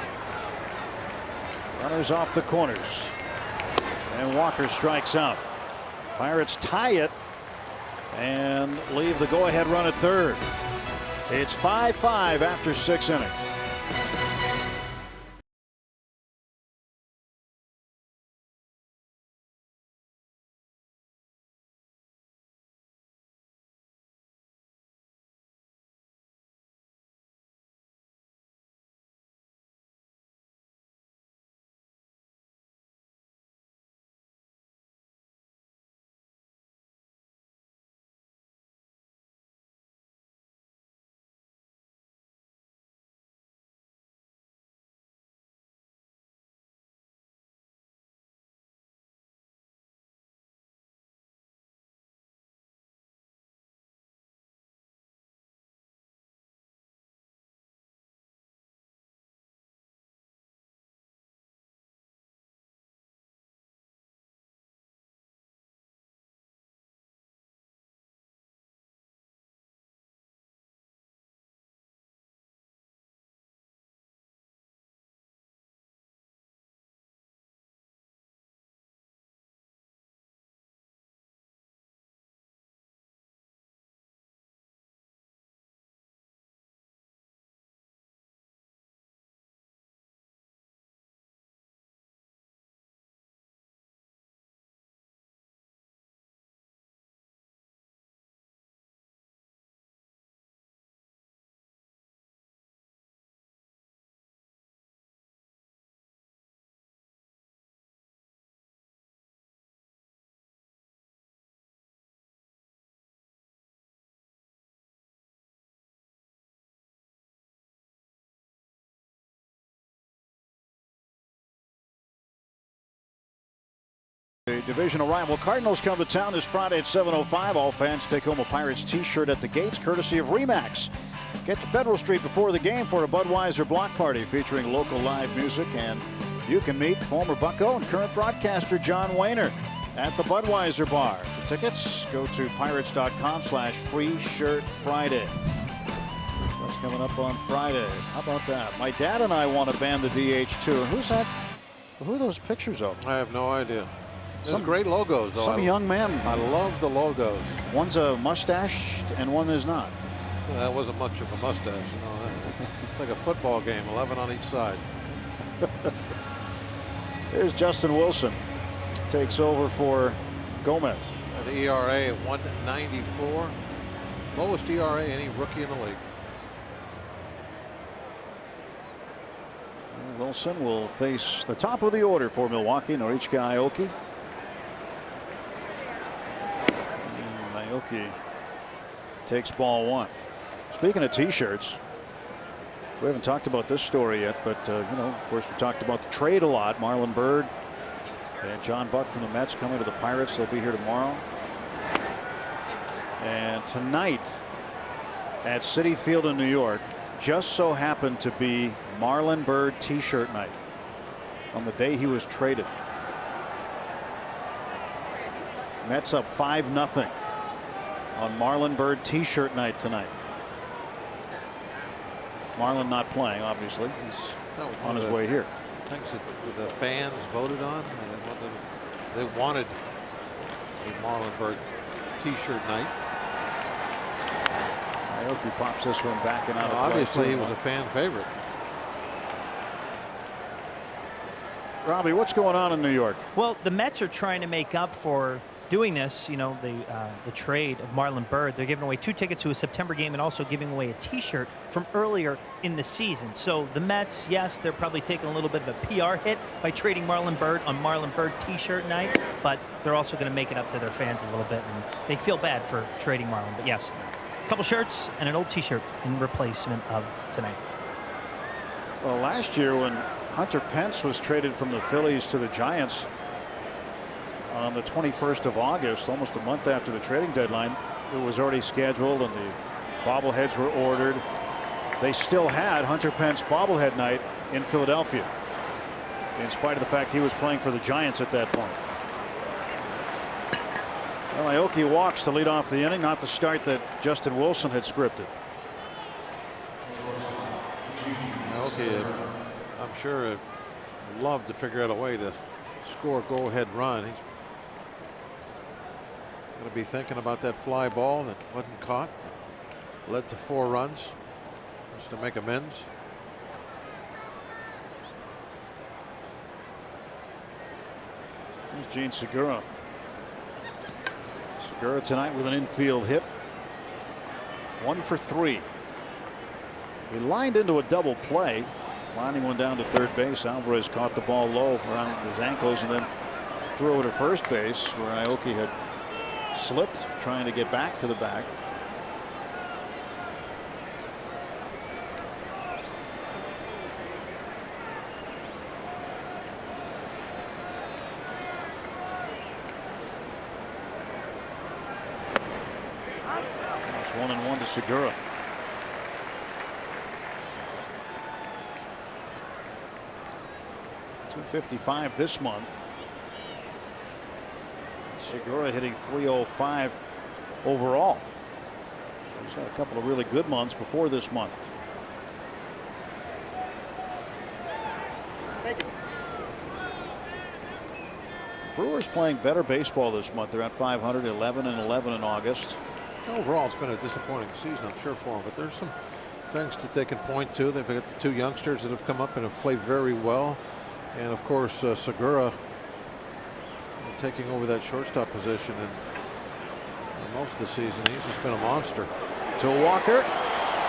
Runners off the corners. And Walker strikes out. Pirates tie it and leave the go-ahead run at third. It's 5-5 after 6 innings. The divisional rival Cardinals come to town this Friday at 7:05. All fans take home a Pirates t-shirt at the gates courtesy of Remax. Get to Federal Street before the game for a Budweiser block party featuring local live music, and you can meet former Bucco and current broadcaster John Wehner at the Budweiser bar. For tickets, go to pirates.com/free-shirt-Friday. That's coming up on Friday. How about that? My dad and I want to ban the DH too. Who's that? Who are those pictures of? I have no idea. Some great logos, though. Some young man. I love the logos. One's a mustache and one is not. Well, that wasn't much of a mustache, you know. It's like a football game, 11 on each side. Here's Justin Wilson. Takes over for Gomez. An ERA of 194. Lowest ERA any rookie in the league. Wilson will face the top of the order for Milwaukee, Norichika Aoki. Aoki takes ball 1. Speaking of t-shirts, we haven't talked about this story yet, but you know, of course, we talked about the trade a lot. Marlon Byrd and John Buck from the Mets coming to the Pirates. They'll be here tomorrow. And tonight at Citi Field in New York just so happened to be Marlon Byrd t-shirt night on the day he was traded. Mets up 5-0 on Marlon Byrd t-shirt night tonight. Marlon not playing, obviously. He's on his way here. Things that the fans voted on. They wanted a Marlon Byrd t-shirt night. Aoki pops this one back and out. Obviously, he was a fan favorite. Robbie, what's going on in New York? Well, the Mets are trying to make up for doing this, you know, the trade of Marlon Byrd. They're giving away 2 tickets to a September game and also giving away a t-shirt from earlier in the season. So the Mets, yes, they're probably taking a little bit of a PR hit by trading Marlon Byrd on Marlon Byrd t-shirt night, but they're also going to make it up to their fans a little bit, and they feel bad for trading Marlon. But yes, a couple shirts and an old t-shirt in replacement of tonight. Well, last year when Hunter Pence was traded from the Phillies to the Giants on the 21st of August, almost a month after the trading deadline, it was already scheduled and the bobbleheads were ordered. They still had Hunter Pence bobblehead night in Philadelphia, in spite of the fact he was playing for the Giants at that point. Well, Aoki walks to lead off the inning, not the start that Justin Wilson had scripted. Okay, I'm sure I'd love to figure out a way to score a go-ahead run. He's going to be thinking about that fly ball that wasn't caught, that led to 4 runs, just to make amends. Here's Gene Segura. Segura tonight with an infield hit. 1 for 3. He lined into a double play, lining one down to third base. Alvarez caught the ball low around his ankles and then threw it to first base, where Aoki had slipped trying to get back to the bag. It's 1-1 to Segura. .255 this month. Segura hitting .305 overall. So he's had a couple of really good months before this month. Brewers playing better baseball this month. They're at 500, 11 and 11 in August. Overall, it's been a disappointing season, I'm sure, for them, but there's some things that they can point to. They've got the 2 youngsters that have come up and have played very well. And of course, Segura taking over that shortstop position, and most of the season he's just been a monster. To Walker,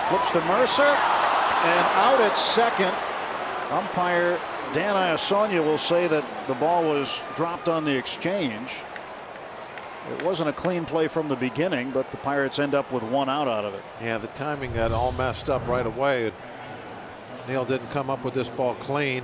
flips to Mercer, and out at second. Umpire Dan Iasonia will say that the ball was dropped on the exchange. It wasn't a clean play from the beginning, but the Pirates end up with 1 out of it. Yeah, the timing got all messed up right away. Neal didn't come up with this ball clean.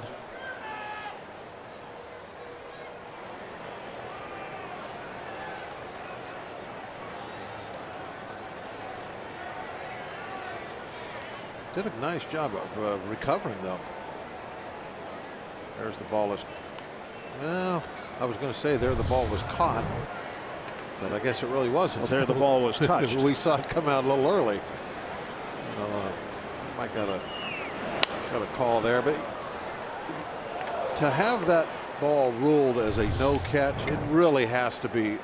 Did a nice job of recovering, though. There's the ball. Well, I was going to say there the ball was caught, but I guess it really wasn't. Well, there the ball was touched. We saw it come out a little early. Mike got a call there, but to have that ball ruled as a no catch, it really has to be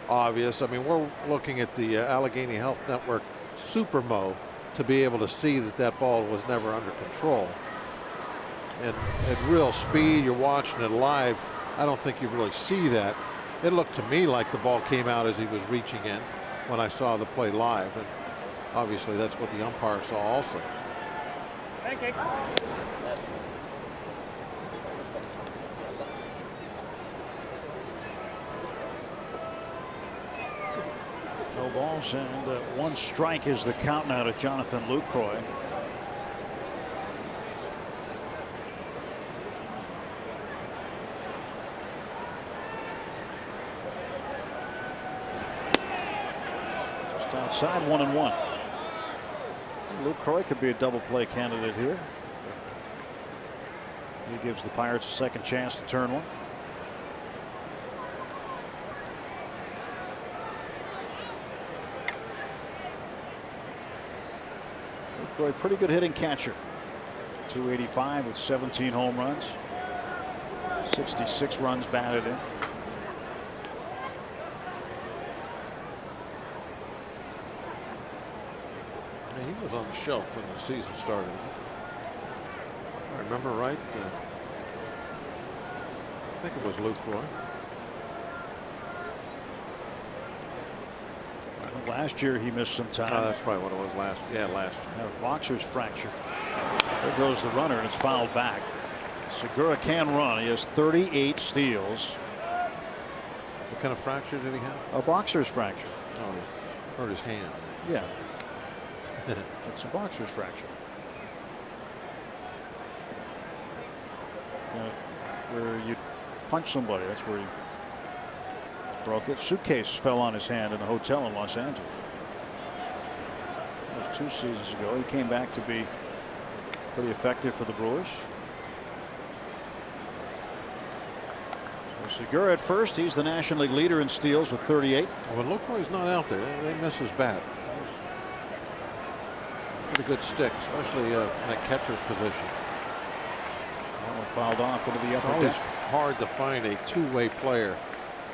obvious. I mean, we're looking at the Allegheny Health Network Supermo to be able to see that that ball was never under control. And at real speed, you're watching it live. I don't think you really see that. It looked to me like the ball came out as he was reaching in when I saw the play live. And obviously that's what the umpire saw also. Thank you. No balls, and 1 strike is the count now to Jonathan Lucroy. Just outside, 1-1. Lucroy could be a double play candidate here. He gives the Pirates a second chance to turn one. Lucroy, pretty good hitting catcher. .285 with 17 home runs. 66 runs batted in. He was on the shelf when the season started. If I remember right. I think it was Lucroy. Last year he missed some time. Oh, that's probably what it was last. Yeah, last year. A boxer's fracture. There goes the runner, and it's fouled back. Segura can run. He has 38 steals. What kind of fracture did he have? A boxer's fracture. Oh, he hurt his hand. Yeah. It's a boxer's fracture. Where you punch somebody, that's where he broke it. Suitcase fell on his hand in the hotel in Los Angeles. That was 2 seasons ago. He came back to be pretty effective for the Brewers. So Segura at first. He's the National League leader in steals with 38. When Lucroy's not out there, they miss his bat. Pretty good stick, especially from that catcher's position. Fouled off into the It's upper always deck. hard to find a two-way player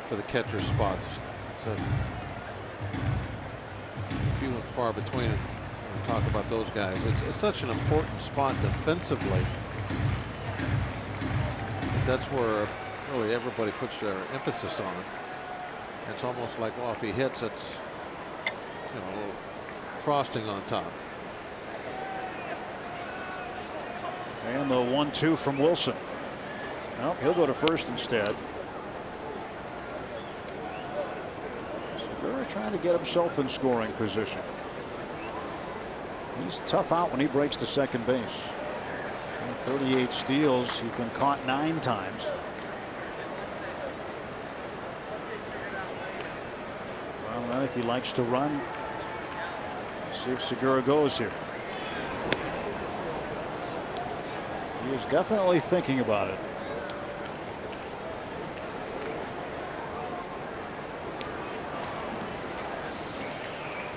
for the catcher's spot. It's a few and far between it. When we talk about those guys, it's such an important spot defensively. That's where really everybody puts their emphasis on it. It's almost like, well, if he hits, it's, you know, a little frosting on top. And the 1-2 from Wilson. Nope, he'll go to first instead. Segura trying to get himself in scoring position. He's tough out when he breaks to second base. 38 steals. He's been caught 9 times. Well, I think he likes to run. Let's see if Segura goes here. He is definitely thinking about it.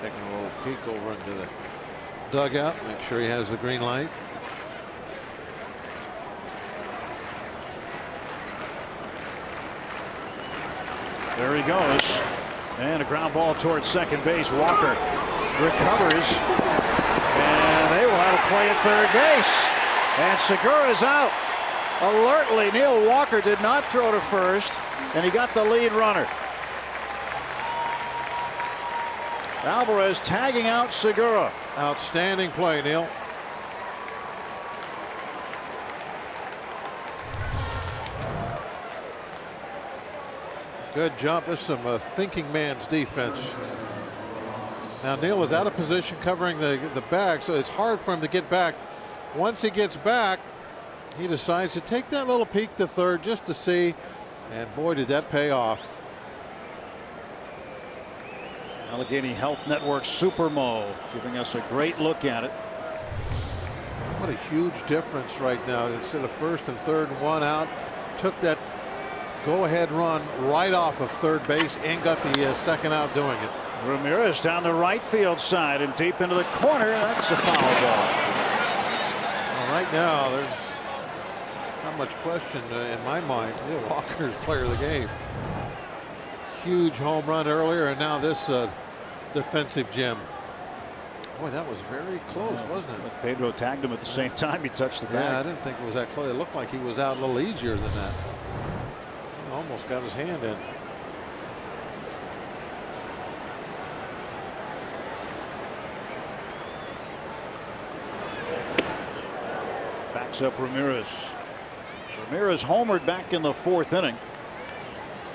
Taking a little peek over into the dugout, make sure he has the green light. There he goes. And a ground ball towards second base. Walker recovers. And they will have a play at third base. And Segura is out. Alertly, Neil Walker did not throw to first, and he got the lead runner. Alvarez tagging out Segura. Outstanding play, Neil. Good jump. This is some thinking man's defense. Now Neil is out of position covering the bag, so it's hard for him to get back. Once he gets back, he decides to take that little peek to third just to see, and boy, did that pay off. Allegheny Health Network Super Mo giving us a great look at it. What a huge difference right now. Instead of first and third and one out, took that go-ahead run right off of third base and got the second out doing it. Ramirez down the right field side and deep into the corner. That's a foul ball. Well, right now, there's not much question in my mind. Neil Walker's player of the game. Huge home run earlier, and now this defensive gem. Boy, that was very close, wasn't it? Pedro tagged him at the same time he touched the bag. Yeah, I didn't think it was that close. It looked like he was out a little easier than that. He almost got his hand in. Backs up Ramirez. Ramirez homered back in the 4th inning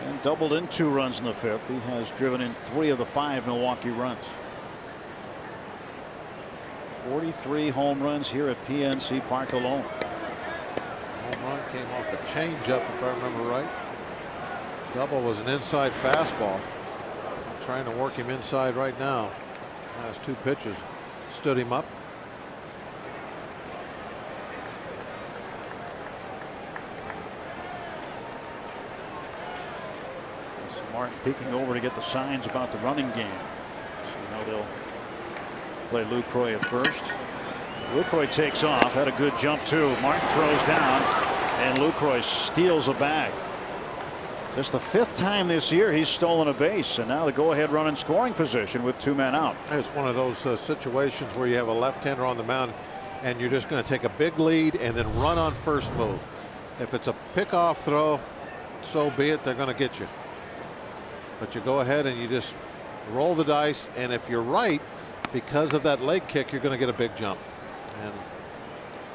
and doubled in 2 runs in the 5th. He has driven in 3 of the 5 Milwaukee runs. 43 home runs here at PNC Park alone. Home run came off a changeup, if I remember right. Double was an inside fastball. Trying to work him inside right now. Last 2 pitches stood him up. Martin peeking over to get the signs about the running game. See how they'll play Lucroy at first. Lucroy takes off, had a good jump too. Martin throws down, and Lucroy steals a bag. Just the 5th time this year he's stolen a base, and now the go-ahead run in scoring position with 2 men out. It's one of those situations where you have a left-hander on the mound, and you're just going to take a big lead and then run on first move. If it's a pick-off throw, so be it. They're going to get you. But you go ahead and you just roll the dice, and if you're right, because of that leg kick, you're going to get a big jump. And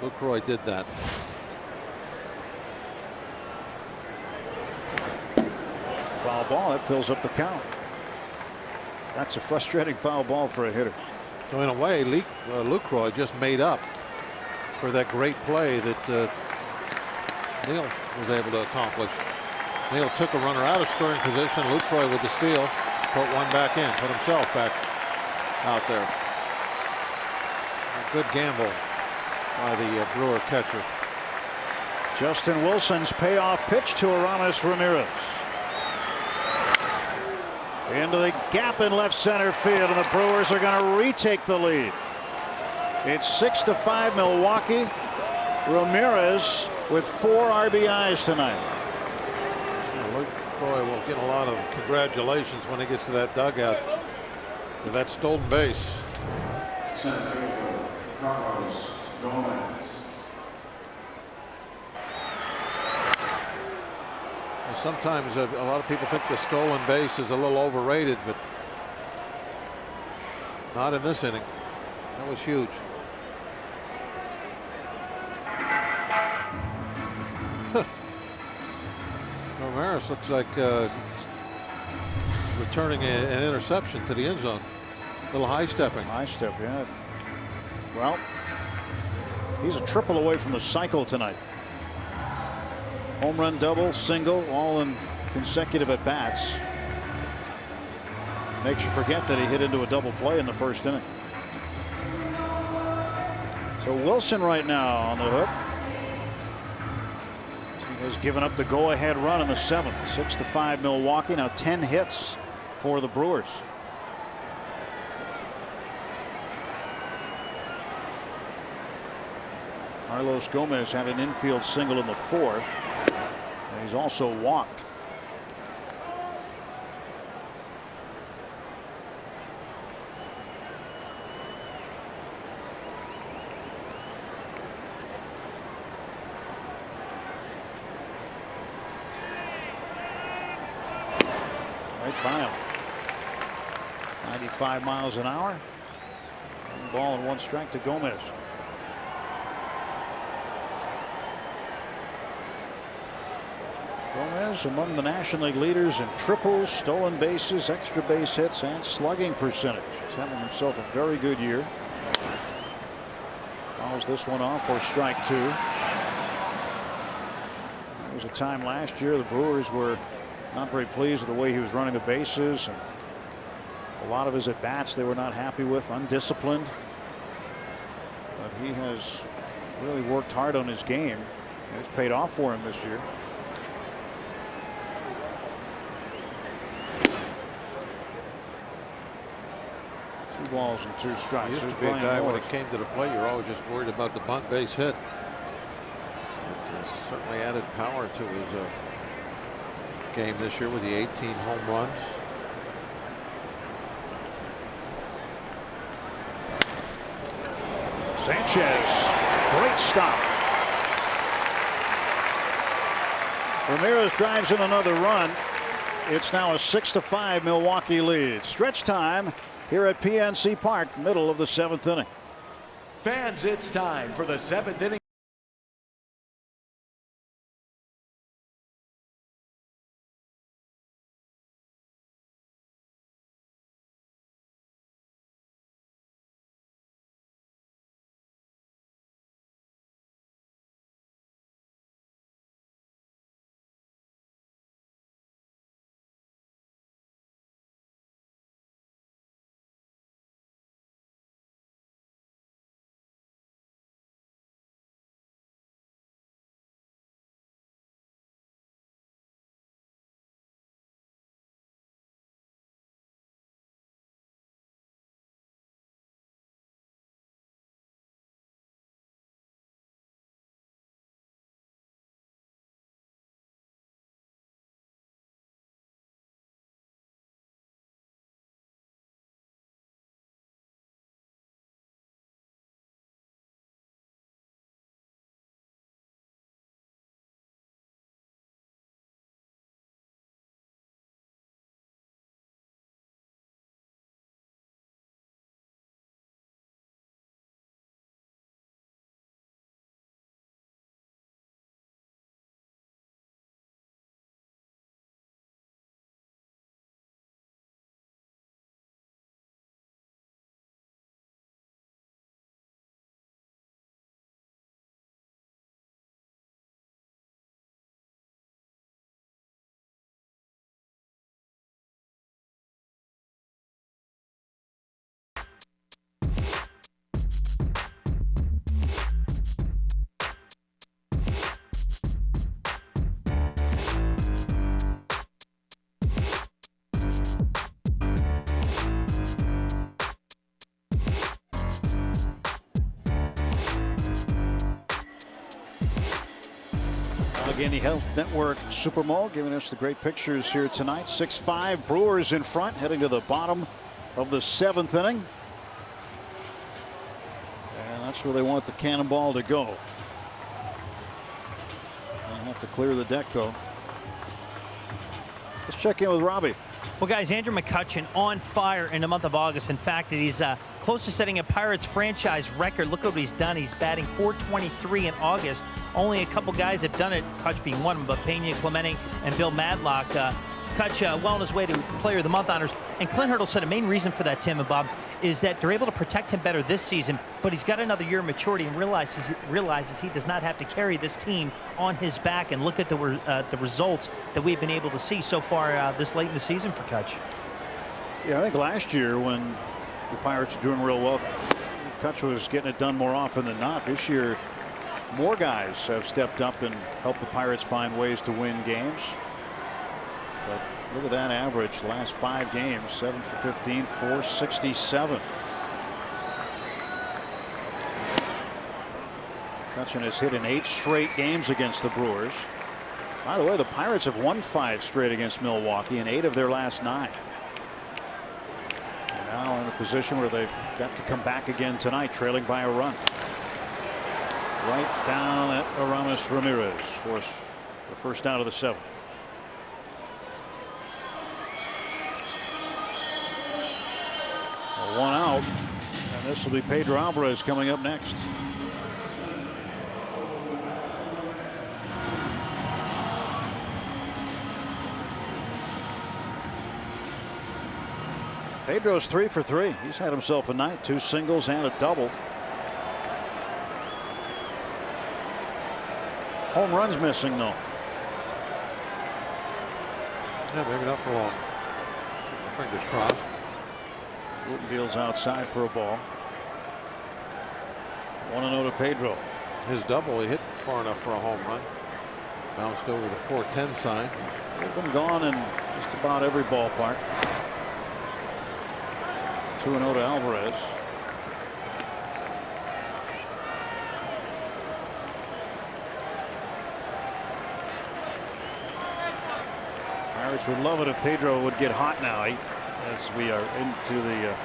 Lucroy did that. Foul ball, that fills up the count. That's a frustrating foul ball for a hitter. So in a way, Lucroy just made up for that great play that Neil was able to accomplish. Neil took a runner out of scoring position. Lucroy with the steal, put one back in, put himself back out there. A good gamble by the Brewer catcher. Justin Wilson's payoff pitch to Aramis Ramirez. Into the gap in left center field, and the Brewers are going to retake the lead. It's 6-5 Milwaukee. Ramirez with 4 RBIs tonight. Yeah, Luke Roy will get a lot of congratulations when he gets to that dugout for that stolen base. Sometimes a lot of people think the stolen base is a little overrated, but not in this inning. That was huge. Ramirez looks like returning an interception to the end zone. A little high stepping. High step, yeah. Well, he's a triple away from the cycle tonight. Home run, double, single, all in consecutive at bats. Makes you forget that he hit into a double play in the first inning. So Wilson right now on the hook. He has given up the go-ahead run in the 7th. 6-5 Milwaukee. Now 10 hits for the Brewers. Carlos Gomez had an infield single in the 4th. And he's also walked. Right by him. 95 miles an hour. 1 ball and 1 strike to Gomez. Gomez among the National League leaders in triples, stolen bases, extra base hits, and slugging percentage. He's having himself a very good year. Fouls this one off for strike 2. There was a time last year the Brewers were not very pleased with the way he was running the bases, and a lot of his at bats they were not happy with, undisciplined. But he has really worked hard on his game. It's paid off for him this year. 2 balls and 2 strikes. He used to be a guy when it came to the plate, you're always just worried about the bunt base hit. But certainly added power to his game this year with the 18 home runs. Sanchez, great stop. Ramirez drives in another run. It's now a 6-5 Milwaukee lead. Stretch time here at PNC Park, middle of the 7th inning. Fans, it's time for the 7th inning. Allegheny Health Network Supermall giving us the great pictures here tonight. 6-5 Brewers in front, heading to the bottom of the 7th inning. And that's where they want the cannonball to go. They'll have to clear the deck, though. Let's check in with Robbie. Well, guys, Andrew McCutchen on fire in the month of August. In fact, he's close to setting a Pirates franchise record. Look what he's done. He's batting .423 in August. Only a couple guys have done it, Kutch being one of them, but Pena, Clemente, and Bill Madlock. Kutch well on his way to Player of the Month honors. And Clint Hurdle said the main reason for that, Tim and Bob, is that they're able to protect him better this season, but he's got another year of maturity and realizes he does not have to carry this team on his back. And look at the results that we've been able to see so far this late in the season for Kutch. Yeah, I think last year when the Pirates were doing real well, Kutch was getting it done more often than not. This year, more guys have stepped up and helped the Pirates find ways to win games. But look at that average. Last 5 games, 7 for 15, 467. Kutch has hit in 8 straight games against the Brewers. By the way, the Pirates have won 5 straight against Milwaukee in 8 of their last 9. And now in a position where they've got to come back again tonight, trailing by a run. Right down at Aramis Ramirez for the first out of the 7th. One out, and this will be Pedro Alvarez coming up next. Pedro's 3 for 3. He's had himself a night, 2 singles and a double. Home runs missing though. Yeah, maybe not for long. Fingers crossed. Wooten deals outside for a ball. 1-0 to Pedro. His double, he hit far enough for a home run. Bounced over the 410 sign. They've been gone in just about every ballpark. 2-0 to Alvarez. Pirates would love it if Pedro would get hot now, as we are into the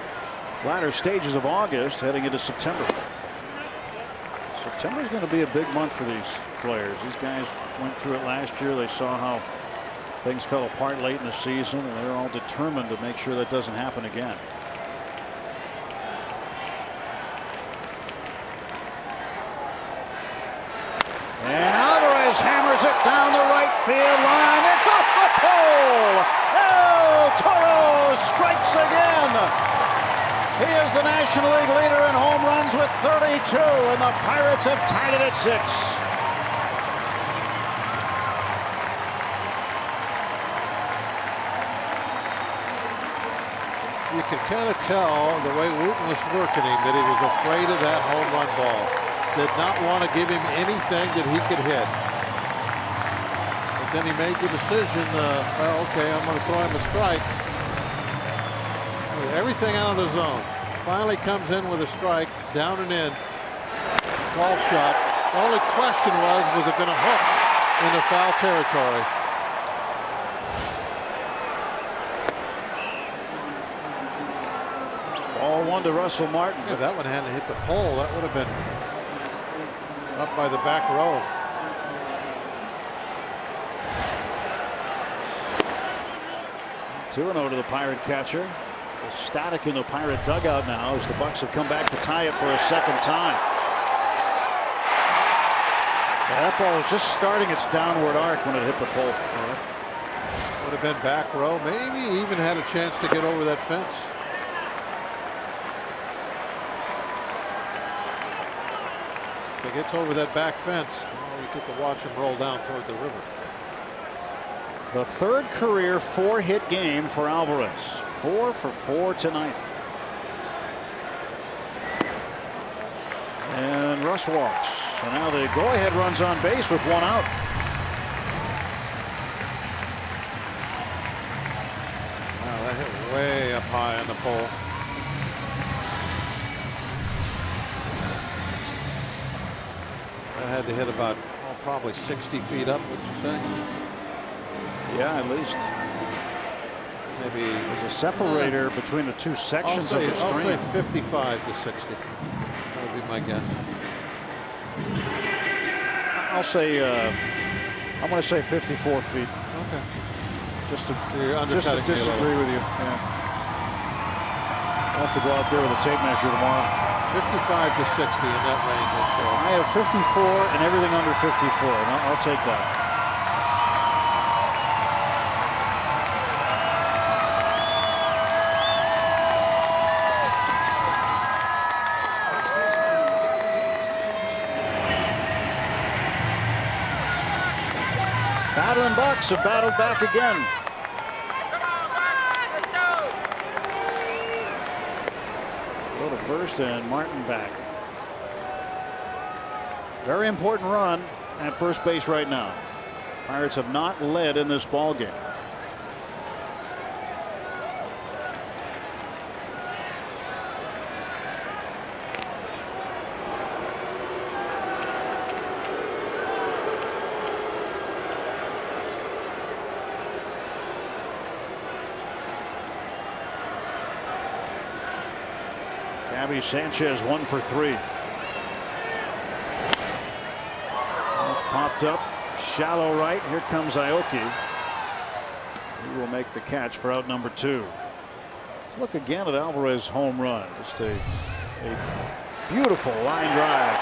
latter stages of August, heading into September. September is going to be a big month for these players. These guys went through it last year. They saw how things fell apart late in the season, and they're all determined to make sure that doesn't happen again. And Alvarez hammers it down the right field line. It's off the pole. El Toro strikes again. He is the National League leader in home runs with 32, and the Pirates have tied it at 6. You can kind of tell the way Wooten was working him that he was afraid of that home run ball. Did not want to give him anything that he could hit. But then he made the decision, well, okay, I'm going to throw him a strike. Everything out of the zone. Finally comes in with a strike, down and in. Golf shot. The only question was it going to hook into foul territory? Ball 1 to Russell Martin. If that one hadn't hit the pole, that would have been up by the back row. Two 2-0 to the Pirate catcher. It's static in the Pirate dugout now as the Bucks have come back to tie it for a second time. That ball was just starting its downward arc when it hit the pole. Would have been back row. Maybe even had a chance to get over that fence. If it gets over that back fence, you get to watch him roll down toward the river. The 3rd career 4-hit game for Alvarez. 4 for 4 tonight. And Russ walks. So now the go-ahead runs on base with 1 out. Wow, that hit way up high on the pole. That had to hit about Oh, probably 60 feet up, would you say? Yeah, at least. Maybe There's a separator between the two sections of the I'll stream. say 55 to 60. That would be my guess. I'll say, I'm going to say 54 feet. Okay. Just to You're undercutting me a little. disagree with you. Yeah. I'll have to go out there with a tape measure tomorrow. 55 to 60 in that range. I have 54 and everything under 54. And I'll take that. Battling Bucks have battled back again. Go to first and Martin back. Very important run at first base right now. Pirates have not led in this ball game. Gabby Sanchez 1 for 3. That's popped up shallow right. Here comes Aoki. He will make the catch for out number 2. Let's look again at Alvarez's home run. Just a beautiful line drive.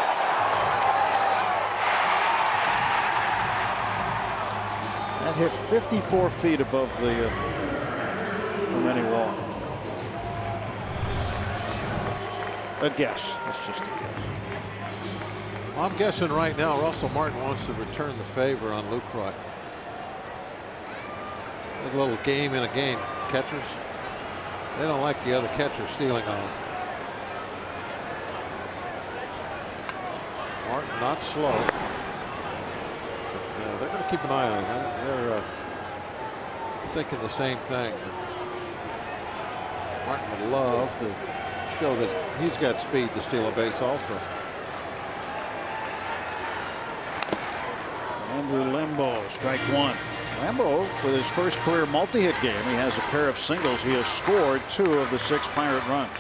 That hit 54 feet above the many wall. A guess. That's just a guess. I'm guessing right now Russell Martin wants to return the favor on Lucroy. A little game in a game. Catchers, they don't like the other catcher stealing on them. Martin not slow. But, they're going to keep an eye on him. I think they're thinking the same thing. Martin would love to show that he's got speed to steal a base also. Andrew Lembo, strike 1. Lembo with his first career multi-hit game. He has a pair of singles. He has scored 2 of the 6 Pirate runs.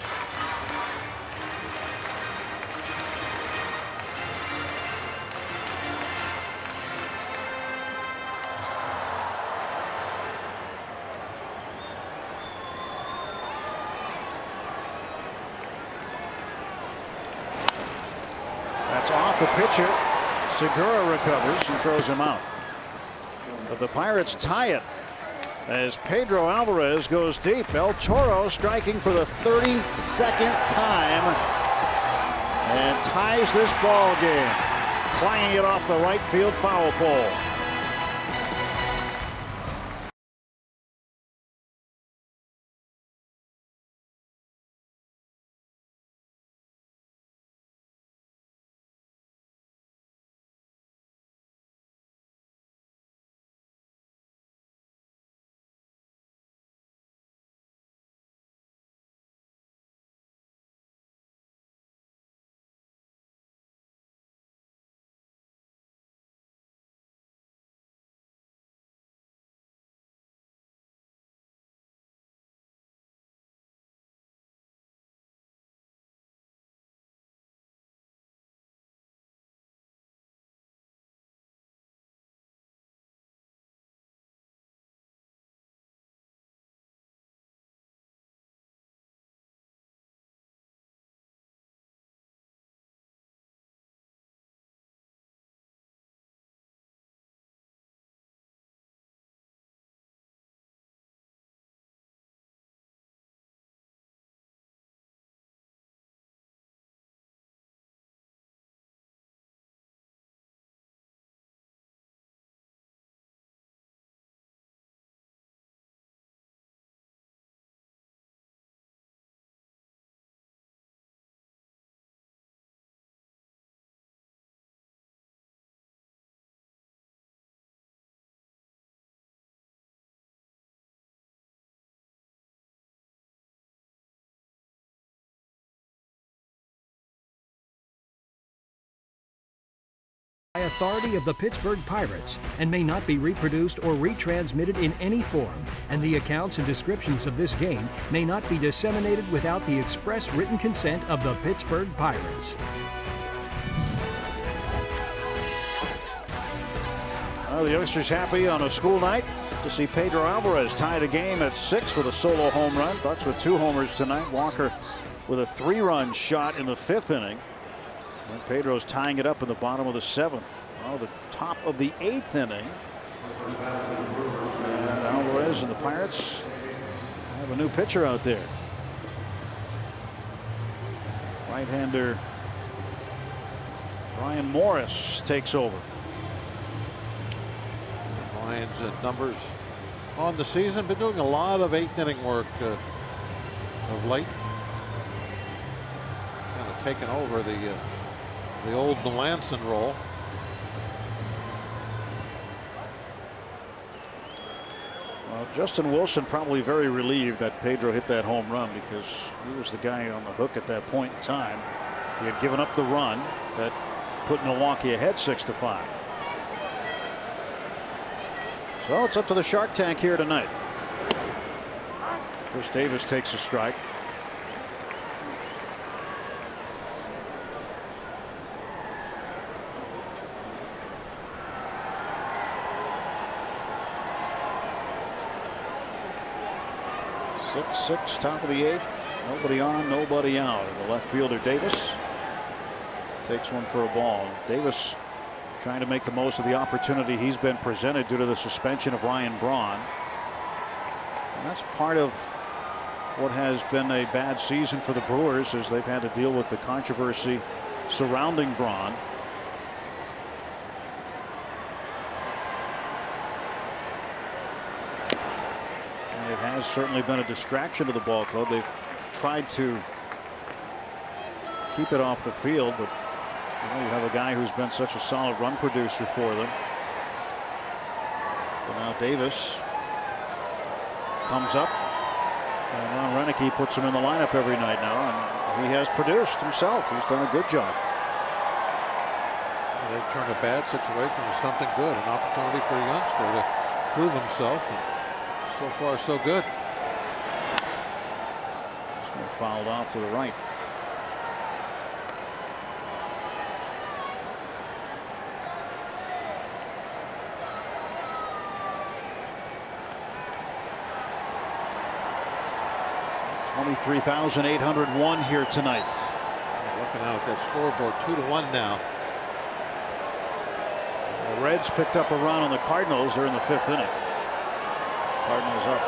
That's off the pitcher. Segura recovers and throws him out. But the Pirates tie it as Pedro Alvarez goes deep. El Toro striking for the 32nd time and ties this ball game, clanging it off the right field foul pole. by authority of the Pittsburgh Pirates and may not be reproduced or retransmitted in any form, and the accounts and descriptions of this game may not be disseminated without the express written consent of the Pittsburgh Pirates. Well, the youngsters happy on a school night to see Pedro Alvarez tie the game at 6 with a solo home run. Bucks with 2 homers tonight. Walker with a 3-run shot in the 5th inning. And Pedro's tying it up in the bottom of the 7th. Oh, the top of the 8th inning. And Alvarez and the Pirates have a new pitcher out there. Right-hander Brian Morris takes over. Brian's numbers on the season, been doing a lot of 8th inning work of late. Kind of taken over the old Melanson role. Well, Justin Wilson probably very relieved that Pedro hit that home run, because he was the guy on the hook at that point in time. He had given up the run that put Milwaukee ahead 6-5. So it's up to the Shark Tank here tonight. Chris Davis takes a strike. Six, top of the 8th. Nobody on, nobody out. And the left fielder Davis takes one for a ball. Davis trying to make the most of the opportunity he's been presented due to the suspension of Ryan Braun. And that's part of what has been a bad season for the Brewers, as they've had to deal with the controversy surrounding Braun. And it has certainly been a distraction to the ball club. They've tried to keep it off the field, but you have a guy who's been such a solid run producer for them. But now Davis comes up, and Ron Renicky puts him in the lineup every night now, and he has produced himself. He's done a good job. They've turned a bad situation into something good, an opportunity for a youngster to prove himself, and so far so good. This one fouled off to the right. $23,801 here tonight. Looking out at that scoreboard, 2-1 now. The Reds picked up a run on the Cardinals. They're in the 5th inning. Cardinals up.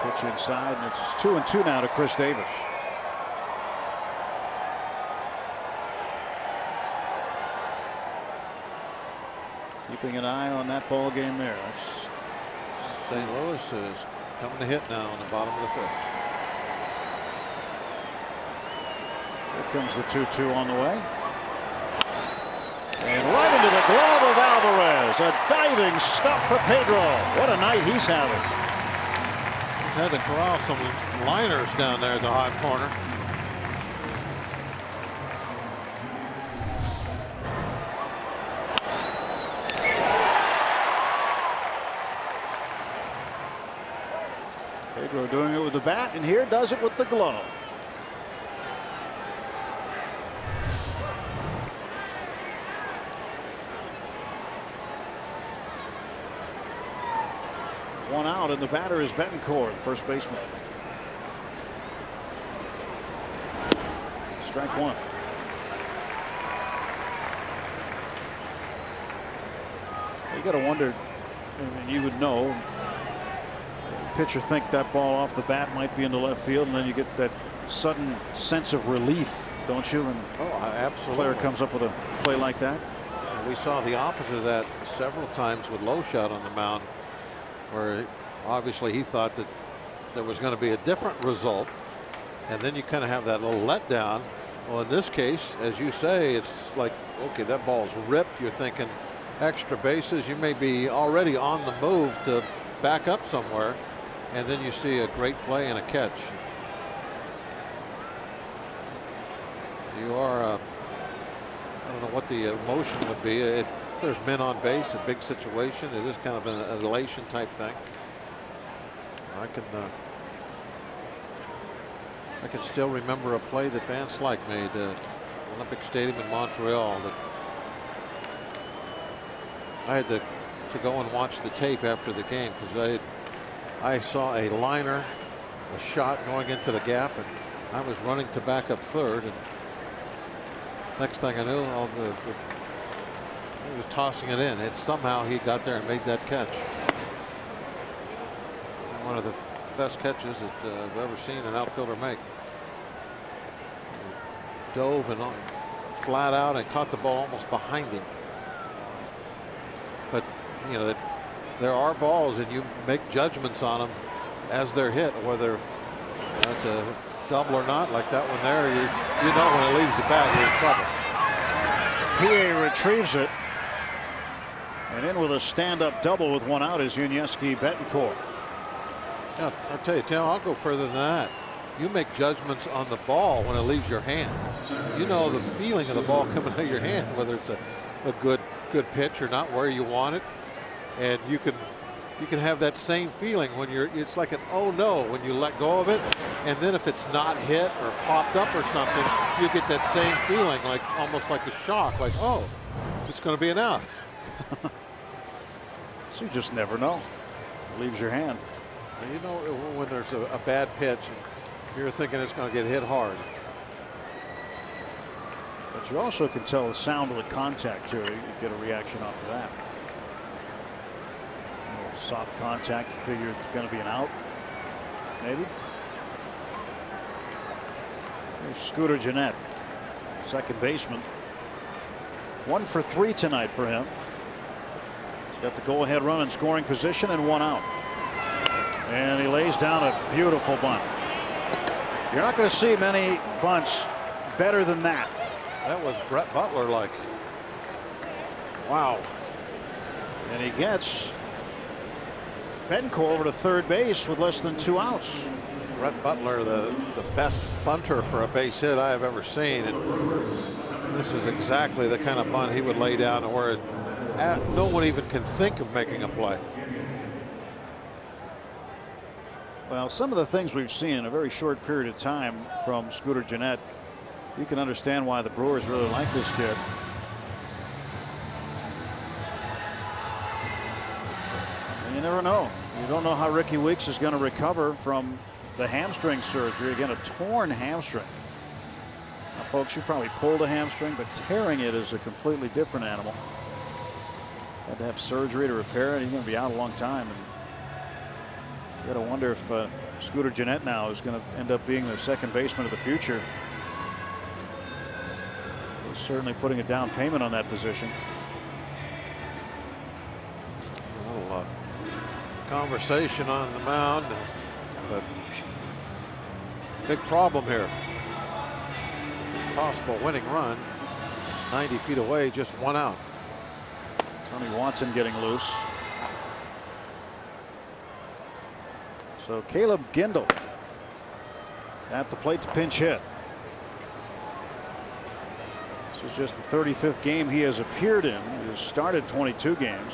Pitch inside, and it's 2-2 now to Chris Davis. Keeping an eye on that ball game there. St. Louis is coming to hit now in the bottom of the 5th. Here comes the 2-2 on the way. And right into the glove of Alvarez. A diving stop for Pedro. What a night he's having. He's had to corral some liners down there at the hot corner. Pedro doing it with the bat, and here does it with the glove. One out, and the batter is Betancourt, first baseman. Strike one. You got to wonder, and you would know, pitcher think that ball off the bat might be in the left field, and then you get that sudden sense of relief, don't you? And absolutely. Player comes up with a play like that. And we saw the opposite of that several times with Low Shot on the mound, where obviously he thought that there was going to be a different result, and then you kind of have that little letdown. Well, in this case, as you say, it's like, okay, that ball's ripped. You're thinking extra bases. You may be already on the move to back up somewhere, and then you see a great play and a catch. You are, I don't know what the emotion would be. There's men on base, a big situation. It is kind of an elation type thing. I can still remember a play that Van Slyke made at Olympic Stadium in Montreal that I had to go and watch the tape after the game because I saw a liner, a shot going into the gap, and I was running to back up third, and next thing I knew, he was tossing it in. And somehow he got there and made that catch. One of the best catches that I've ever seen an outfielder make. He dove and flat out and caught the ball almost behind him. But you know, there are balls and you make judgments on them as they're hit, whether it's a double or not, like that one there. You know when it leaves the bat, you're in trouble. PA retrieves it, and in with a stand-up double with one out is Yuniesky Betancourt. Yeah, I'll tell you, Tim, I'll go further than that. You make judgments on the ball when it leaves your hand. You know the feeling of the ball coming out of your hand, whether it's a good pitch or not, where you want it, and you can have that same feeling when it's like an oh no when you let go of it, and then if it's not hit or popped up or something, you get that same feeling, like almost like a shock, like oh, it's going to be an out. So you just never know. It leaves your hand. You know when there's a bad pitch and you're thinking it's going to get hit hard. But you also can tell the sound of the contact too. You get a reaction off of that. Soft contact, you figure it's going to be an out, maybe. Here's Scooter Gennett, second baseman. 1 for 3 tonight for him. He's got the go-ahead run in scoring position and one out. And he lays down a beautiful bunt. You're not going to see many bunts better than that. That was Brett Butler like. Wow. And he gets Betancourt over to third base with less than 2 outs. Brett Butler, the best bunter for a base hit I have ever seen, and this is exactly the kind of bunt he would lay down to where no one even can think of making a play. Well, some of the things we've seen in a very short period of time from Scooter Gennett, you can understand why the Brewers really like this kid. And you never know. You don't know how Ricky Weeks is going to recover from the hamstring surgery. Again, a torn hamstring. Now, folks, you probably pulled a hamstring, but tearing it is a completely different animal. Had to have surgery to repair it. He's going to be out a long time. And you got to wonder if Scooter Gennett now is going to end up being the second baseman of the future. He's certainly putting a down payment on that position. A little conversation on the mound, but big problem here. Possible winning run, 90 feet away, just one out. Tony Watson getting loose. So Caleb Gindel at the plate to pinch hit. This is just the 35th game he has appeared in. He has started 22 games.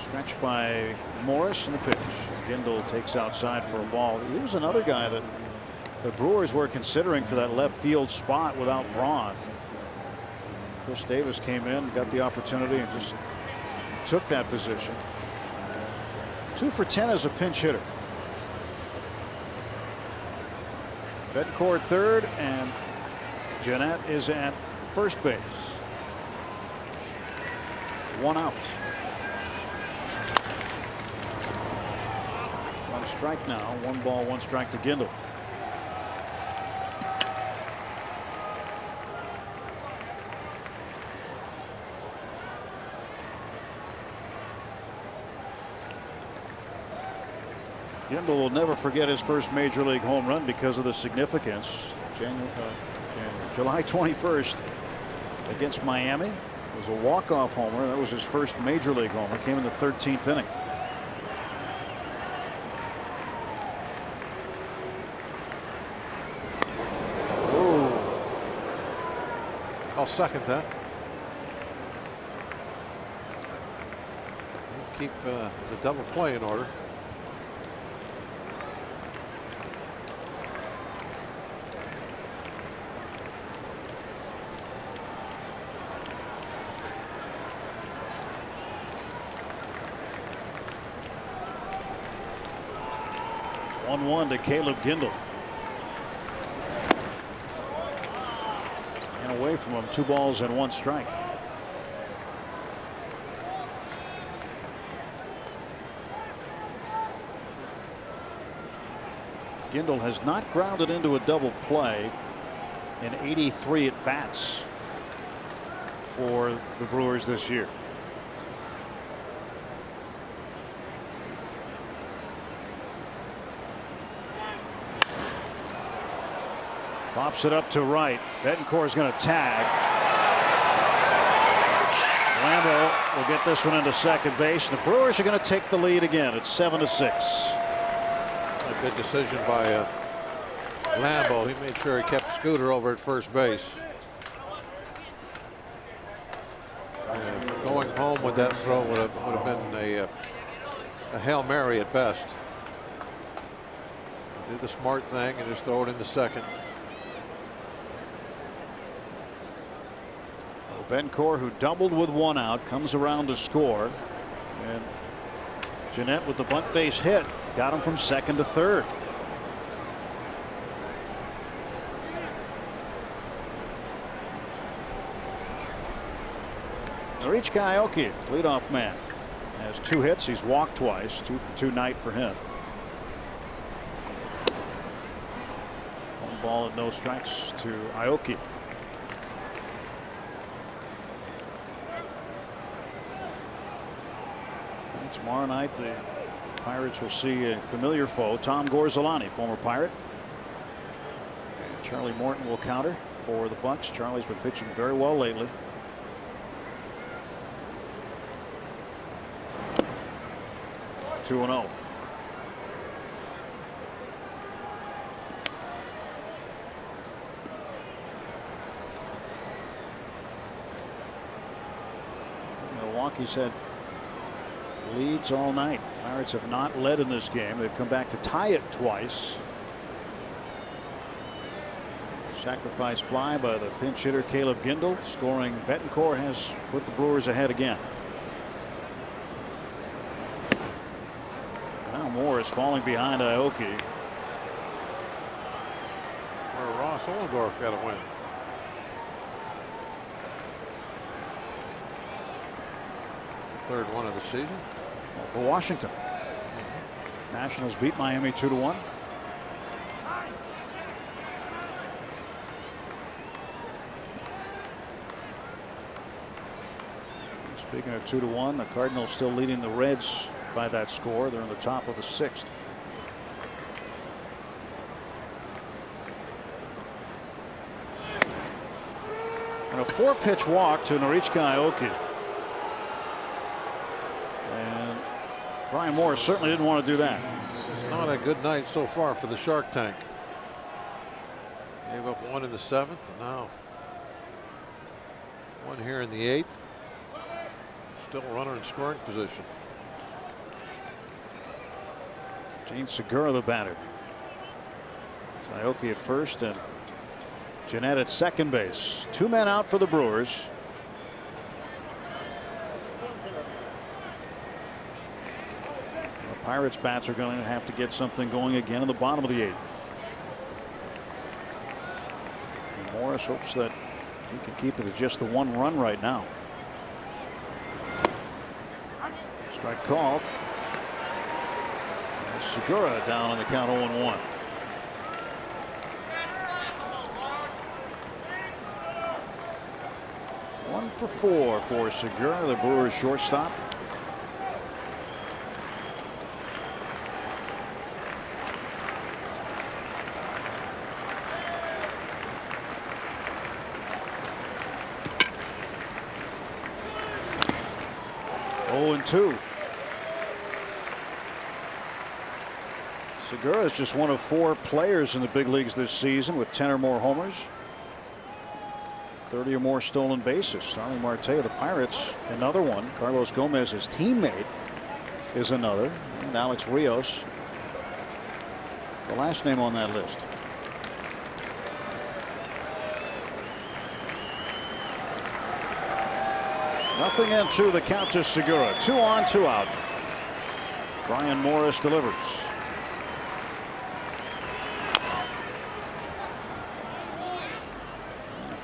Stretched by Morris in the pitch. Gindel takes outside for a ball. He was another guy that the Brewers were considering for that left field spot without Braun. Chris Davis came in, got the opportunity, and just took that position. 2 for 10 as a pinch hitter. Betancourt third, and Gennett is at first base. One out. One strike now. 1 ball, 1 strike to Gindel. Gindel will never forget his first major league home run because of the significance. July 21st against Miami. It was a walk-off homer. That was his first major league homer. Came in the 13th inning. I'll second that. Keep the double play in order. One to Caleb Gindel. And away from him, 2 balls and 1 strike. Gindel has not grounded into a double play in 83 at bats for the Brewers this year. Pops it up to right. Betancourt is going to tag. Lambo will get this one into second base. The Brewers are going to take the lead again. It's 7-6. A good decision by Lambo. He made sure he kept Scooter over at first base. Going home with that throw would have been a Hail Mary at best. Do the smart thing and just throw it in the second. Betancourt, who doubled with 1 out, comes around to score, and Jeanette with the bunt base hit got him from second to third. Norichika Aoki, leadoff man, has 2 hits. He's walked twice. 2 for 2 night for him. 1 ball and no strikes to Aoki. Tomorrow night, the Pirates will see a familiar foe, Tom Gorzolani, former Pirate. Charlie Morton will counter for the Bucks. Charlie's been pitching very well lately. Two and 0. Milwaukee's had leads all night. Pirates have not led in this game. They've come back to tie it twice. Sacrifice fly by the pinch hitter Caleb Gindel. Scoring Betancourt has put the Brewers ahead again. Now Moore is falling behind Aoki. Where Ross Ollendorf got a win. Third one of the season for Washington. Nationals beat Miami 2-1. Speaking of 2-1, the Cardinals still leading the Reds by that score. They're in the top of the 6th. And a 4-pitch walk to Norichika Aoki. Brian Moore certainly didn't want to do that. It's not a good night so far for the Shark Tank. Gave up 1 in the 7th, and now 1 here in the 8th. Still a runner in scoring position. Gene Segura, the batter. Aoki at first and Jeanette at second base. 2 men out for the Brewers. Pirates bats are going to have to get something going again in the bottom of the 8th. And Morris hopes that he can keep it to just the 1 run right now. Strike called. And Segura down on the count 0-1. One for 4 for Segura, the Brewers shortstop. Two. Segura is just one of 4 players in the big leagues this season with 10 or more homers. 30 or more stolen bases. Starling Marte of the Pirates, another one. Carlos Gomez, his teammate, is another. And Alex Rios, the last name on that list. Nothing into the count to Segura. 2 on, 2 out. Brian Morris delivers.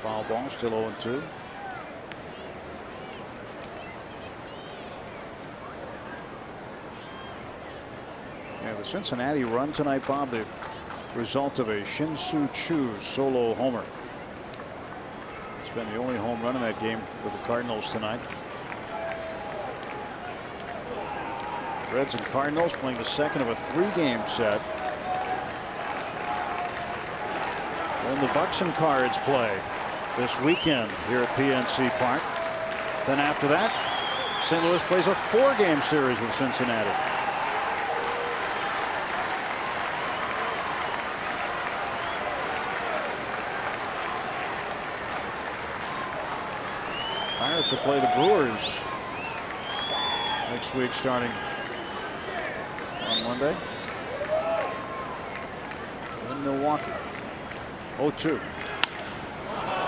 Foul ball, still 0-2. Yeah, the Cincinnati run tonight, Bob, the result of a Shin-Soo Choo solo homer. It's been the only home run in that game with the Cardinals tonight. Reds and Cardinals playing the second of a 3-game set. And the Bucks and Cards play this weekend here at PNC Park. Then after that, St. Louis plays a 4-game series with Cincinnati. Pirates will play the Brewers next week starting on Monday in Milwaukee. 0-2.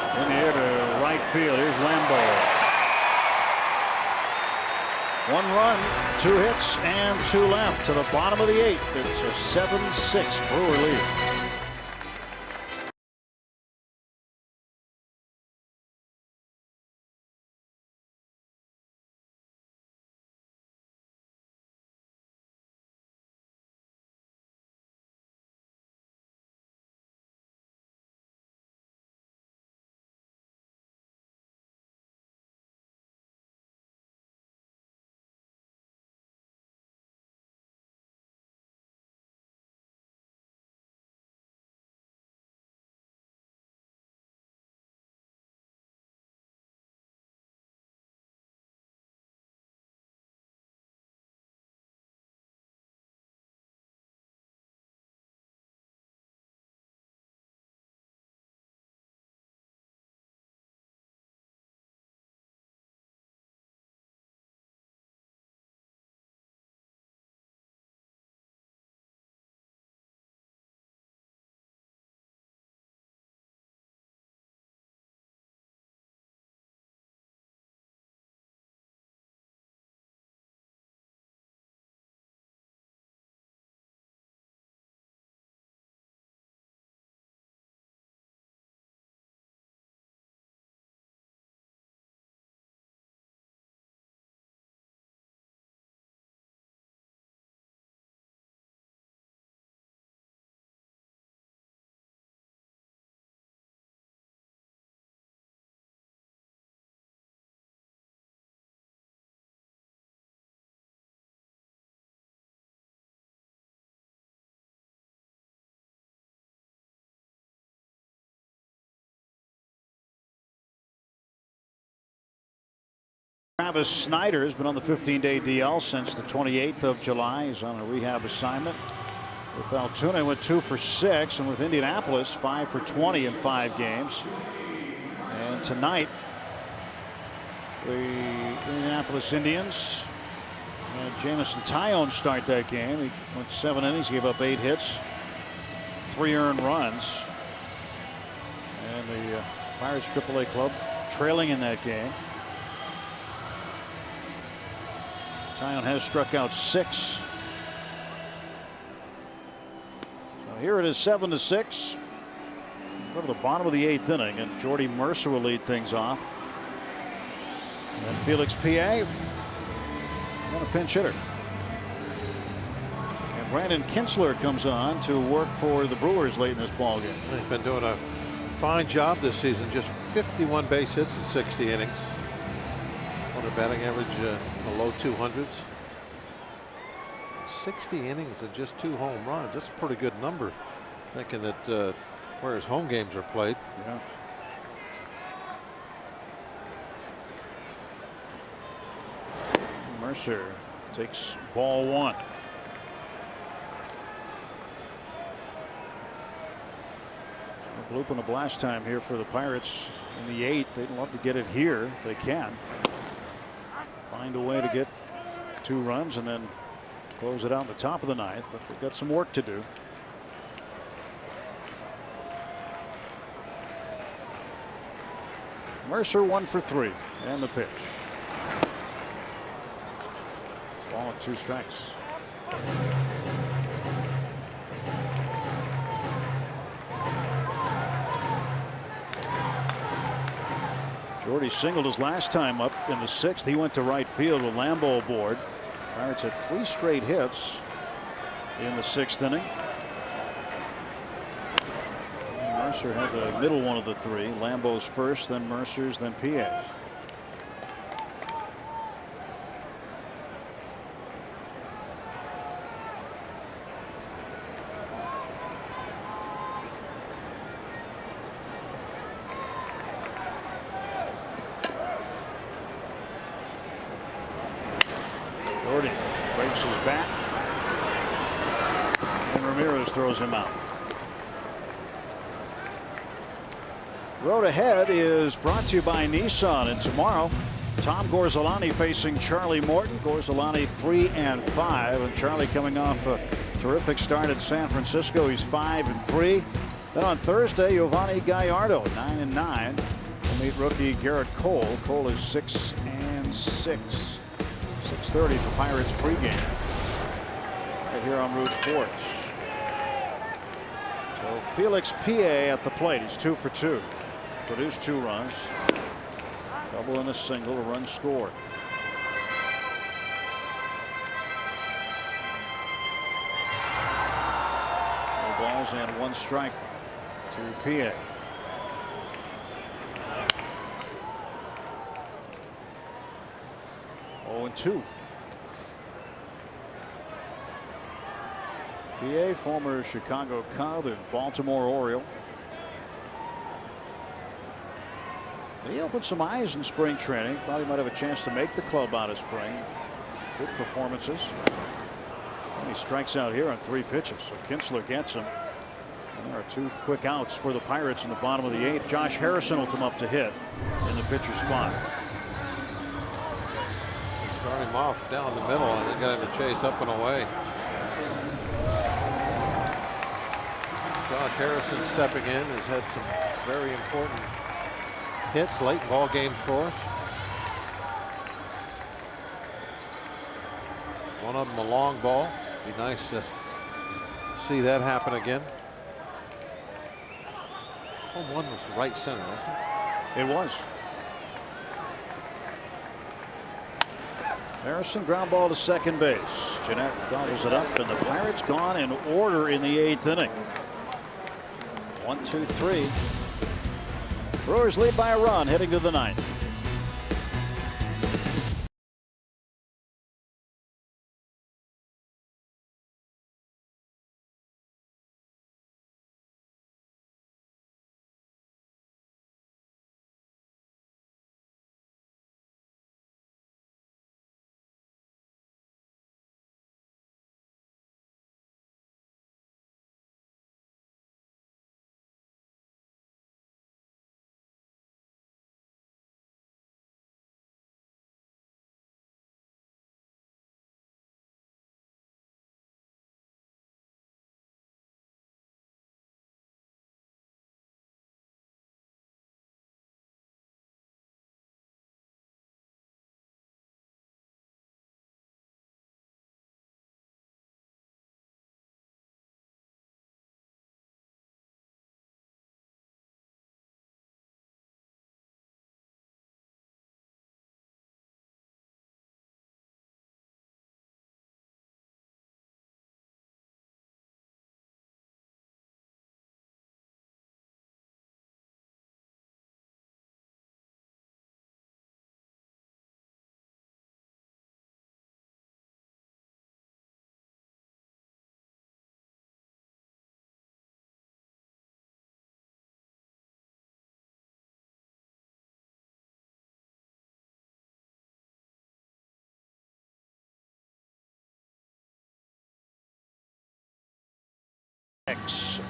In the air to right field. Here's Lambeau. 1 run, 2 hits, and 2 left to the bottom of the 8th. It's a 7-6 Brewer lead. Travis Snyder has been on the 15-day DL since the 28th of July. He's on a rehab assignment. With Altoona, went 2 for 6, and with Indianapolis, 5 for 20 in 5 games. And tonight, the Indianapolis Indians had Jamison Tyone start that game. He went 7 innings, gave up 8 hits, 3 earned runs. And the Pirates AAA club trailing in that game. Tyone has struck out 6. So here it is 7-6. Go to the bottom of the 8th inning, and Jordy Mercer will lead things off. And Felix Pie and a pinch hitter. And Brandon Kinsler comes on to work for the Brewers late in this ball game. He's been doing a fine job this season. Just 51 base hits in 60 innings. On a batting average in the low 200s. 60 innings and just 2 home runs. That's a pretty good number, thinking that where his home games are played. Yeah. Mercer takes ball 1. bloop and a blast time here for the Pirates in the 8th. They'd love to get it here if they can. Find a way to get 2 runs and then close it out in the top of the 9th, but they've got some work to do. Mercer 1 for 3 and the pitch. Ball with 2 strikes. Jordy singled his last time up in the 6th. He went to right field with Lambeau aboard. Pirates had 3 straight hits in the 6th inning. Mercer had the middle one of the 3. Lambeau's first, then Mercer's, then PA. Jordy breaks his bat, and Ramirez throws him out. Road Ahead is brought to you by Nissan, and tomorrow Tom Gorzolani facing Charlie Morton. Gorzolani 3-5, and Charlie coming off a terrific start at San Francisco. He's 5-3. Then on Thursday, Giovanni Gallardo 9-9 will meet rookie Garrett Cole. Cole is 6-6. 6:30 for Pirates pregame right here on Root Sports. So Felix Pie at the plate. He's 2 for 2. Produced 2 runs. Double and a single, a run scored. No balls and 1 strike to Pie. And 2. PA, former Chicago Cub and Baltimore Oriole. He opened some eyes in spring training. Thought he might have a chance to make the club out of spring. Good performances. And he strikes out here on 3 pitches. So Kinsler gets him. And there are 2 quick outs for the Pirates in the bottom of the 8th. Josh Harrison will come up to hit in the pitcher's spot. Start him off down the middle and then got him to chase up and away. Josh Harrison stepping in has had some very important hits late ball games for us. One of them a long ball. Be nice to see that happen again. Home run was the right center, wasn't it? It was. Harrison ground ball to second base. Jeanette gobbles it up, and the Pirates gone in order in the 8th inning. 1, 2, 3. Brewers lead by a run heading to the 9th.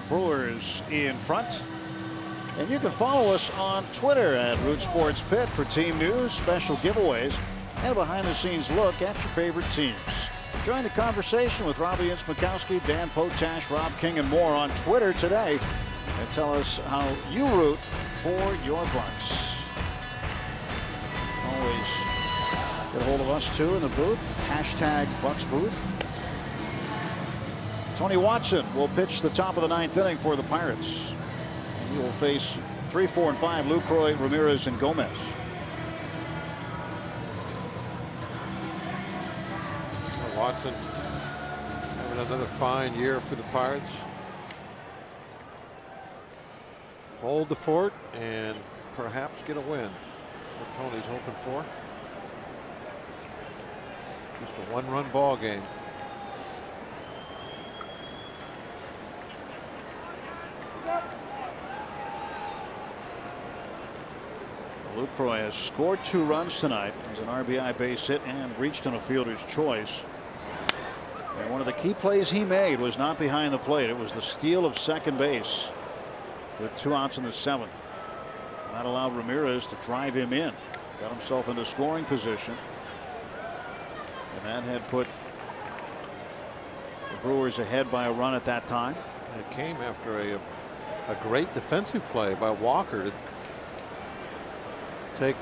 Brewers in front. And you can follow us on Twitter at Root Sports Pit for team news, special giveaways, and a behind-the-scenes look at your favorite teams. Join the conversation with Robbie Ince-Mikowski, Dan Potash, Rob King, and more on Twitter today. And tell us how you root for your Bucks. Always get a hold of us too in the booth. Hashtag Bucks Booth. Tony Watson will pitch the top of the 9th inning for the Pirates. He will face 3, 4, and 5 Lucroy, Ramirez, and Gomez. Watson having another fine year for the Pirates. Hold the fort and perhaps get a win. That's what Tony's hoping for. Just a one-run ball game. Lucroy has scored 2 runs tonight as an RBI base hit and reached on a fielder's choice. And one of the key plays he made was not behind the plate. It was the steal of second base with 2 outs in the 7th. That allowed Ramirez to drive him in. Got himself into scoring position. And that had put the Brewers ahead by a run at that time. It came after a great defensive play by Walker to take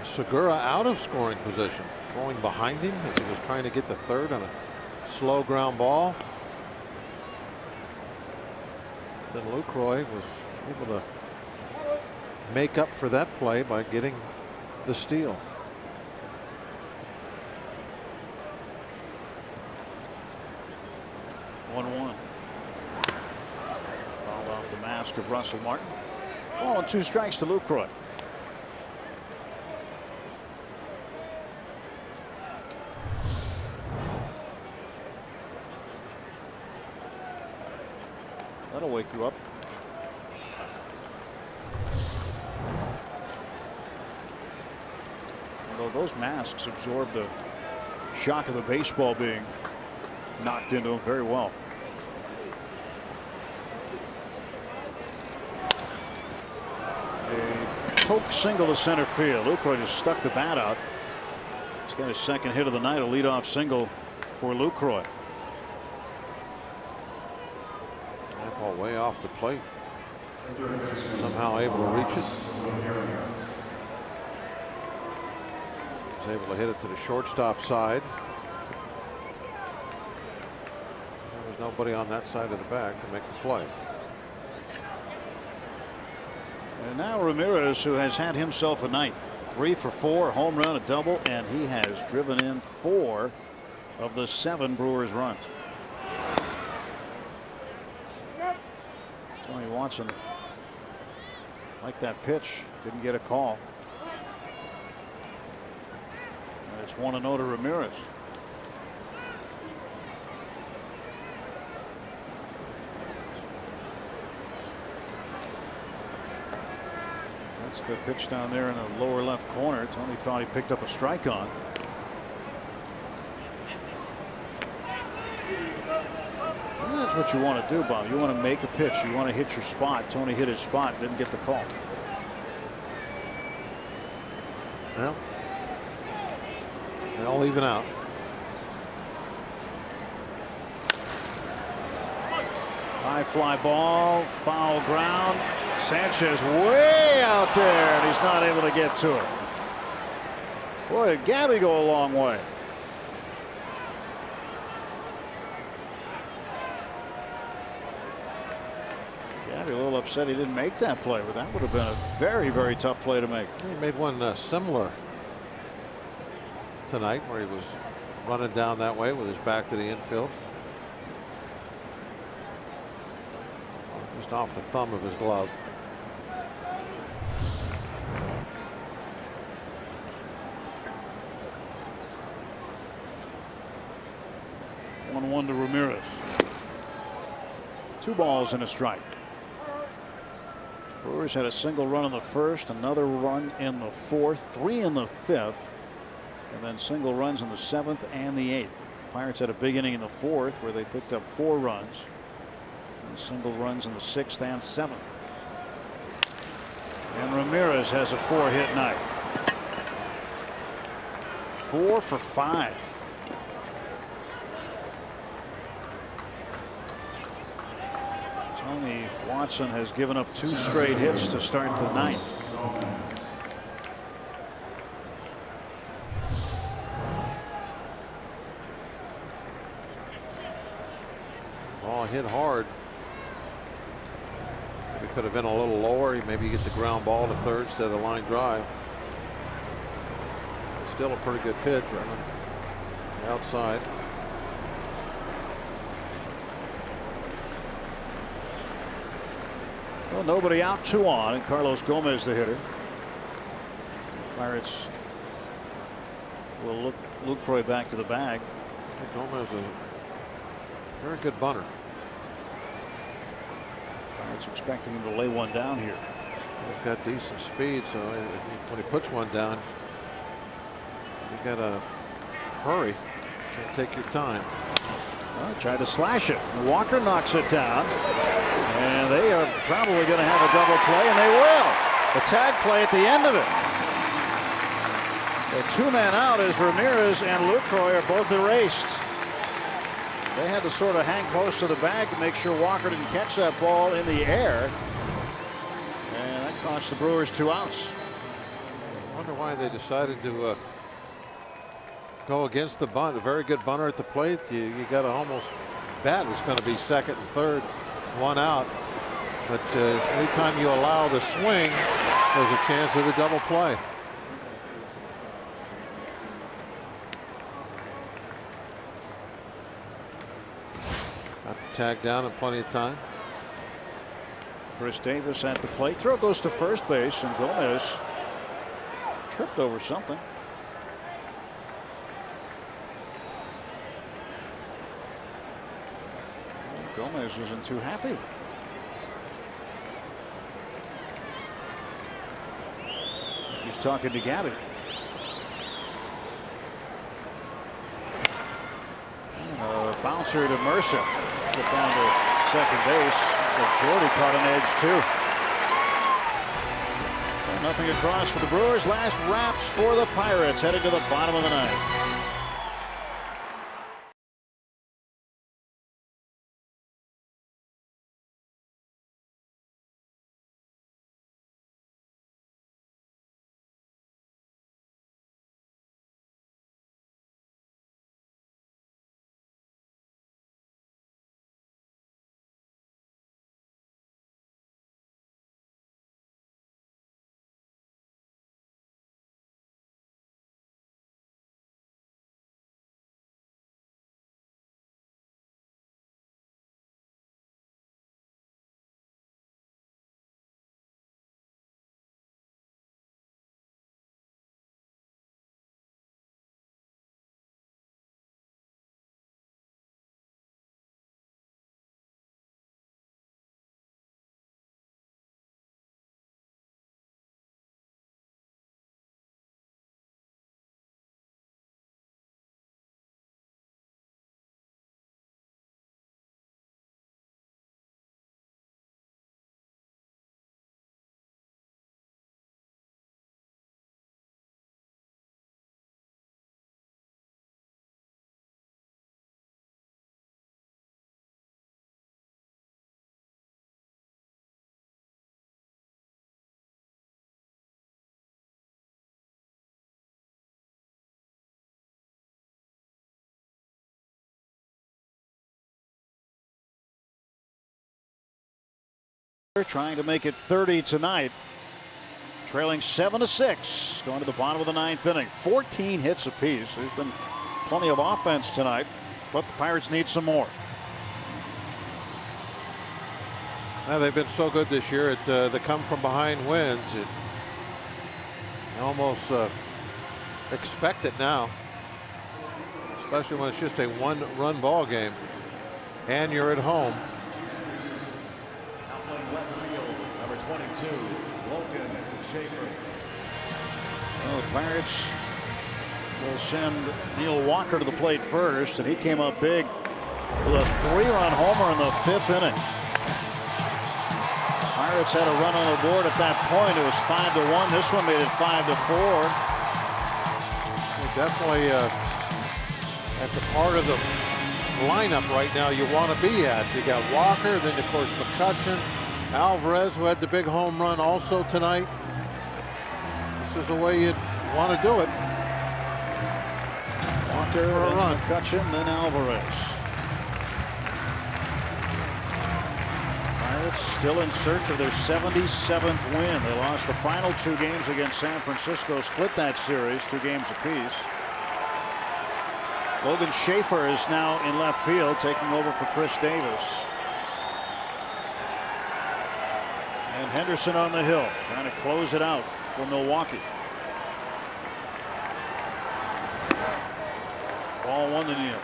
Segura out of scoring position, throwing behind him as he was trying to get the third on a slow ground ball. Then Lucroy was able to make up for that play by getting the steal. One. Fouled off the mask of Russell Martin. Ball and 2 strikes to Lucroy. That'll wake you up. Although those masks absorb the shock of the baseball being knocked into them very well. A poke single to center field. Lucroy just stuck the bat out. He's got his 2nd hit of the night, a leadoff single for Lucroy. Ball way off the plate. Somehow able to reach it. Was able to hit it to the shortstop side. There was nobody on that side of the bag to make the play. And now Ramirez, who has had himself a night. 3 for 4, home run, a double, and he has driven in 4 of the 7 Brewers runs. Tony Watson liked that pitch, didn't get a call. And it's 1-0 to Ramirez. That's the pitch down there in the lower left corner. Tony thought he picked up a strike on. That's what you want to do, Bob. You want to make a pitch. You want to hit your spot. Tony hit his spot, didn't get the call. Well, they'll even out. High fly ball, foul ground. Sanchez way out there, and he's not able to get to it. Boy, did Gabby go a long way. A little upset he didn't make that play, but that would have been a very, very tough play to make. He made one similar tonight where he was running down that way with his back to the infield. Just off the thumb of his glove. One to Ramirez. 2 balls and a strike. Brewers had a single run in the 1st, another run in the 4th, 3 in the 5th, and then single runs in the 7th and the 8th. Pirates had a big inning in the 4th where they picked up 4 runs, and single runs in the 6th and 7th. And Ramirez has a 4-hit night. 4 for 5. Tony Watson has given up 2 straight hits to start the 9th. Ball hit hard. Maybe could have been a little lower. Maybe you get the ground ball to third instead of the line drive. Still a pretty good pitch right on the outside. Well, nobody out, 2 on, and Carlos Gomez the hitter. Pirates will look Lucroy back to the bag. Gomez is a very good bunter. Pirates expecting him to lay one down here. He's got decent speed, so when he puts one down, you got to hurry. Can't take your time. Well, tried to slash it. Walker knocks it down. And they are probably going to have a double play, and they will. The tag play at the end of it. The 2-man out as Ramirez and Lucroy are both erased. They had to sort of hang close to the bag to make sure Walker didn't catch that ball in the air. And that cost the Brewers 2 outs. I wonder why they decided to go against the bunt. A very good bunter at the plate. You got to almost bet it's going to be second and third, 1 out. But anytime you allow the swing, there's a chance of the double play. Got the tag down in plenty of time. Chris Davis at the plate. Throw goes to first base, and Gomez tripped over something. Gomez isn't too happy. He's talking to Gabby. And a bouncer to Mercer. Get down to second base. But Jordy caught an edge too. And nothing across for the Brewers. Last wraps for the Pirates heading to the bottom of the 9th. Trying to make it 30 tonight. Trailing 7-6. Going to the bottom of the 9th inning. 14 hits apiece. There's been plenty of offense tonight, but the Pirates need some more. Now they've been so good this year at the come from behind wins. You almost expect it now, especially when it's just a 1-run ball game and you're at home. Number 22, Logan Schaefer. Well, the Pirates will send Neil Walker to the plate first, and he came up big with a 3-run homer in the 5th inning. Pirates had a run on the board at that point. It was 5-1. This one made it 5-4. They're definitely at the part of the lineup right now you want to be at. You got Walker, then of course McCutchen, Alvarez, who had the big home run also tonight. This is the way you'd want to do it. Walker, for a run. McCutchen, then Alvarez. Pirates still in search of their 77th win. They lost the final 2 games against San Francisco, split that series 2 games apiece. Logan Schaefer is now in left field, taking over for Chris Davis. And Henderson on the hill, trying to close it out for Milwaukee. Ball 1 to Neal.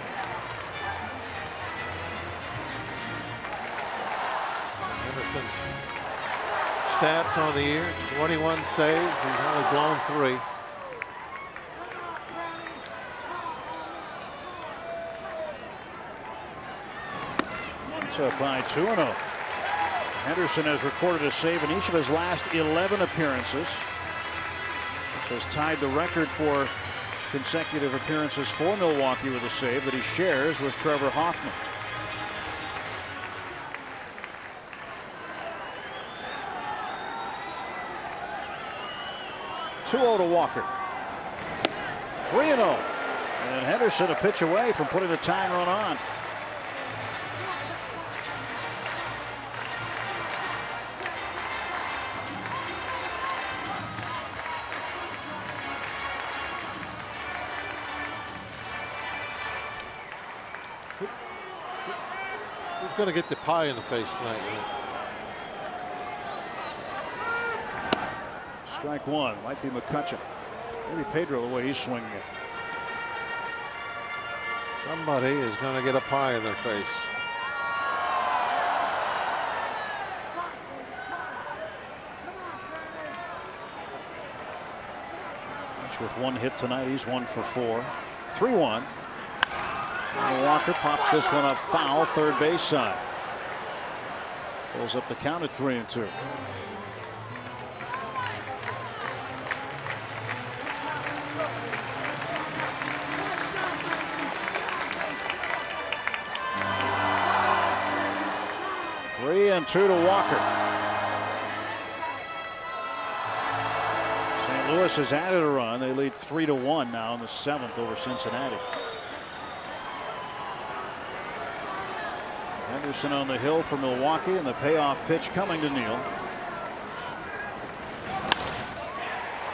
Henderson's stats on the year: 21 saves. He's only blown 3. Up by 2-0. Henderson has recorded a save in each of his last 11 appearances, which has tied the record for consecutive appearances for Milwaukee with a save that he shares with Trevor Hoffman. To Walker. 3-0. And Henderson a pitch away from putting the tying run on. Who's going to get the pie in the face tonight? Strike 1 might be McCutchen. Maybe Pedro, the way he's swinging it. Somebody is going to get a pie in their face. With 1 hit tonight, he's 1 for 4. 3-1. Walker pops this one up foul, third base side. Pulls up the count at 3-2. Three and 2 to Walker. St. Louis has added a run. They lead 3-1 now in the 7th over Cincinnati. Henderson on the hill for Milwaukee, and the payoff pitch coming to Neal.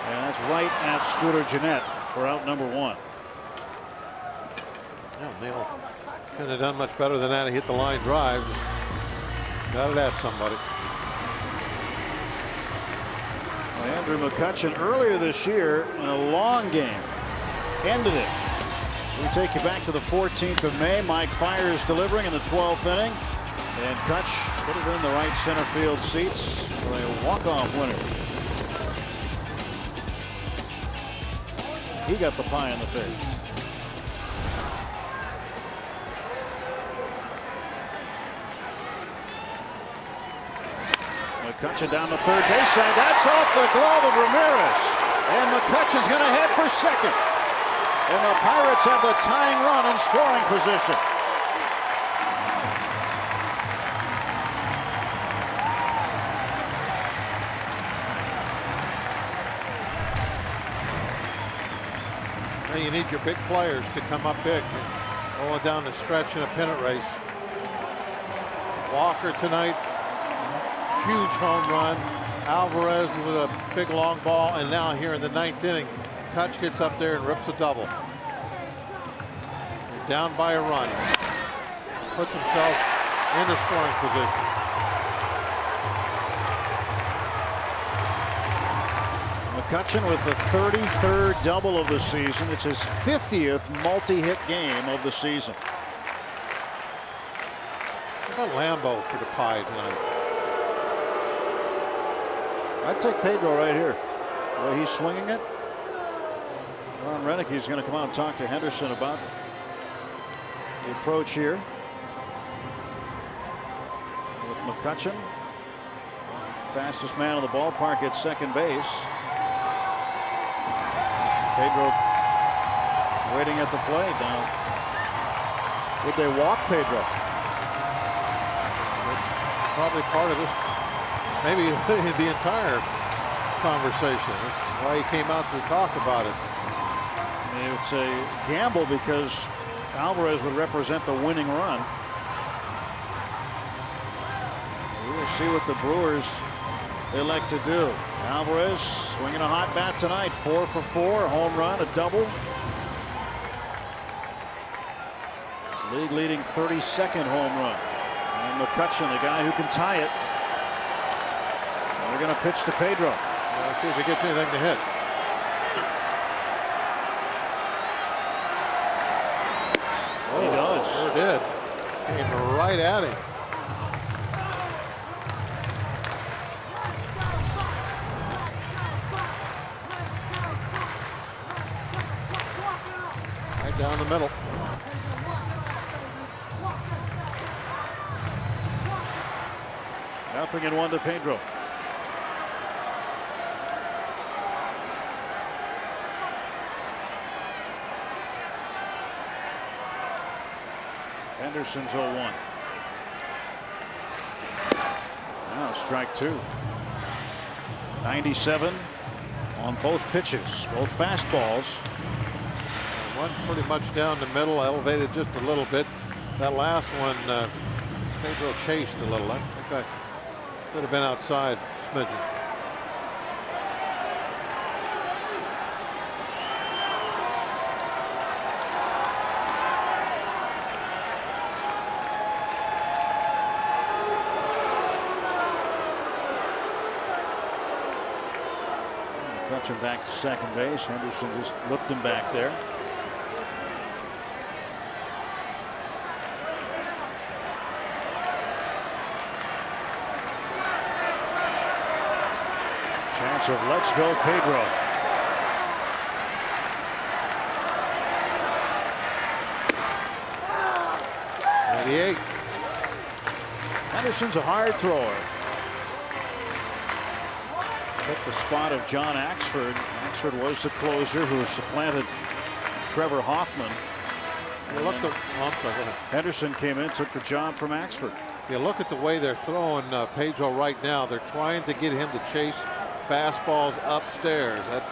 And that's right at Scooter Gennett for out number 1. Yeah, Neal couldn't have done much better than that. He hit the line drive. Just got it at somebody. Andrew McCutchen earlier this year in a long game ended it. We take you back to the 14th of May. Mike Fiers delivering in the 12th inning, and Kutch put it in the right center field seats for a walk-off winner. He got the pie in the face. McCutchen down the third base side. That's off the glove of Ramirez. And McCutchen's going to head for second. And the Pirates have the tying run in scoring position. Now you need your big players to come up big. Rolling down the stretch in a pennant race. Walker tonight. Huge home run. Alvarez with a big long ball, and now here in the 9th inning, Kutch gets up there and rips a double. They're down by a run. Puts himself in the scoring position. McCutchen with the 33rd double of the season. It's his 50th multi-hit game of the season. How about Lambeau for the pie tonight? I'd take Pedro right here. The way he's swinging it. Ron Renicke's going to come out and talk to Henderson about the approach here. With McCutchen. Fastest man in the ballpark at second base. Pedro waiting at the plate now. Would they walk Pedro? It's probably part of this, maybe the entire conversation. That's why he came out to talk about it. It's a gamble because Alvarez would represent the winning run. We will see what the Brewers elect to do. Alvarez swinging a hot bat tonight. 4 for 4, a home run, a double. League leading 32nd home run. And McCutcheon, the guy who can tie it. And they're going to pitch to Pedro. Let's see if he gets anything to hit. He does. Sure did. Came right at him. Right down the middle. Nothing in 1 to Pedro. Henderson's 0-1. Now strike 2. 97 on both pitches, both fastballs. One pretty much down the middle, elevated just a little bit. That last one, Pedro chased a little. I think that could have been outside smidgen. Touch him back to second base. Henderson just looked him back there. Chance of let's go Pedro. '88. Henderson's a hard thrower. Took the spot of John Axford. Axford was the closer who supplanted Trevor Hoffman. Henderson came in, took the job from Axford. If you look at the way they're throwing Pedro right now, they're trying to get him to chase fastballs upstairs. That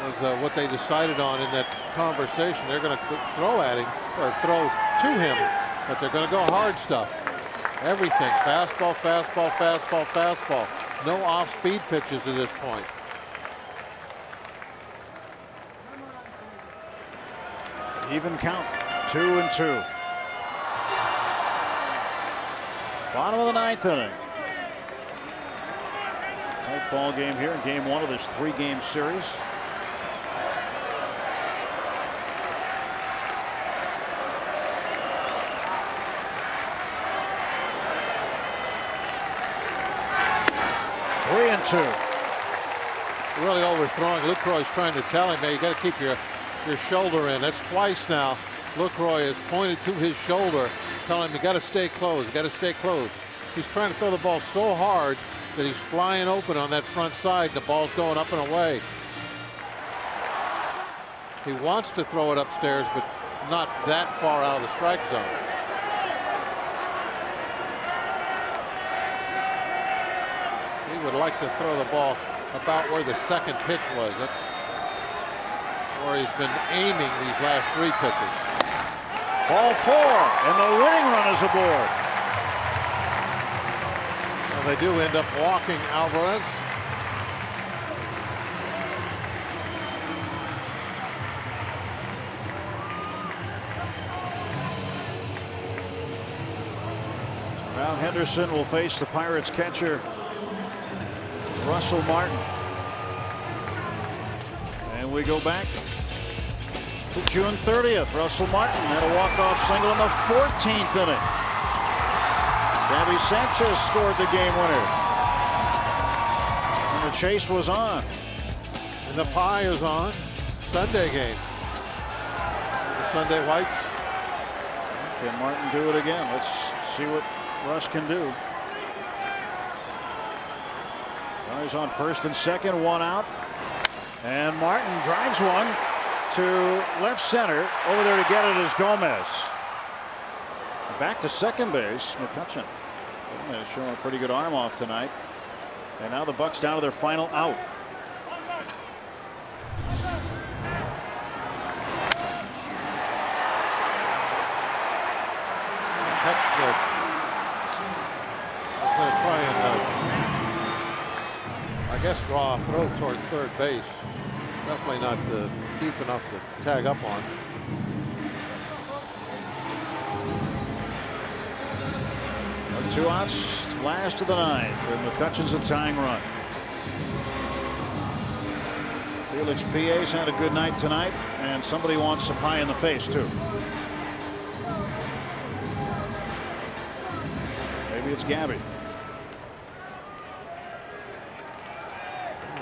was what they decided on in that conversation. They're going to throw at him or throw to him, but they're going to go hard stuff. Everything. Fastball, fastball, fastball, fastball. No off-speed pitches at this point. Even count. 2-2. Bottom of the 9th inning. Tight ball game here in game 1 of this 3-game series. Three and 2. Really overthrowing. Lucroy's trying to tell him, hey, you got to keep your shoulder in. That's twice now. Lucroy has pointed to his shoulder, telling him you got to stay close. You got to stay close. He's trying to throw the ball so hard that he's flying open on that front side. The ball's going up and away. He wants to throw it upstairs, but not that far out of the strike zone. He would like to throw the ball about where the second pitch was. That's where he's been aiming these last 3 pitches. Ball 4, and the winning run is aboard. Well, they do end up walking Alvarez. Now Henderson will face the Pirates catcher Russell Martin. And we go back to June 30th. Russell Martin had a walk-off single in the 14th inning. Gabby Sanchez scored the game winner. And the chase was on. And the pie is on. Sunday game. The Sunday Whites. Can Martin do it again? Let's see what Russ can do. Runners on first and second, one out. And Martin drives one to left center. Over there to get it is Gomez. Back to second base, McCutcheon. Gomez showing a pretty good arm off tonight. And now the Bucks down to their final out. I was going to try and, I guess, draw a throw toward third base. Definitely not deep enough to tag up on. Two outs, last of the ninth, and McCutcheon's a tying run. Felix Pia's had a good night tonight, and somebody wants some pie in the face too. Maybe it's Gabby.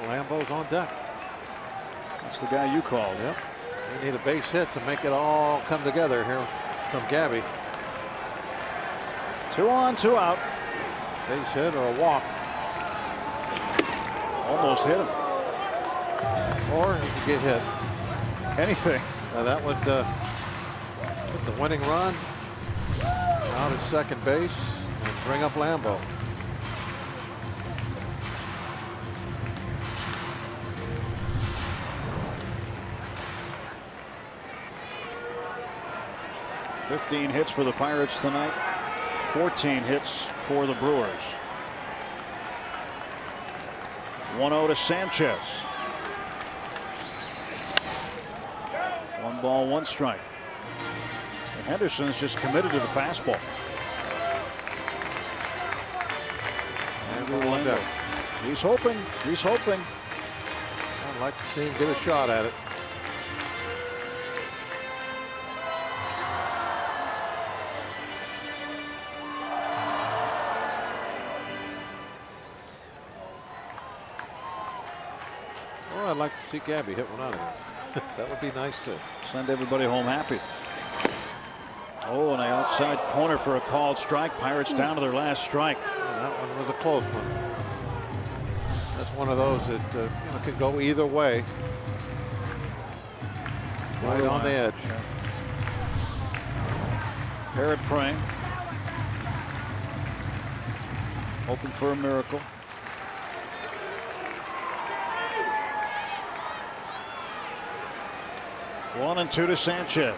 Lambeau's on deck. That's the guy you called. Yep. They need a base hit to make it all come together here from Gabby. 2 on, 2 out. Base hit or a walk. Almost hit him. Or he could get hit. Anything. Now that would put the winning run out at second base and bring up Lambeau. "15 hits for the Pirates tonight. 14 hits for the Brewers. 1-0 to Sanchez. 1 ball, 1 strike. And Henderson's just committed to the fastball. And we'll end up. He's hoping. He's hoping. I'd like to see him get a shot at it. I'd like to see Gabby hit one out of here. That would be nice too. Send everybody home happy. Oh, and the outside corner for a called strike. Pirates down to their last strike. And that one was a close one. That's one of those that could go either way. Right on the edge. Parrott praying. Hoping for a miracle. 1-2 to Sanchez.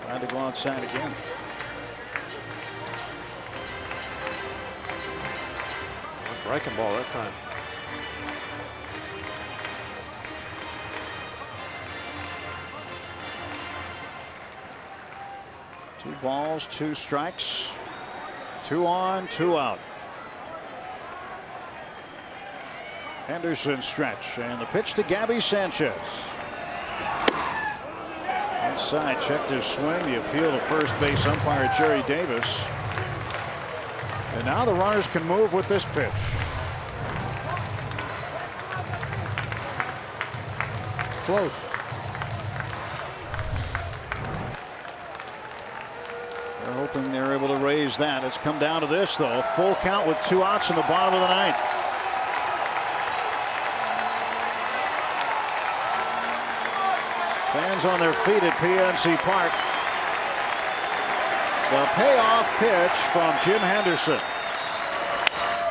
Trying to go outside again. Breaking ball that time. Two balls, 2 strikes. 2 on, 2 out. Henderson stretch, and the pitch to Gabby Sanchez. Inside, checked his swing. The appeal to first base umpire Jerry Davis. And now the runners can move with this pitch. Close. They're hoping they're able to raise that. It's come down to this, though. Full count with 2 outs in the bottom of the ninth. Fans on their feet at PNC Park. The payoff pitch from Jim Henderson.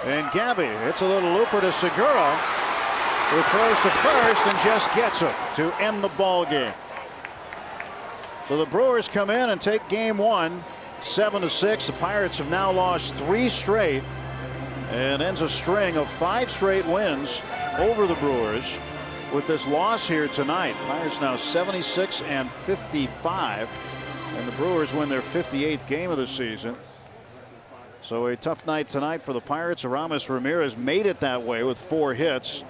And Gabby hits a little looper to Segura, who throws to first and just gets him to end the ball game. So the Brewers come in and take game 1, 7-6. The Pirates have now lost 3 straight and ends a string of 5 straight wins over the Brewers. With this loss here tonight, Pirates now 76-55, and the Brewers win their 58th game of the season. So a tough night tonight for the Pirates. Aramis Ramirez made it that way with 4 hits,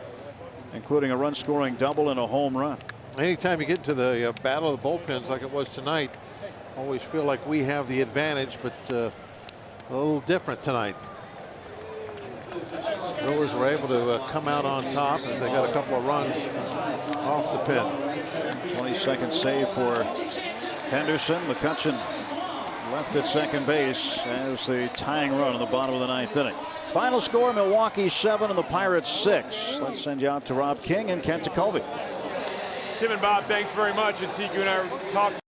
including a run-scoring double and a home run. Anytime you get to the battle of the bullpens like it was tonight, always feel like we have the advantage, but a little different tonight. Brewers were able to come out on top as they got a couple of runs off the pin. 22nd save for Henderson. McCutcheon left at second base as the tying run in the bottom of the 9th inning. Final score, Milwaukee 7 and the Pirates 6. Let's send you out to Rob King and Kent Jacoby. Tim and Bob, thanks very much. And TQ and I talked